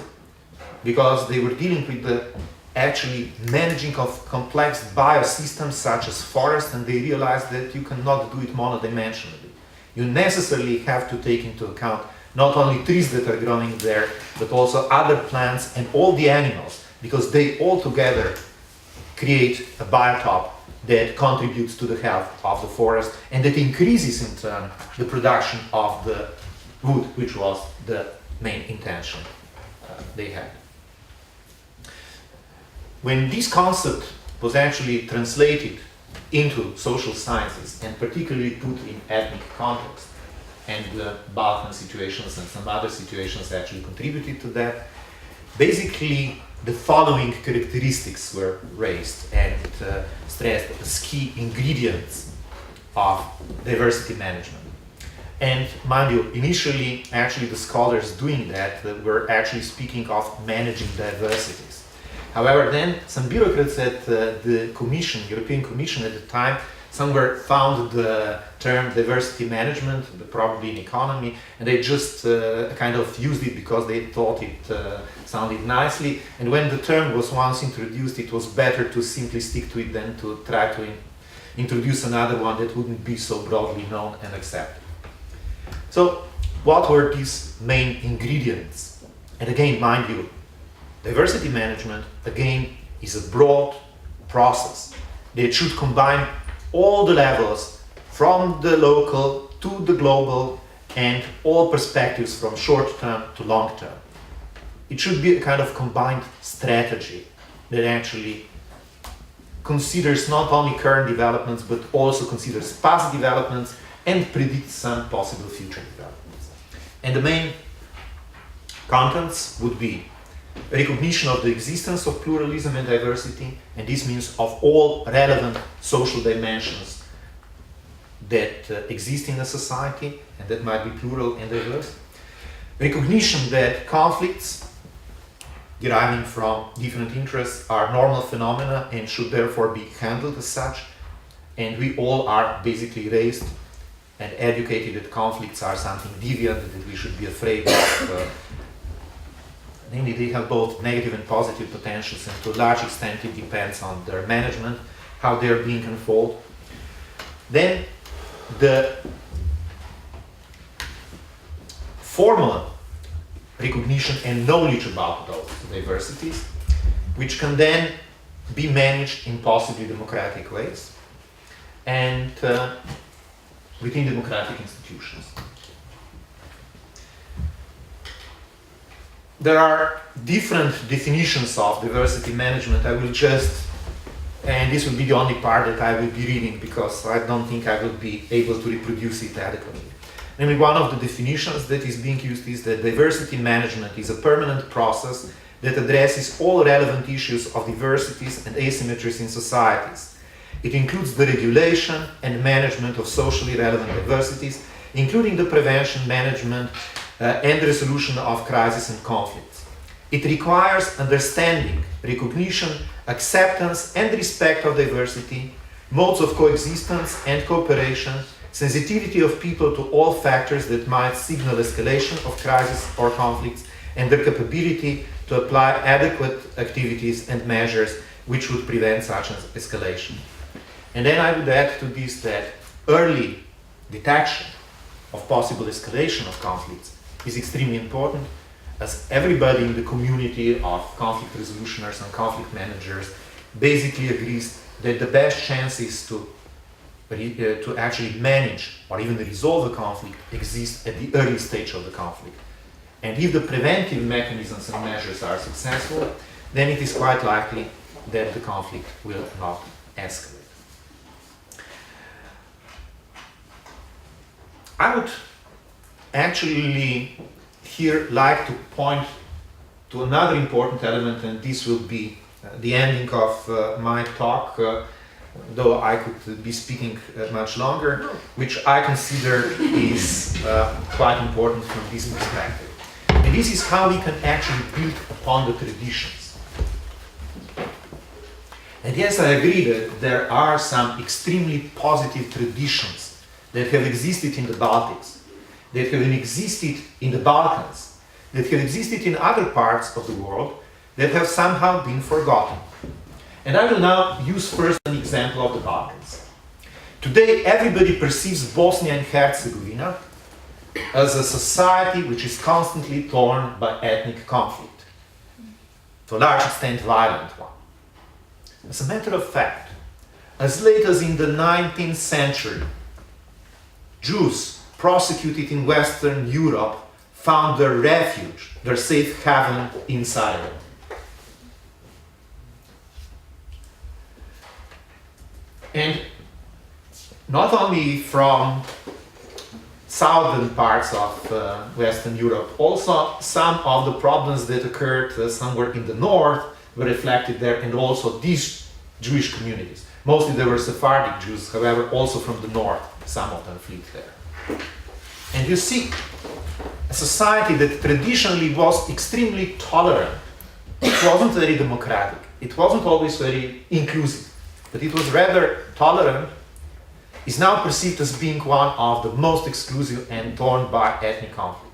because they were dealing with the actually managing of complex biosystems such as forests, and they realized that you cannot do it monodimensionally. You necessarily have to take into account not only trees that are growing there, but also other plants and all the animals, because they all together create a biotop that contributes to the health of the forest, and that increases in turn the production of the wood, which was the main intention they had. When this concept was actually translated into social sciences, and particularly put in ethnic context, and the Balkan situations and some other situations actually contributed to that, basically the following characteristics were raised and stressed as key ingredients of diversity management. And mind you, initially, actually the scholars doing that were actually speaking of managing diversities. However, then some bureaucrats at the Commission, European Commission at the time, somewhere found the term diversity management, probably in economy, and they just kind of used it because they thought it sounded nicely. And when the term was once introduced, it was better to simply stick to it than to try to introduce another one that wouldn't be so broadly known and accepted. So, what were these main ingredients? And again, mind you, diversity management, again, is a broad process that should combine all the levels, from the local to the global, and all perspectives from short term to long term. It should be a kind of combined strategy that actually considers not only current developments, but also considers past developments and predicts some possible future developments. And the main contents would be recognition of the existence of pluralism and diversity, and this means of all relevant social dimensions that exist in a society and that might be plural and diverse. Recognition that conflicts deriving from different interests are normal phenomena and should therefore be handled as such, and we all are basically raised and educated that conflicts are something deviant, that we should be afraid of. Namely, they have both negative and positive potentials, and to a large extent it depends on their management, how they're being unfolded. Then the formal recognition and knowledge about those diversities, which can then be managed in possibly democratic ways and within democratic institutions. There are different definitions of diversity management. I will just, and this will be the only part that I will be reading because I don't think I will be able to reproduce it adequately. Namely, one of the definitions that is being used is that diversity management is a permanent process that addresses all relevant issues of diversities and asymmetries in societies. It includes the regulation and management of socially relevant diversities, including the prevention, management, and resolution of crises and conflicts. It requires understanding, recognition, acceptance, and respect of diversity, modes of coexistence and cooperation, sensitivity of people to all factors that might signal escalation of crises or conflicts, and their capability to apply adequate activities and measures which would prevent such an escalation. And then I would add to this that early detection of possible escalation of conflicts is extremely important, as everybody in the community of conflict resolutioners and conflict managers basically agrees that the best chance is to to actually manage or even resolve a conflict exists at the early stage of the conflict. And if the preventive mechanisms and measures are successful, then it is quite likely that the conflict will not escalate. I would actually here like to point to another important element, and this will be the ending of my talk, though I could be speaking much longer, which I consider is quite important from this perspective. And this is how we can actually build upon the traditions. And yes, I agree that there are some extremely positive traditions that have existed in the Baltics, that have existed in the Balkans, that have existed in other parts of the world, that have somehow been forgotten. And I will now use first an example of the Balkans. Today, everybody perceives Bosnia and Herzegovina as a society which is constantly torn by ethnic conflict, to a large extent violent one. As a matter of fact, as late as in the 19th century, Jews prosecuted in Western Europe found their refuge, their safe haven inside it. And not only from southern parts of Western Europe, also some of the problems that occurred somewhere in the north were reflected there, and also these Jewish communities. Mostly they were Sephardic Jews, however, also from the north, some of them fled there. And you see, a society that traditionally was extremely tolerant, it wasn't very democratic, it wasn't always very inclusive, but it was rather tolerant, is now perceived as being one of the most exclusive and torn by ethnic conflict.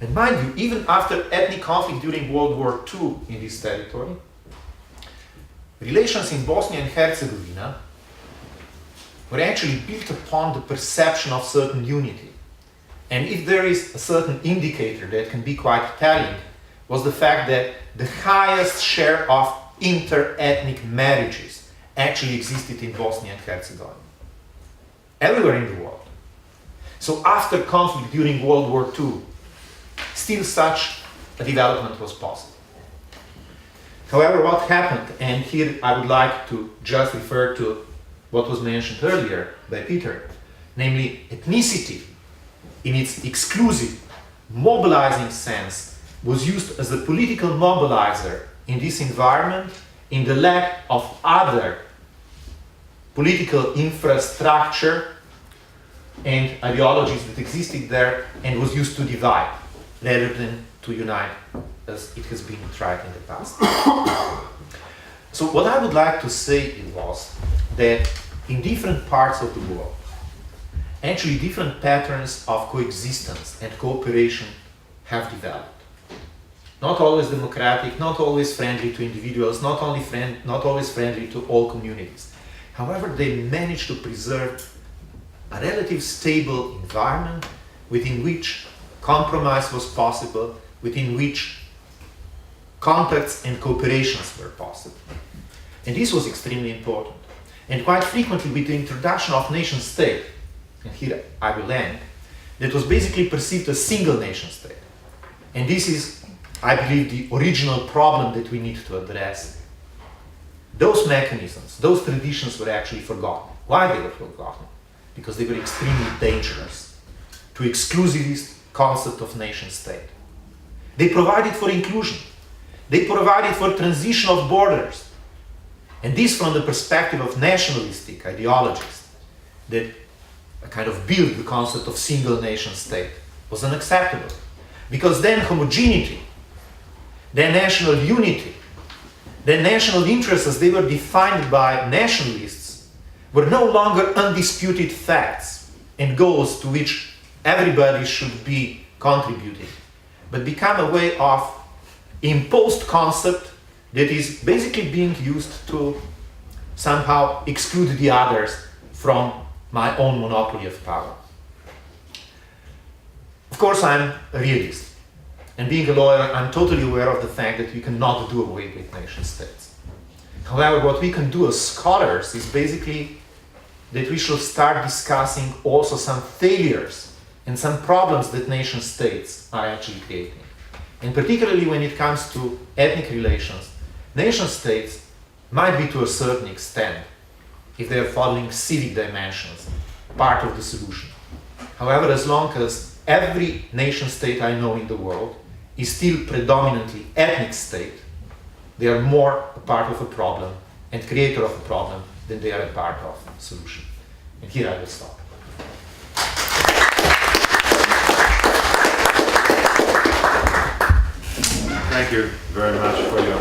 And mind you, even after ethnic conflict during World War II in this territory, relations in Bosnia and Herzegovina were actually built upon the perception of certain unity. And if there is a certain indicator that can be quite telling, was the fact that the highest share of inter-ethnic marriages actually existed in Bosnia and Herzegovina, everywhere in the world. So after conflict during World War II, still such a development was possible. However, what happened, and here I would like to just refer to what was mentioned earlier by Pieter, namely ethnicity in its exclusive, mobilizing sense was used as a political mobilizer in this environment in the lack of other political infrastructure and ideologies that existed there, and was used to divide rather than to unite as it has been tried in the past. So what I would like to say was that in different parts of the world, actually different patterns of coexistence and cooperation have developed. Not always democratic, not always friendly to individuals, not always friendly to all communities. However, they managed to preserve a relatively stable environment within which compromise was possible, within which contacts and cooperations were possible. And this was extremely important. And quite frequently with the introduction of nation state, and here I will end, that was basically perceived as single nation state. And this is, I believe, the original problem that we need to address. Those mechanisms, those traditions were actually forgotten. Why they were forgotten? Because they were extremely dangerous to exclusivist concept of nation state. They provided for inclusion. They provided for transition of borders. And this from the perspective of nationalistic ideologies that kind of built the concept of single nation state was unacceptable. Because then homogeneity, then national unity, then national interests as they were defined by nationalists were no longer undisputed facts and goals to which everybody should be contributing, but become a way of imposed concept that is basically being used to somehow exclude the others from my own monopoly of power. Of course, I'm a realist, and being a lawyer, I'm totally aware of the fact that we cannot do away with nation states. However, what we can do as scholars is basically that we should start discussing also some failures and some problems that nation states are actually creating. And particularly when it comes to ethnic relations, nation states might be to a certain extent, if they are following civic dimensions, part of the solution. However, as long as every nation state I know in the world is still predominantly ethnic state, they are more a part of a problem and creator of a problem than they are a part of a solution. And here I will stop. Thank you very much for your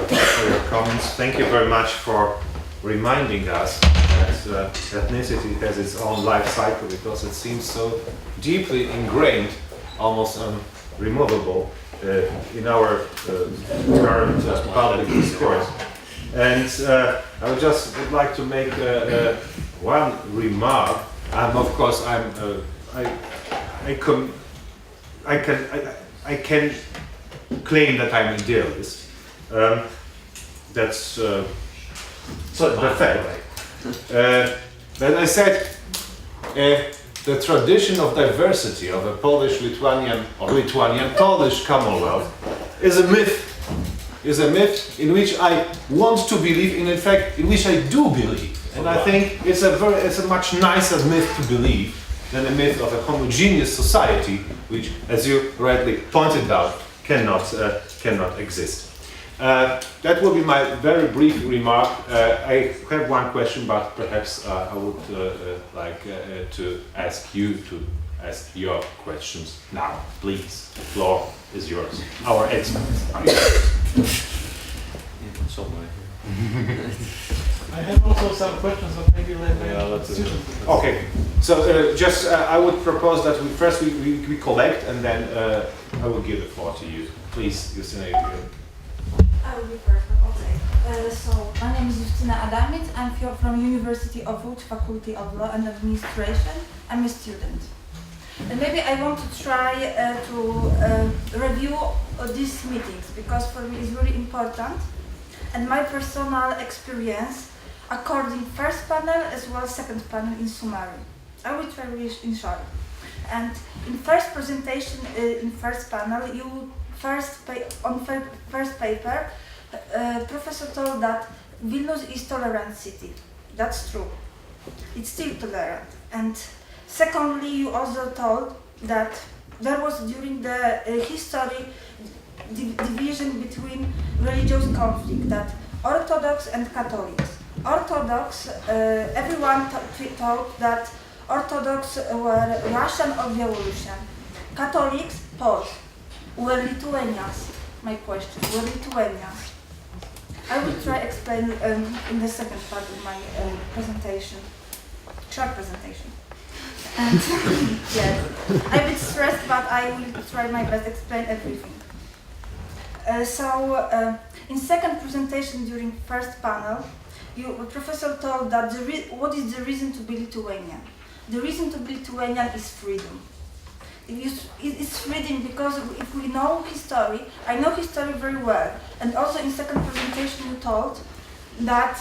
comments. Thank you very much for reminding us that ethnicity has its own life cycle, because it seems so deeply ingrained, almost unremovable in our current public discourse. And I would like to make one remark. Of course, I can claim that I'm idealist. That's the fact. But I said the tradition of diversity of a Polish-Lithuanian or Lithuanian-Polish Commonwealth is a myth. Is a myth in which I want to believe, and in fact, in which I do believe. And I think it's a much nicer myth to believe than a myth of a homogeneous society, which, as you rightly pointed out, cannot exist. That will be my very brief remark. I have one question, but perhaps I would like to ask you to ask your questions now. Please, the floor is yours. Our experts are yours. I have also some questions, but maybe later. Okay, so just I would propose that we collect, and then I will give the floor to you. Please, Justyna. I will be first, okay. So, my name is Justyna Adamic. I'm from University of Vilnius, Faculty of Law and Administration. I'm a student. And maybe I want to try to review these meetings, because for me it's really important. And my personal experience, according first panel as well as second panel in summary. I will try really in short. And in first presentation, in first panel, you first paper, professor told that Vilnius is tolerant city. That's true. It's still tolerant. And secondly, you also told that there was during the history division between religious conflict, that Orthodox and Catholics. Orthodox, everyone thought that Orthodox were Russian or Belarusian. Catholics, Poles, were Lithuanians. My question, were Lithuanians? I will try explain in the second part of my presentation, short presentation. And yes, I'm a bit stressed, but I will try my best to explain everything. In second presentation during first panel, professor told that what is the reason to be Lithuanian? The reason to be Lithuanian is freedom. It's freedom because if we know history, I know history very well, and also in second presentation you told that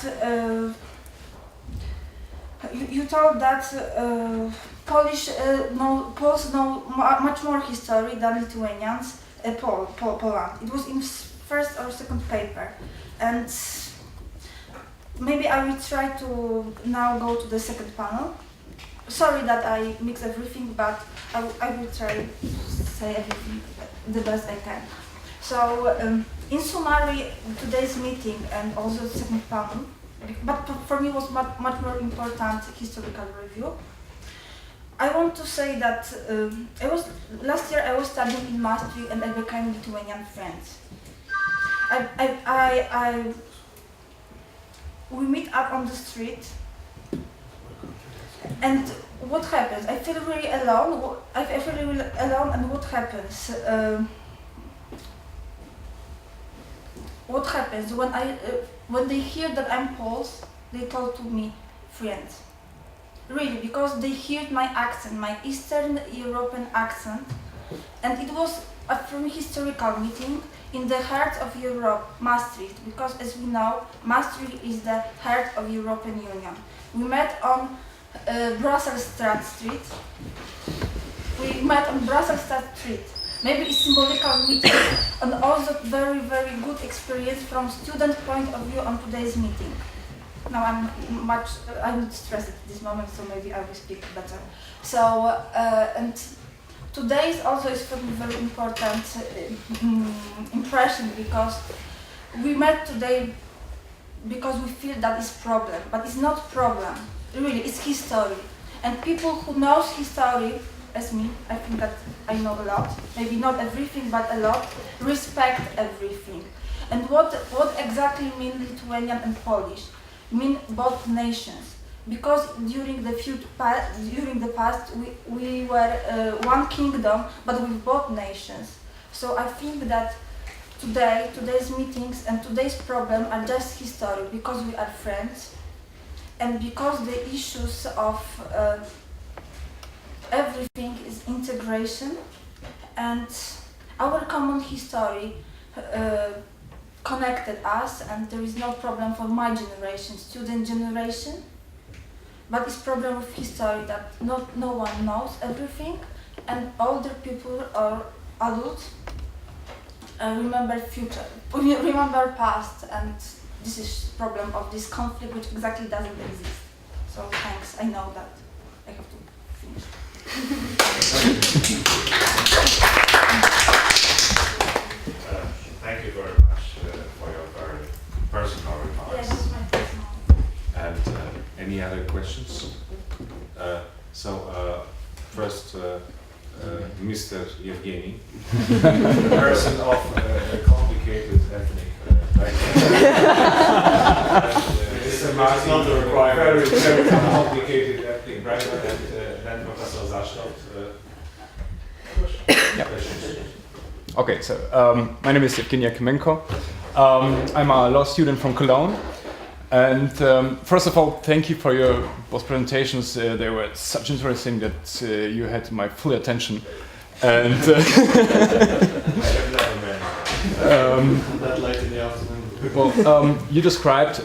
Polish Poles know much more history than Lithuanians. Poland. It was in first or second paper, and maybe I will try to now go to the second panel. Sorry that I mix everything, but I will try to say everything the best I can. So, in summary, today's meeting and also the second panel, but for me was much more important historical review. I want to say that last year I was studying in Maastricht and I became Lithuanian friends. We meet up on the street, and what happens? I feel really alone. And what happens? What happens when they hear that I'm Polish? They talk to me friends. Really, because they heard my accent, my Eastern European accent, and it was a from historical meeting in the heart of Europe, Maastricht, because as we know, Maastricht is the heart of European Union. We met on Brussels Street. We met on Brussels Street. Maybe it's symbolical meeting and also very, very good experience from student point of view on today's meeting. Now I'm stressed at this moment, so maybe I will speak better. So, and today's also is for me very important impression, because we met today because we feel that is problem, but it's not problem, really, it's history. And people who knows history, as me, I think that I know a lot, maybe not everything, but a lot, respect everything. And what exactly mean Lithuanian and Polish? Mean both nations. Because during the past we were one kingdom, but with both nations. So I think that today's meetings and today's problem are just history, because we are friends, and because the issues of everything is integration, and our common history connected us, and there is no problem for my generation, student generation, but it's problem with history that no one knows everything, and older people or adults remember past, and this is problem of this conflict which exactly doesn't exist. So thanks, I know that. I have to finish. Thank you very much for your very personal remarks. Yes, it's my personal. And any other questions? First, Mr. Evgeny, person of a complicated ethnic background. Mr. Martin, not a requirement. Very complicated ethnic background, and then Professor Zasztowt. Questions? Okay, so my name is Evgeny Akimenko. I'm a law student from Cologne. And first of all, thank you for your both presentations. They were such interesting that you had my full attention. And That late in the afternoon. well, you described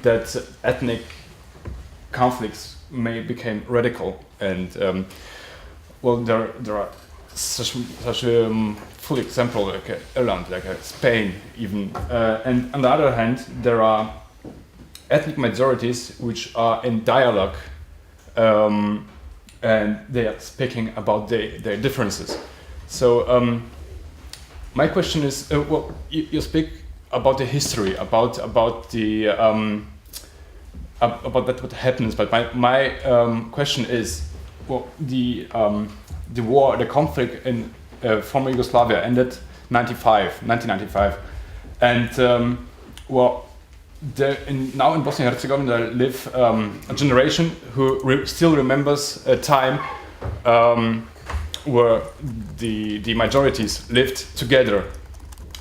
that ethnic conflicts may become radical, and well, there are such full example like Ireland, like Spain even, and on the other hand there are ethnic majorities which are in dialogue, and they are speaking about their differences. So my question is, well, you speak about the history, about the about that what happens, but my question is, well, the war, the conflict in former Yugoslavia ended 1995, and well, now in Bosnia and Herzegovina there live a generation who still remembers a time where the majorities lived together,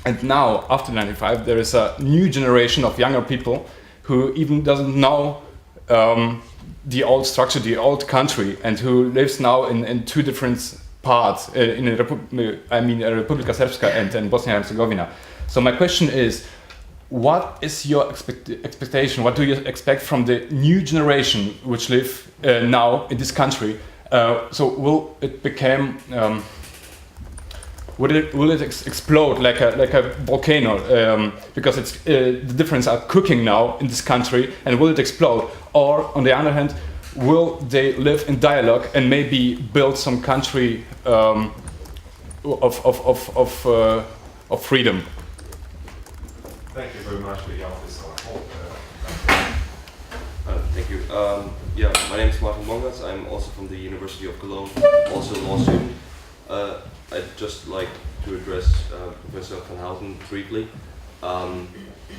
and now after 95 there is a new generation of younger people who even doesn't know the old structure, the old country, and who lives now in two different parts, Republika Srpska and Bosnia and Herzegovina. So my question is, what is your expectation? What do you expect from the new generation which live now in this country? So will it become, will it explode like a volcano? Because it's the difference are cooking now in this country, and will it explode? Or on the other hand, will they live in dialogue and maybe build some country of freedom? Thank you very much for the office. Thank you. Yeah, my name is Martin Bongas. I'm also from the University of Cologne, also a law student. I'd just like to address Professor van Houten briefly,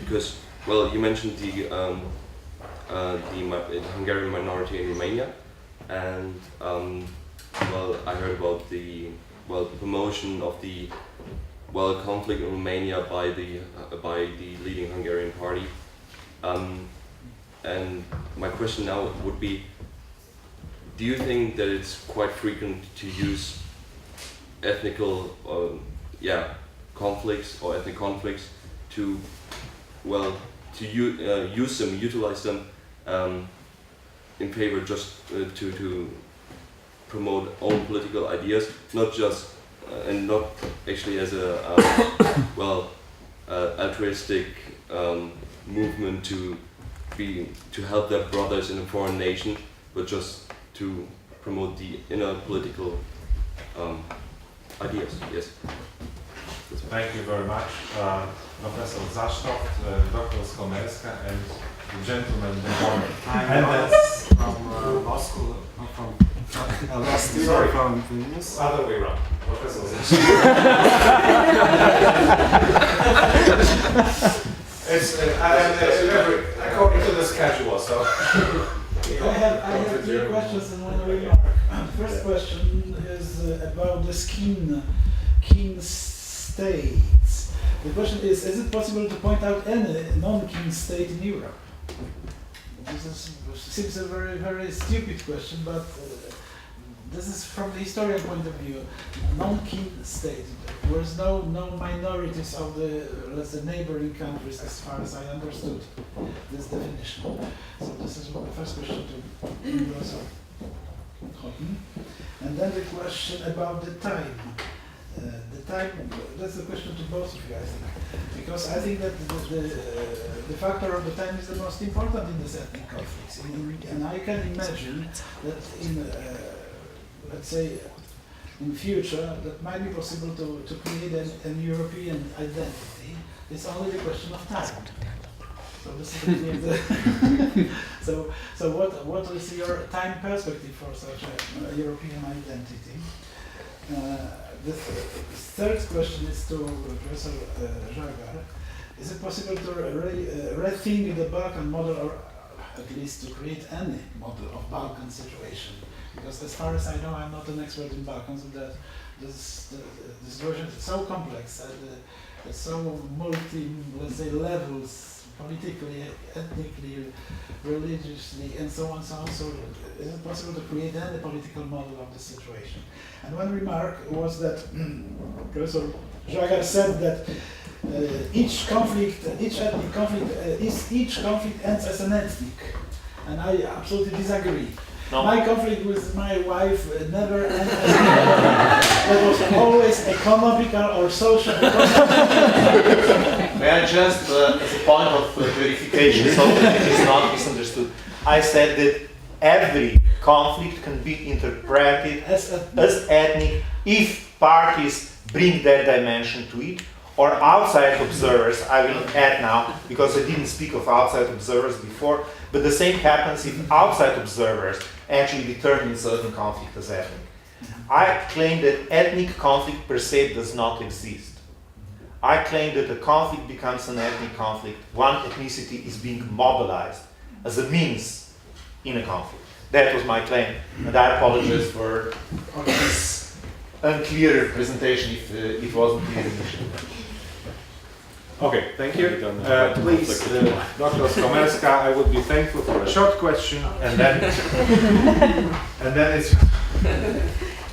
because, well, you mentioned the Hungarian minority in Romania, and well, I heard about the promotion of the conflict in Romania by the leading Hungarian party, and my question now would be: do you think that it's quite frequent to use ethnic conflicts to utilize them in favor just to promote own political ideas, not just and not actually as a altruistic movement to help their brothers in a foreign nation, but just to promote the inner political ideas. Yes. Thank you very much, Professor Zasztowt, Dr. Skomerska, and the gentleman in the corner. I'm from law school, from law student from Vilnius. Other way around. Professor It's according to the schedule, so. I have three questions and one remark. First question is about the kin states. The question is it possible to point out any non-kin state in Europe? This seems a very, very stupid question, but this is from the historian point of view. Non-kin state. There is no minorities of the, let's say, neighboring countries, as far as I understood this definition. So this is the first question to Professor Houten. And then the question about the time. That's the question to both of you, I think. Because I think that the factor of the time is the most important in this ethnic conflicts. And I can imagine that in, let's say, in future, that might be possible to create an European identity. It's only the question of time. So this is the so what is your time perspective for such a European identity? The third question is to Professor Žagar. Is it possible to rethink the Balkan model, or at least to create any model of Balkan situation? Because as far as I know, I'm not an expert in Balkans, but this version is so complex and so multi, let's say, levels, politically, ethnically, religiously, and so on, so on. So is it possible to create any political model of the situation? And one remark was that Professor Žagar said that each ethnic conflict, each conflict ends as an ethnic, and I absolutely disagree. No. My conflict with my wife never ended. It was always economical or social. May I just, as a point of verification, so that it is not misunderstood, I said that every conflict can be interpreted as ethnic if parties bring that dimension to it, or outside observers, I will add now, because I didn't speak of outside observers before, but the same happens if outside observers actually determine certain conflict as ethnic. I claim that ethnic conflict per se does not exist. I claim that a conflict becomes an ethnic conflict. One ethnicity is being mobilized as a means in a conflict. That was my claim, and I apologize for this unclear presentation if it wasn't clear initially. Okay, thank you. Please, Dr. Skomerska, I would be thankful for a short question, and then it's.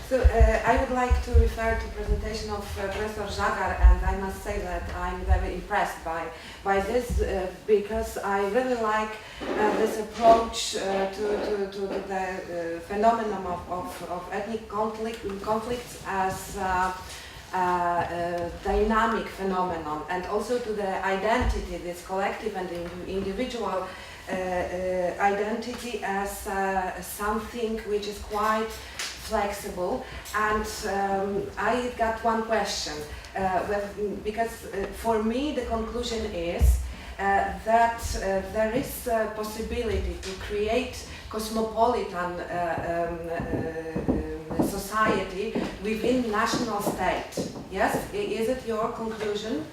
So I would like to refer to presentation of Professor Žagar, and I must say that I'm very impressed by this because I really like this approach to the phenomenon of ethnic conflicts as dynamic phenomenon, and also to the identity, this collective and individual identity as something which is quite flexible. And I got one question, because for me the conclusion is that there is a possibility to create cosmopolitan society within national state. Yes? Is it your conclusion?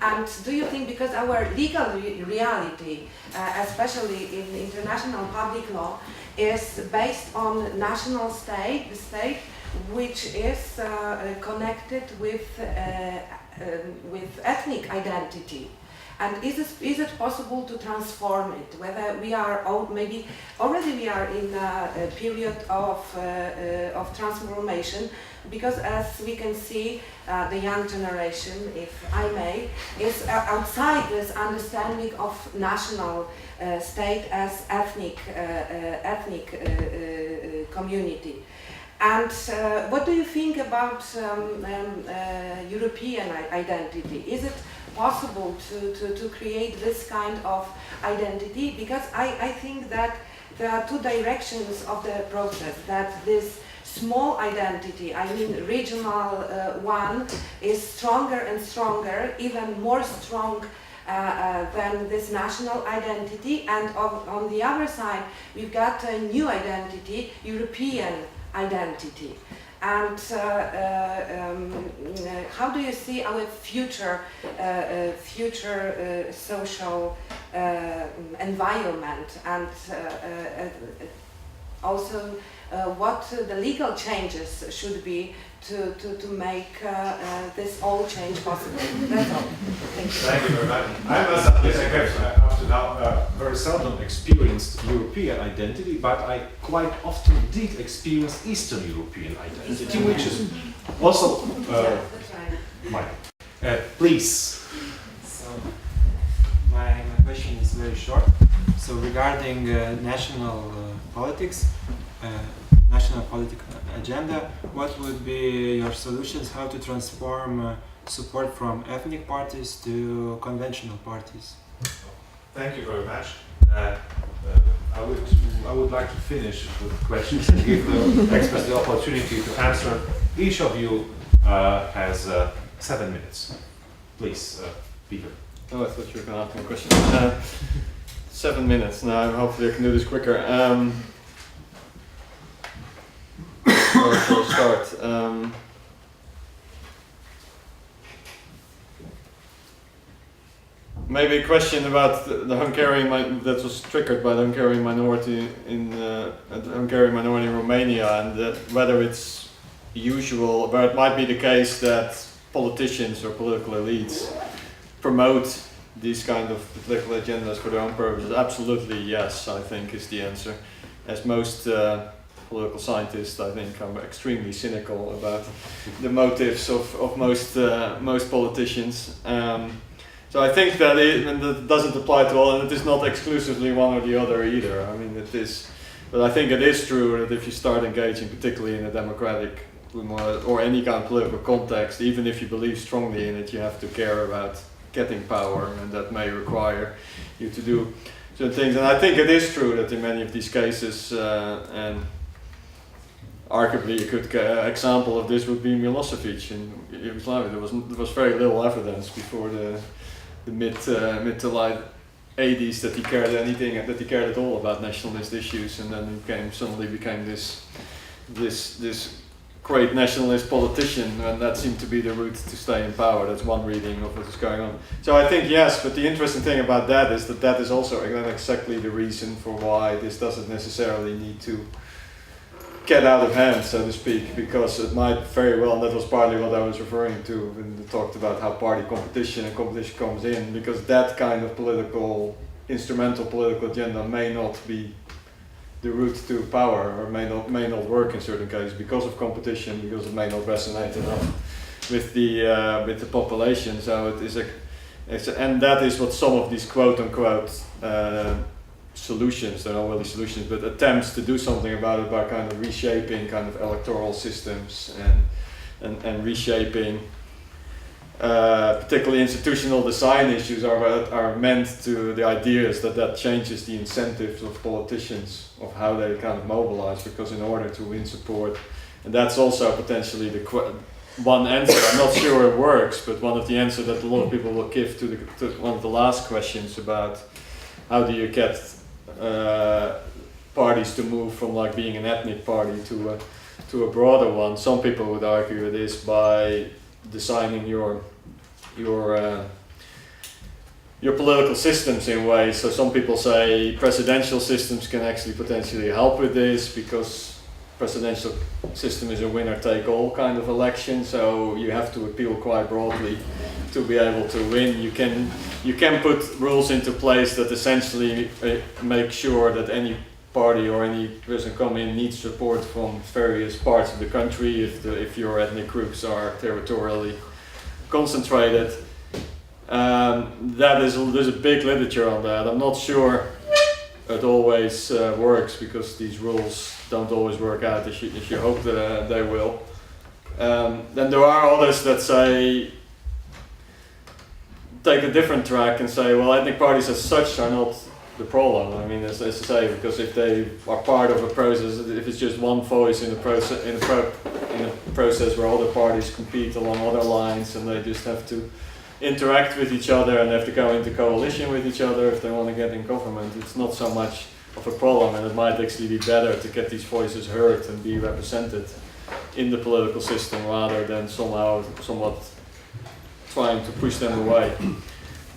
And do you think, because our legal reality, especially in international public law, is based on national state, the state which is connected with ethnic identity, And is it possible to transform it? Whether we are maybe already we are in a period of transformation, because as we can see, the young generation, if I may, is outside this understanding of national state as ethnic community. And what do you think about European identity? Is it possible to create this kind of identity? Because I think that there are two directions of the process, that this small identity, I mean regional one, is stronger and stronger, even more strong than this national identity, and on the other side we've got a new identity, European identity. And how do you see our future social environment, and also what the legal changes should be to make this all change possible? That's all. Thank you. Thank you very much. I must admit, I have up to now very seldom experienced European identity, but I quite often did experience Eastern European identity, which is also That's right. mine. Please. So, my question is very short. So, regarding national politics, national political agenda, what would be your solutions how to transform support from ethnic parties to conventional parties? Thank you very much. I would like to finish with questions and give the experts the opportunity to answer. Each of you has 7 minutes. Please, Pieter. Oh, I thought you were going to ask me a question. 7 minutes. Now, hopefully I can do this quicker. I'll start. Maybe a question about the Hungarian that was triggered by the Hungarian minority in the Hungarian minority in Romania, and whether it's usual, but it might be the case that politicians or political elites promote these kind of political agendas for their own purposes. Absolutely, yes, I think is the answer. As most political scientists, I think, are extremely cynical about the motives of most politicians. So I think that that doesn't apply to all, and it is not exclusively one or the other either. I mean, it is, but I think it is true that if you start engaging, particularly in a democratic or any kind of political context, even if you believe strongly in it, you have to care about getting power, and that may require you to do certain things. And I think it is true that in many of these cases, and arguably a good example of this would be Milosevic in Yugoslavia. There was very little evidence before the mid to late 80s that he cared at all about nationalist issues, and then he suddenly became this great nationalist politician, and that seemed to be the route to stay in power. That's one reading of what is going on. So I think yes, but the interesting thing about that is that is also exactly the reason for why this doesn't necessarily need to get out of hand, so to speak, because it might very well, and that was partly what I was referring to when we talked about how party competition comes in, because that kind of instrumental political agenda may not be the route to power, or may not work in certain cases because of competition, because it may not resonate enough with the population. So it is and that is what some of these quote unquote solutions, they're not really solutions, but attempts to do something about it by kind of reshaping kind of electoral systems and reshaping particularly institutional design issues are meant to, the idea is that changes the incentives of politicians of how they kind of mobilize, because in order to win support, and that's also potentially one answer. I'm not sure it works, but one of the answers that a lot of people will give to one of the last questions about how do you get parties to move from like being an ethnic party to a broader one. Some people would argue it is by designing your political systems in ways. So some people say presidential systems can actually potentially help with this, because presidential system is a winner-take-all kind of election, so you have to appeal quite broadly to be able to win. You can put rules into place that essentially make sure that any party or any person coming in needs support from various parts of the country if your ethnic groups are territorially concentrated. There's a big literature on that. I'm not sure it always works because these rules don't always work out as you hope that they will. Then there are others that say, take a different track and say, well, ethnic parties as such are not the problem. I mean, as I say, because if they are part of a process, if it's just one voice in a process where other parties compete along other lines and they just have to interact with each other and have to go into coalition with each other if they want to get in government, it's not so much of a problem, and it might actually be better to get these voices heard and be represented in the political system rather than somewhat trying to push them away.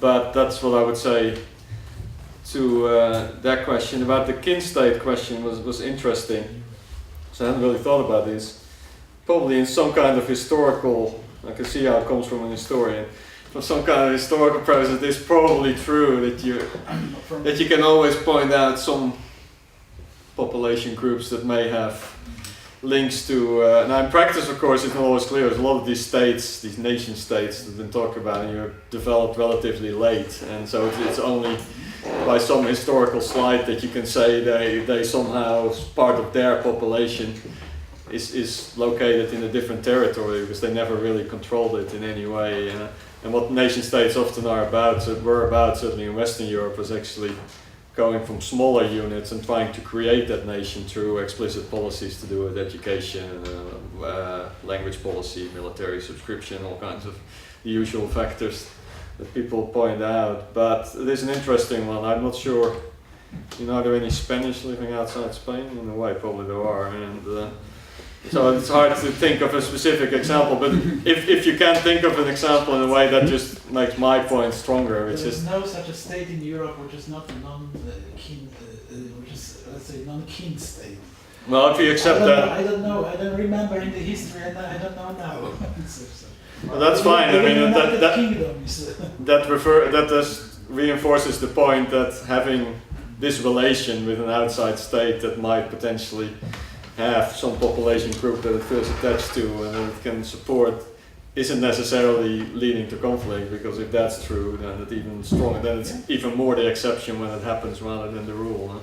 But that's what I would say to that question. About the kin state question was interesting. So I hadn't really thought about this. Probably in some kind of historical, I can see how it comes from an historian. From some kind of historical process, it's probably true that you can always point out some population groups that may have links to. Now, in practice, of course, it's not always clear. There's a lot of these states, these nation states that have been talked about, and you're developed relatively late, and so it's only by some historical slide that you can say they somehow, part of their population is located in a different territory because they never really controlled it in any way. And what nation states often were about, certainly in Western Europe, was actually going from smaller units and trying to create that nation through explicit policies to do with education, language policy, military subscription, all kinds of the usual factors that people point out. But it is an interesting one. I'm not sure, are there any Spanish living outside Spain? In a way, probably there are. And so it's hard to think of a specific example, but if you can think of an example in a way, that just makes my point stronger. There is no such a state in Europe which is not a non-kin, which is, let's say, non-kin state. Well, if you accept that, I don't know. I don't remember in the history, and I don't know now. Well, that's fine. I mean, that reinforces the point that having this relation with an outside state that might potentially have some population group that it feels attached to and that it can support isn't necessarily leading to conflict, because if that's true, then it's even stronger. Then it's even more the exception when it happens rather than the rule. Huh?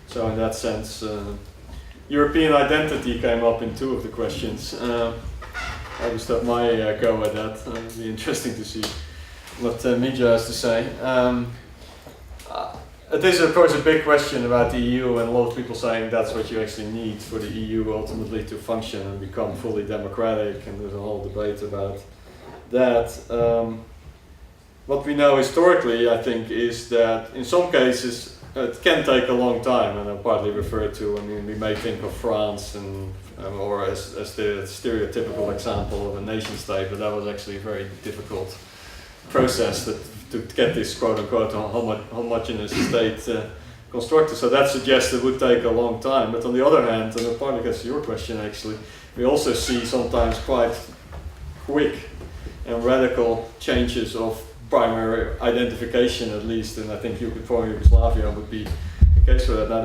So in that sense, European identity came up in two of the questions. I just have my go at that. It'll be interesting to see what Mitja has to say. It is of course a big question about the EU, and a lot of people saying that's what you actually need for the EU ultimately to function and become fully democratic, and there's a whole debate about that. What we know historically, I think, is that in some cases it can take a long time, and I partly refer to, we may think of France and or as the stereotypical example of a nation state, but that was actually a very difficult process to get this quote-unquote homogeneous state constructed. So that suggests it would take a long time. But on the other hand, and it partly gets to your question actually, we also see sometimes quite quick and radical changes of primary identification, at least, and I think former Yugoslavia would be the case for that. Now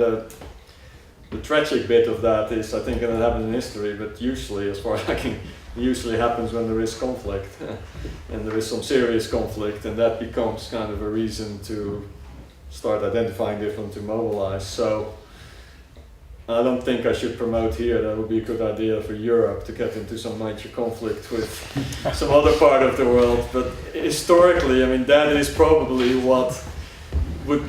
the tragic bit of that is, I think, and it happens in history, but usually, as far as I can, usually happens when there is conflict, and there is some serious conflict, and that becomes kind of a reason to start identifying different, to mobilize. So I don't think I should promote here that would be a good idea for Europe to get into some major conflict with some other part of the world, but historically, that is probably what would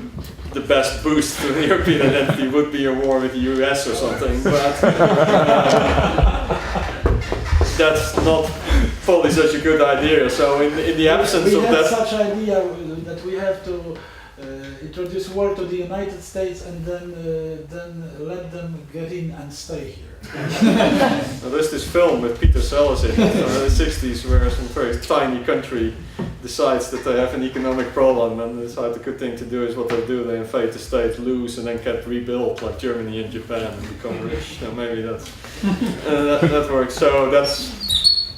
the best boost to the European identity would be a war with the US or something, but that's not probably such a good idea. So in the absence of that... We have such idea that we have to introduce war to the United States and then let them get in and stay here. Well, there's this film with Pieter in the 60s where some very tiny country decides that they have an economic problem and decide the good thing to do is what they do, they invade the state, lose, and then get rebuilt like Germany and Japan and become rich. So maybe that's that works. So that's,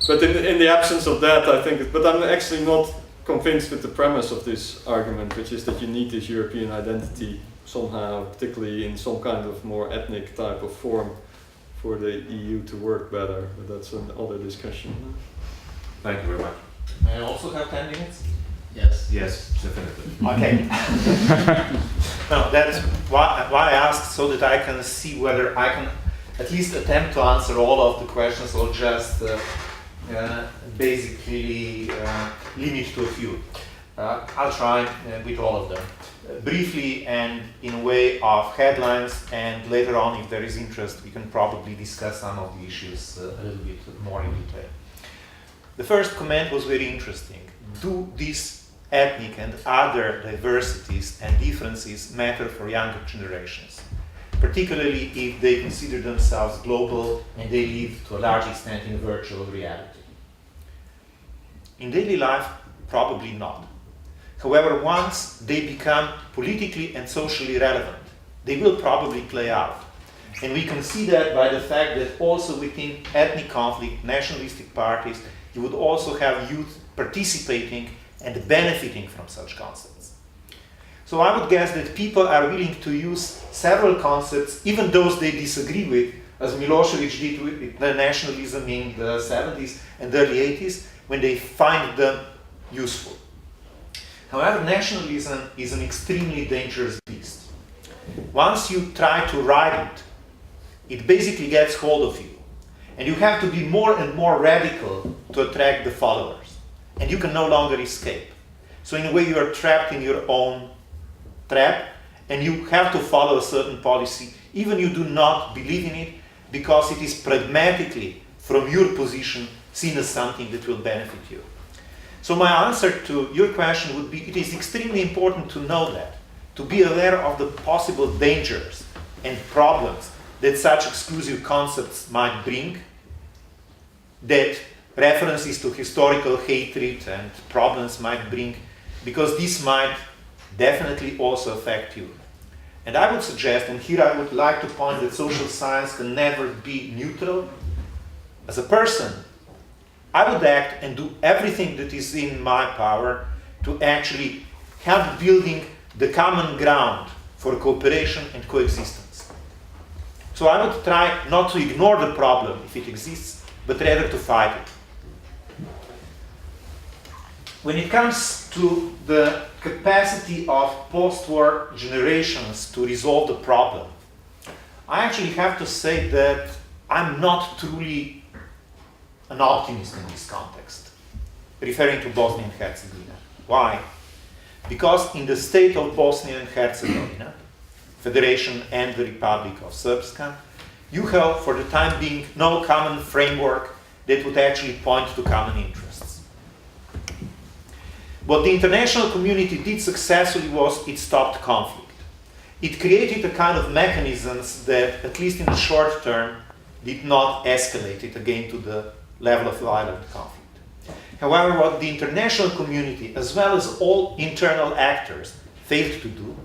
but in the absence of that, I think, but I'm actually not convinced with the premise of this argument, which is that you need this European identity somehow, particularly in some kind of more ethnic type of form, for the EU to work better. But that's another discussion. Thank you very much. May I also have 10 minutes? Yes. Yes, definitely. Okay. No, that's why I asked, so that I can see whether I can at least attempt to answer all of the questions or just basically limit to a few. I'll try with all of them. Briefly and in a way of headlines, and later on, if there is interest, we can probably discuss some of the issues a little bit more in detail. The first comment was very interesting. Do these ethnic and other diversities and differences matter for younger generations? Particularly if they consider themselves global and they live to a large extent in virtual reality. In daily life, probably not. However, once they become politically and socially relevant, they will probably play out. And we can see that by the fact that also within ethnic conflict, nationalistic parties, you would also have youth participating and benefiting from such concepts. So I would guess that people are willing to use several concepts, even those they disagree with, as Milosevic did with the nationalism in the 70s and early 80s, when they find them useful. However, nationalism is an extremely dangerous beast. Once you try to ride it, it basically gets hold of you. And you have to be more and more radical to attract the followers. And you can no longer escape. So in a way you are trapped in your own trap, and you have to follow a certain policy, even you do not believe in it, because it is pragmatically, from your position, seen as something that will benefit you. So my answer to your question would be, it is extremely important to know that, to be aware of the possible dangers and problems that such exclusive concepts might bring, that references to historical hatred and problems might bring, because this might definitely also affect you. And I would suggest, and here I would like to point that social science can never be neutral. As a person, I would act and do everything that is in my power to actually help building the common ground for cooperation and coexistence. So I would try not to ignore the problem if it exists, but rather to fight it. When it comes to the capacity of post-war generations to resolve the problem, I actually have to say that I'm not truly an optimist in this context, referring to Bosnia and Herzegovina. Why? Because in the state of Bosnia and Herzegovina, Federation and the Republic of Srpska, you have for the time being no common framework that would actually point to common interests. What the international community did successfully was it stopped conflict. It created a kind of mechanisms that, at least in the short term, did not escalate it again to the level of violent conflict. However, what the international community, as well as all internal actors, failed to do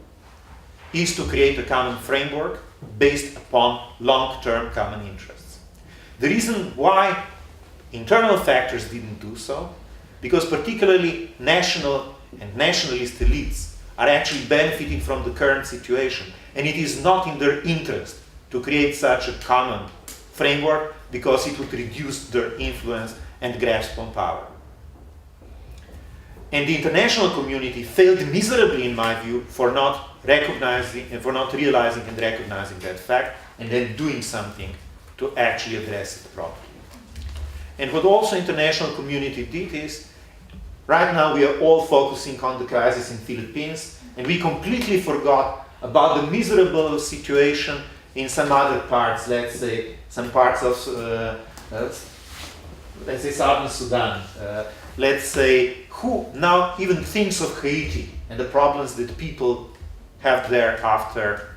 is to create a common framework based upon long-term common interests. The reason why internal factors didn't do so, because particularly national and nationalist elites are actually benefiting from the current situation, and it is not in their interest to create such a common framework because it would reduce their influence and grasp on power. And the international community failed miserably, in my view, for not recognizing and for not realizing and recognizing that fact, and then doing something to actually address it properly. And what also international community did is, right now we are all focusing on the crisis in Philippines, and we completely forgot about the miserable situation in some other parts, let's say some parts of, let's say Southern Sudan, let's say who now even thinks of Haiti and the problems that people have there after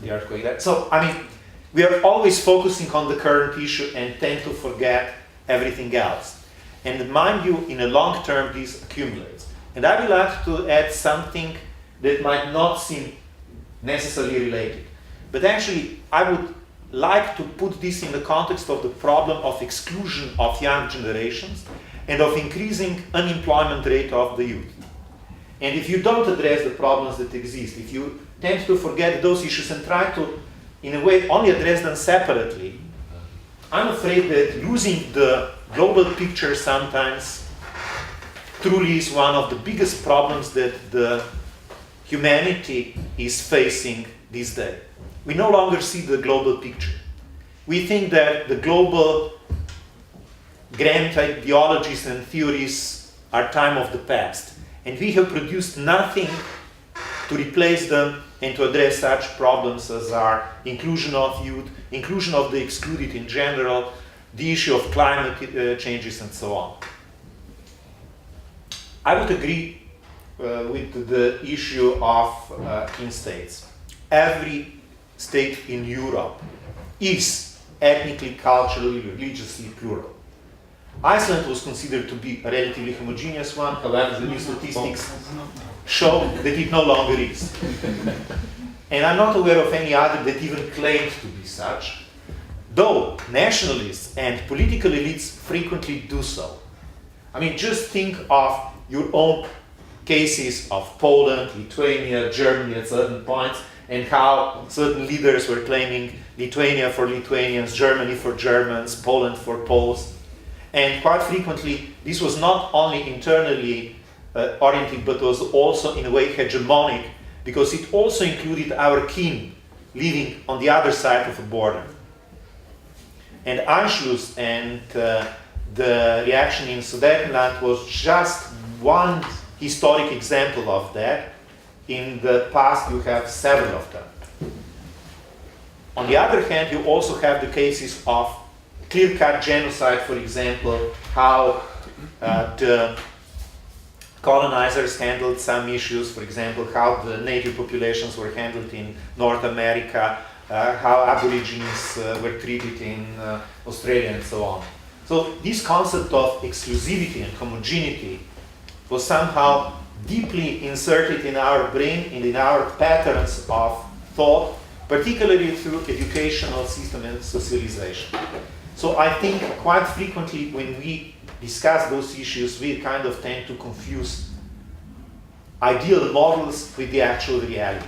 the earthquake. So, I mean, we are always focusing on the current issue and tend to forget everything else. And mind you, in a long term, this accumulates. And I would like to add something that might not seem necessarily related. But actually, I would like to put this in the context of the problem of exclusion of young generations and of increasing unemployment rate of the youth. And if you don't address the problems that exist, if you tend to forget those issues and try to, in a way, only address them separately, I'm afraid that losing the global picture sometimes truly is one of the biggest problems that the humanity is facing this day. We no longer see the global picture. We think that the global grand ideologies and theories are time of the past, and we have produced nothing to replace them and to address such problems as are inclusion of youth, inclusion of the excluded in general, the issue of climate changes, and so on. I would agree with the issue of kin states. Every state in Europe is ethnically, culturally, religiously plural. Iceland was considered to be a relatively homogeneous one, however, the new statistics show that it no longer is. And I'm not aware of any other that even claimed to be such, though nationalists and political elites frequently do so. I mean, just think of your own cases of Poland, Lithuania, Germany at certain points, and how certain leaders were claiming Lithuania for Lithuanians, Germany for Germans, Poland for Poles. And quite frequently, this was not only internally oriented, but was also in a way hegemonic, because it also included our kin living on the other side of the border. And Anschluss and the reaction in Sudetenland was just one historic example of that. In the past, you have several of them. On the other hand, you also have the cases of clear-cut genocide, for example, how the colonizers handled some issues, for example, how the native populations were handled in North America, how Aborigines were treated in Australia, and so on. So this concept of exclusivity and homogeneity was somehow deeply inserted in our brain and in our patterns of thought, particularly through educational system and socialization. So I think quite frequently when we discuss those issues, we kind of tend to confuse ideal models with the actual reality.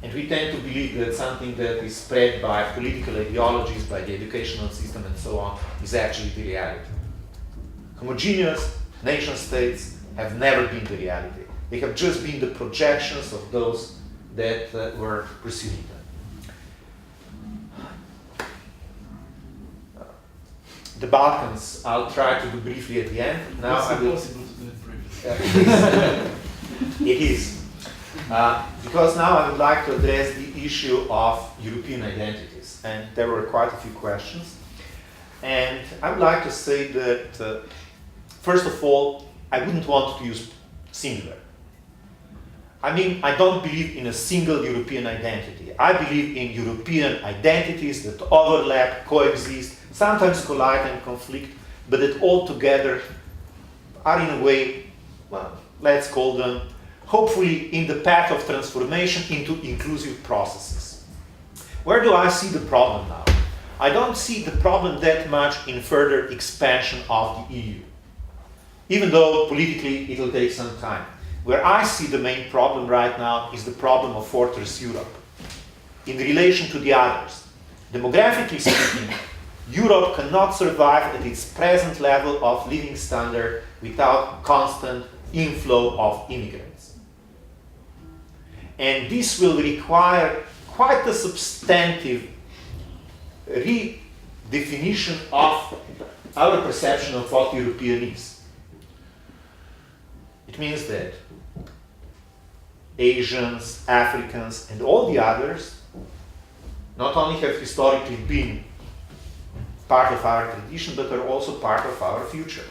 And we tend to believe that something that is spread by political ideologies, by the educational system and so on, is actually the reality. Homogeneous nation states have never been the reality. They have just been the projections of those that were preceding them. The Balkans, I'll try to do briefly at the end. Now I will. It's impossible to do it briefly. It is. Because now I would like to address the issue of European identities. And there were quite a few questions. And I would like to say that, first of all, I wouldn't want to use singular. I mean, I don't believe in a single European identity. I believe in European identities that overlap, coexist, sometimes collide and conflict, but that all together are in a way, well, let's call them, hopefully in the path of transformation into inclusive processes. Where do I see the problem now? I don't see the problem that much in further expansion of the EU, even though politically it will take some time. Where I see the main problem right now is the problem of Fortress Europe in relation to the others. Demographically speaking, Europe cannot survive at its present level of living standard without constant inflow of immigrants. And this will require quite a substantive redefinition of our perception of what European is. It means that Asians, Africans, and all the others not only have historically been part of our tradition, but are also part of our future.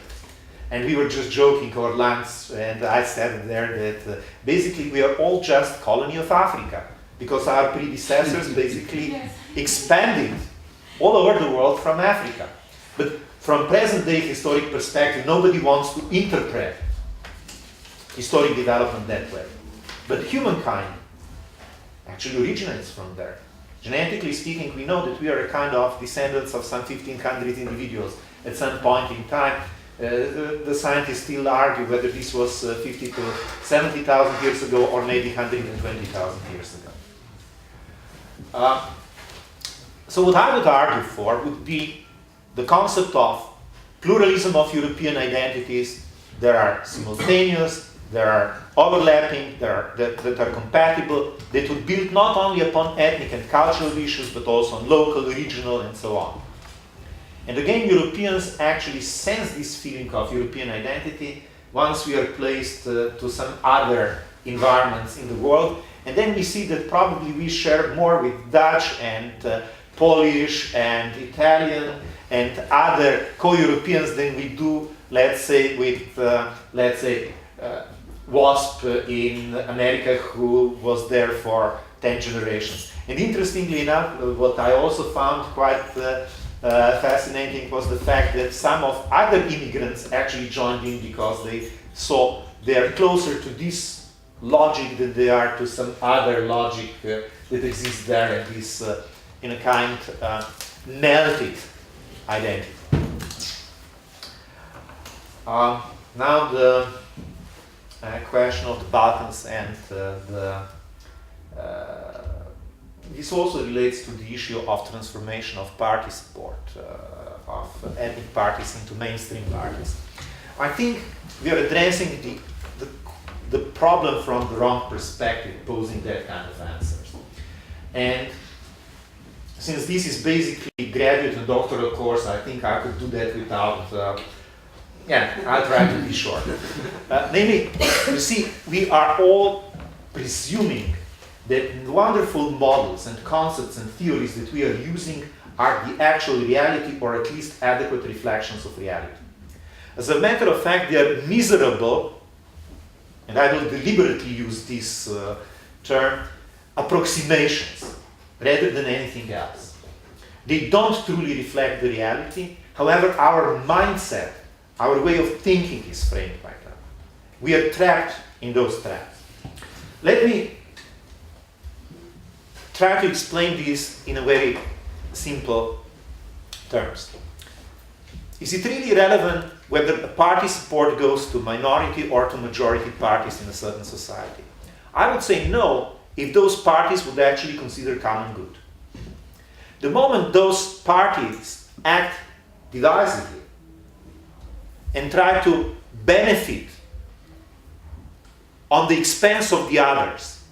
And we were just joking over lunch, and I said there that basically we are all just colony of Africa, because our predecessors basically expanded all over the world from Africa. But from present-day historic perspective, nobody wants to interpret historic development that way. But humankind actually originates from there. Genetically speaking, we know that we are a kind of descendants of some 1,500 individuals at some point in time. The scientists still argue whether this was 50 to 70,000 years ago or maybe 120,000 years ago. So what I would argue for would be the concept of pluralism of European identities. There are simultaneous, there are overlapping, that are compatible, that would build not only upon ethnic and cultural issues, but also on local, regional, and so on. And again, Europeans actually sense this feeling of European identity once we are placed to some other environments in the world. And then we see that probably we share more with Dutch and Polish and Italian and other co-Europeans than we do, let's say, with, WASP in America, who was there for 10 generations. And interestingly enough, what I also found quite fascinating was the fact that some of other immigrants actually joined in because they saw they are closer to this logic than they are to some other logic that exists there, and this in a kind melted identity. Now the question of the Balkans and this also relates to the issue of transformation of party support, of ethnic parties into mainstream parties. I think we are addressing the problem from the wrong perspective, posing that kind of answers. And since this is basically graduate and doctoral course, I think I could do that without, I'll try to be short. Namely, you see, we are all presuming that wonderful models and concepts and theories that we are using are the actual reality, or at least adequate reflections of reality. As a matter of fact, they are miserable, and I will deliberately use this term, approximations, rather than anything else. They don't truly reflect the reality. However, our mindset, our way of thinking is framed by them. We are trapped in those traps. Let me try to explain this in a very simple terms. Is it really relevant whether a party support goes to minority or to majority parties in a certain society? I would say no, if those parties would actually consider common good. The moment those parties act divisively and try to benefit on the expense of the others,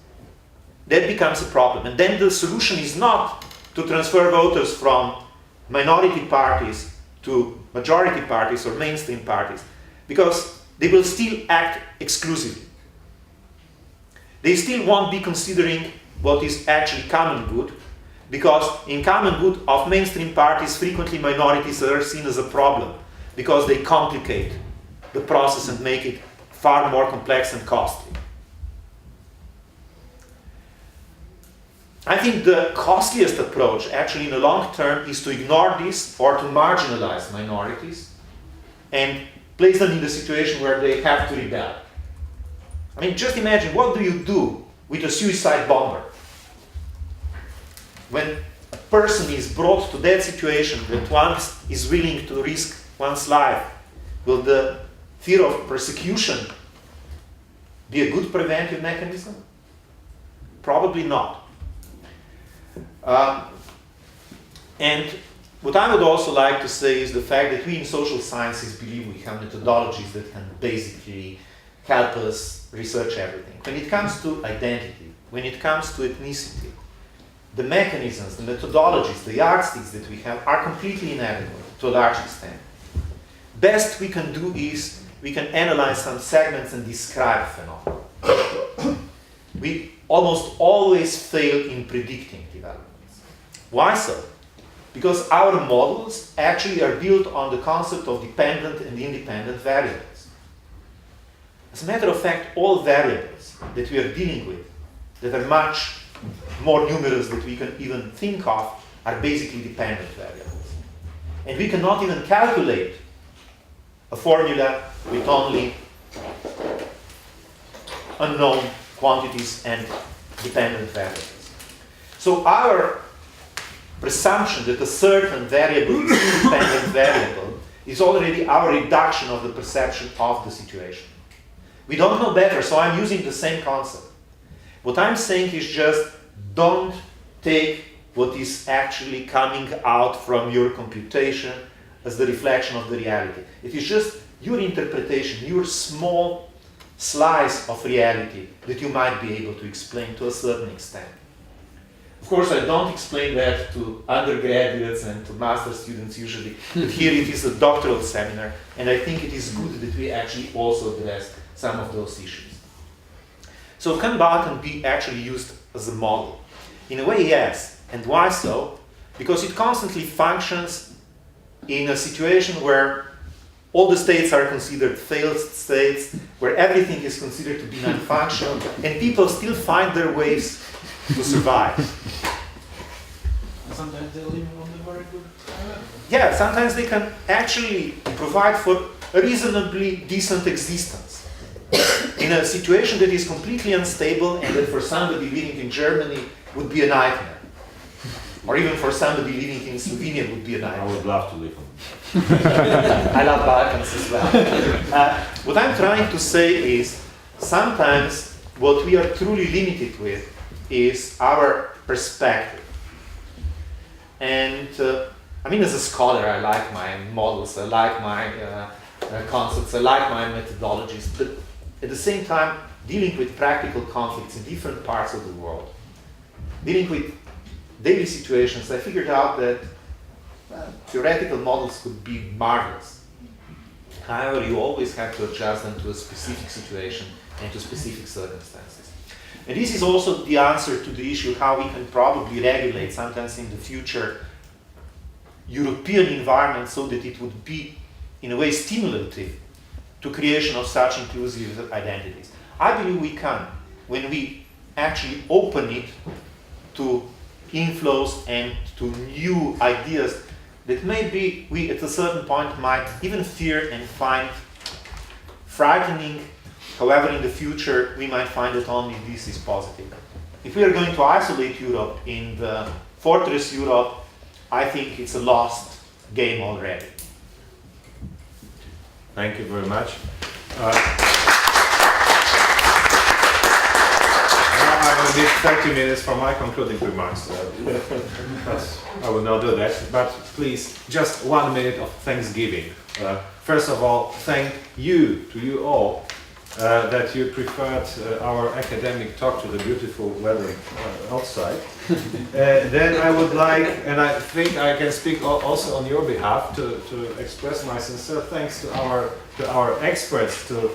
that becomes a problem. And then the solution is not to transfer voters from minority parties to majority parties or mainstream parties, because they will still act exclusively. They still won't be considering what is actually common good, because in common good of mainstream parties, frequently minorities are seen as a problem, because they complicate the process and make it far more complex and costly. I think the costliest approach, actually in the long term, is to ignore this or to marginalize minorities and place them in the situation where they have to rebel. I mean, just imagine, what do you do with a suicide bomber? When a person is brought to that situation that one is willing to risk one's life, will the fear of persecution be a good preventive mechanism? Probably not. And what I would also like to say is the fact that we in social sciences believe we have methodologies that can basically help us research everything. When it comes to identity, when it comes to ethnicity, the mechanisms, the methodologies, the yardsticks that we have are completely inadequate to a large extent. Best we can do is we can analyze some segments and describe phenomena. We almost always fail in predicting developments. Why so? Because our models actually are built on the concept of dependent and independent variables. As a matter of fact, all variables that we are dealing with, that are much more numerous than we can even think of, are basically dependent variables. And we cannot even calculate a formula with only unknown quantities and dependent variables. So our presumption that a certain variable is an independent variable is already our reduction of the perception of the situation. We don't know better, so I'm using the same concept. What I'm saying is just don't take what is actually coming out from your computation as the reflection of the reality. It is just your interpretation, your small slice of reality that you might be able to explain to a certain extent. Of course, I don't explain that to undergraduates and to master students usually, but here it is a doctoral seminar, and I think it is good that we actually also address some of those issues. So can button be actually used as a model? In a way, yes. And why so? Because it constantly functions in a situation where all the states are considered failed states, where everything is considered to be non-functional, and people still find their ways to survive. Sometimes they live on a very good level. Yeah, sometimes they can actually provide for a reasonably decent existence. In a situation that is completely unstable and that for somebody living in Germany would be a nightmare. Or even for somebody living in Slovenia would be a nightmare. I would love to live on. I love Balkans as well. What I'm trying to say is sometimes what we are truly limited with is our perspective. And I mean, as a scholar, I like my models, I like my concepts, I like my methodologies, but at the same time, dealing with practical conflicts in different parts of the world, dealing with daily situations, I figured out that theoretical models could be marvelous. However, you always have to adjust them to a specific situation and to specific circumstances. And this is also the answer to the issue how we can probably regulate, sometimes in the future, European environment so that it would be, in a way, stimulative to creation of such inclusive identities. I believe we can, when we actually open it to inflows and to new ideas that maybe we at a certain point might even fear and find frightening. However, in the future, we might find that only this is positive. If we are going to isolate Europe in the fortress Europe, I think it's a lost game already. Thank you very much. I will give 30 minutes for my concluding remarks. I will not do that, but please, just 1 minute of Thanksgiving. First of all, thank you to you all that you preferred our academic talk to the beautiful weather outside. Then I would like, and I think I can speak also on your behalf, to express my sincere thanks to our experts, to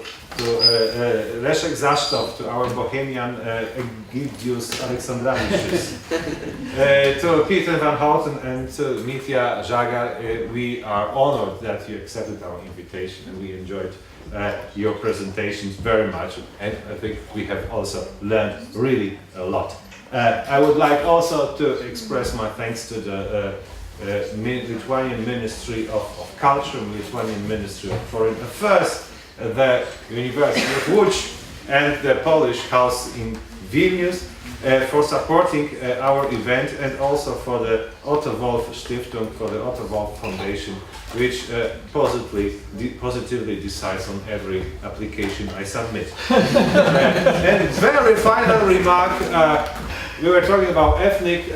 Leszek, Zasztowt, to our Bohemian Egidijus, Aleksandravičius, to Pieter van Houten and to Mitja, Žagar. We are honored that you accepted our invitation and we enjoyed your presentations very much, and I think we have also learned really a lot. I would like also to express my thanks to the Lithuanian Ministry of Culture, Lithuanian Ministry of Foreign Affairs, the University of Vilnius and the Polish House in Vilnius for supporting our event, and also for the Otto Wolff Stiftung, for the Otto Wolff Foundation, which positively decides on every application I submit. And very final remark, we were talking about ethnic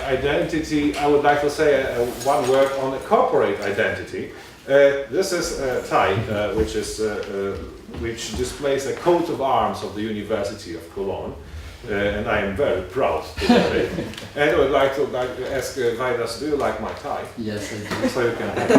identity. I would like to say one word on corporate identity. This is a tie which displays a coat of arms of the University of Cologne. And I am very proud to wear it. And I would like to ask Vaidas, do you like my tie? Yes, I do. So you can have it.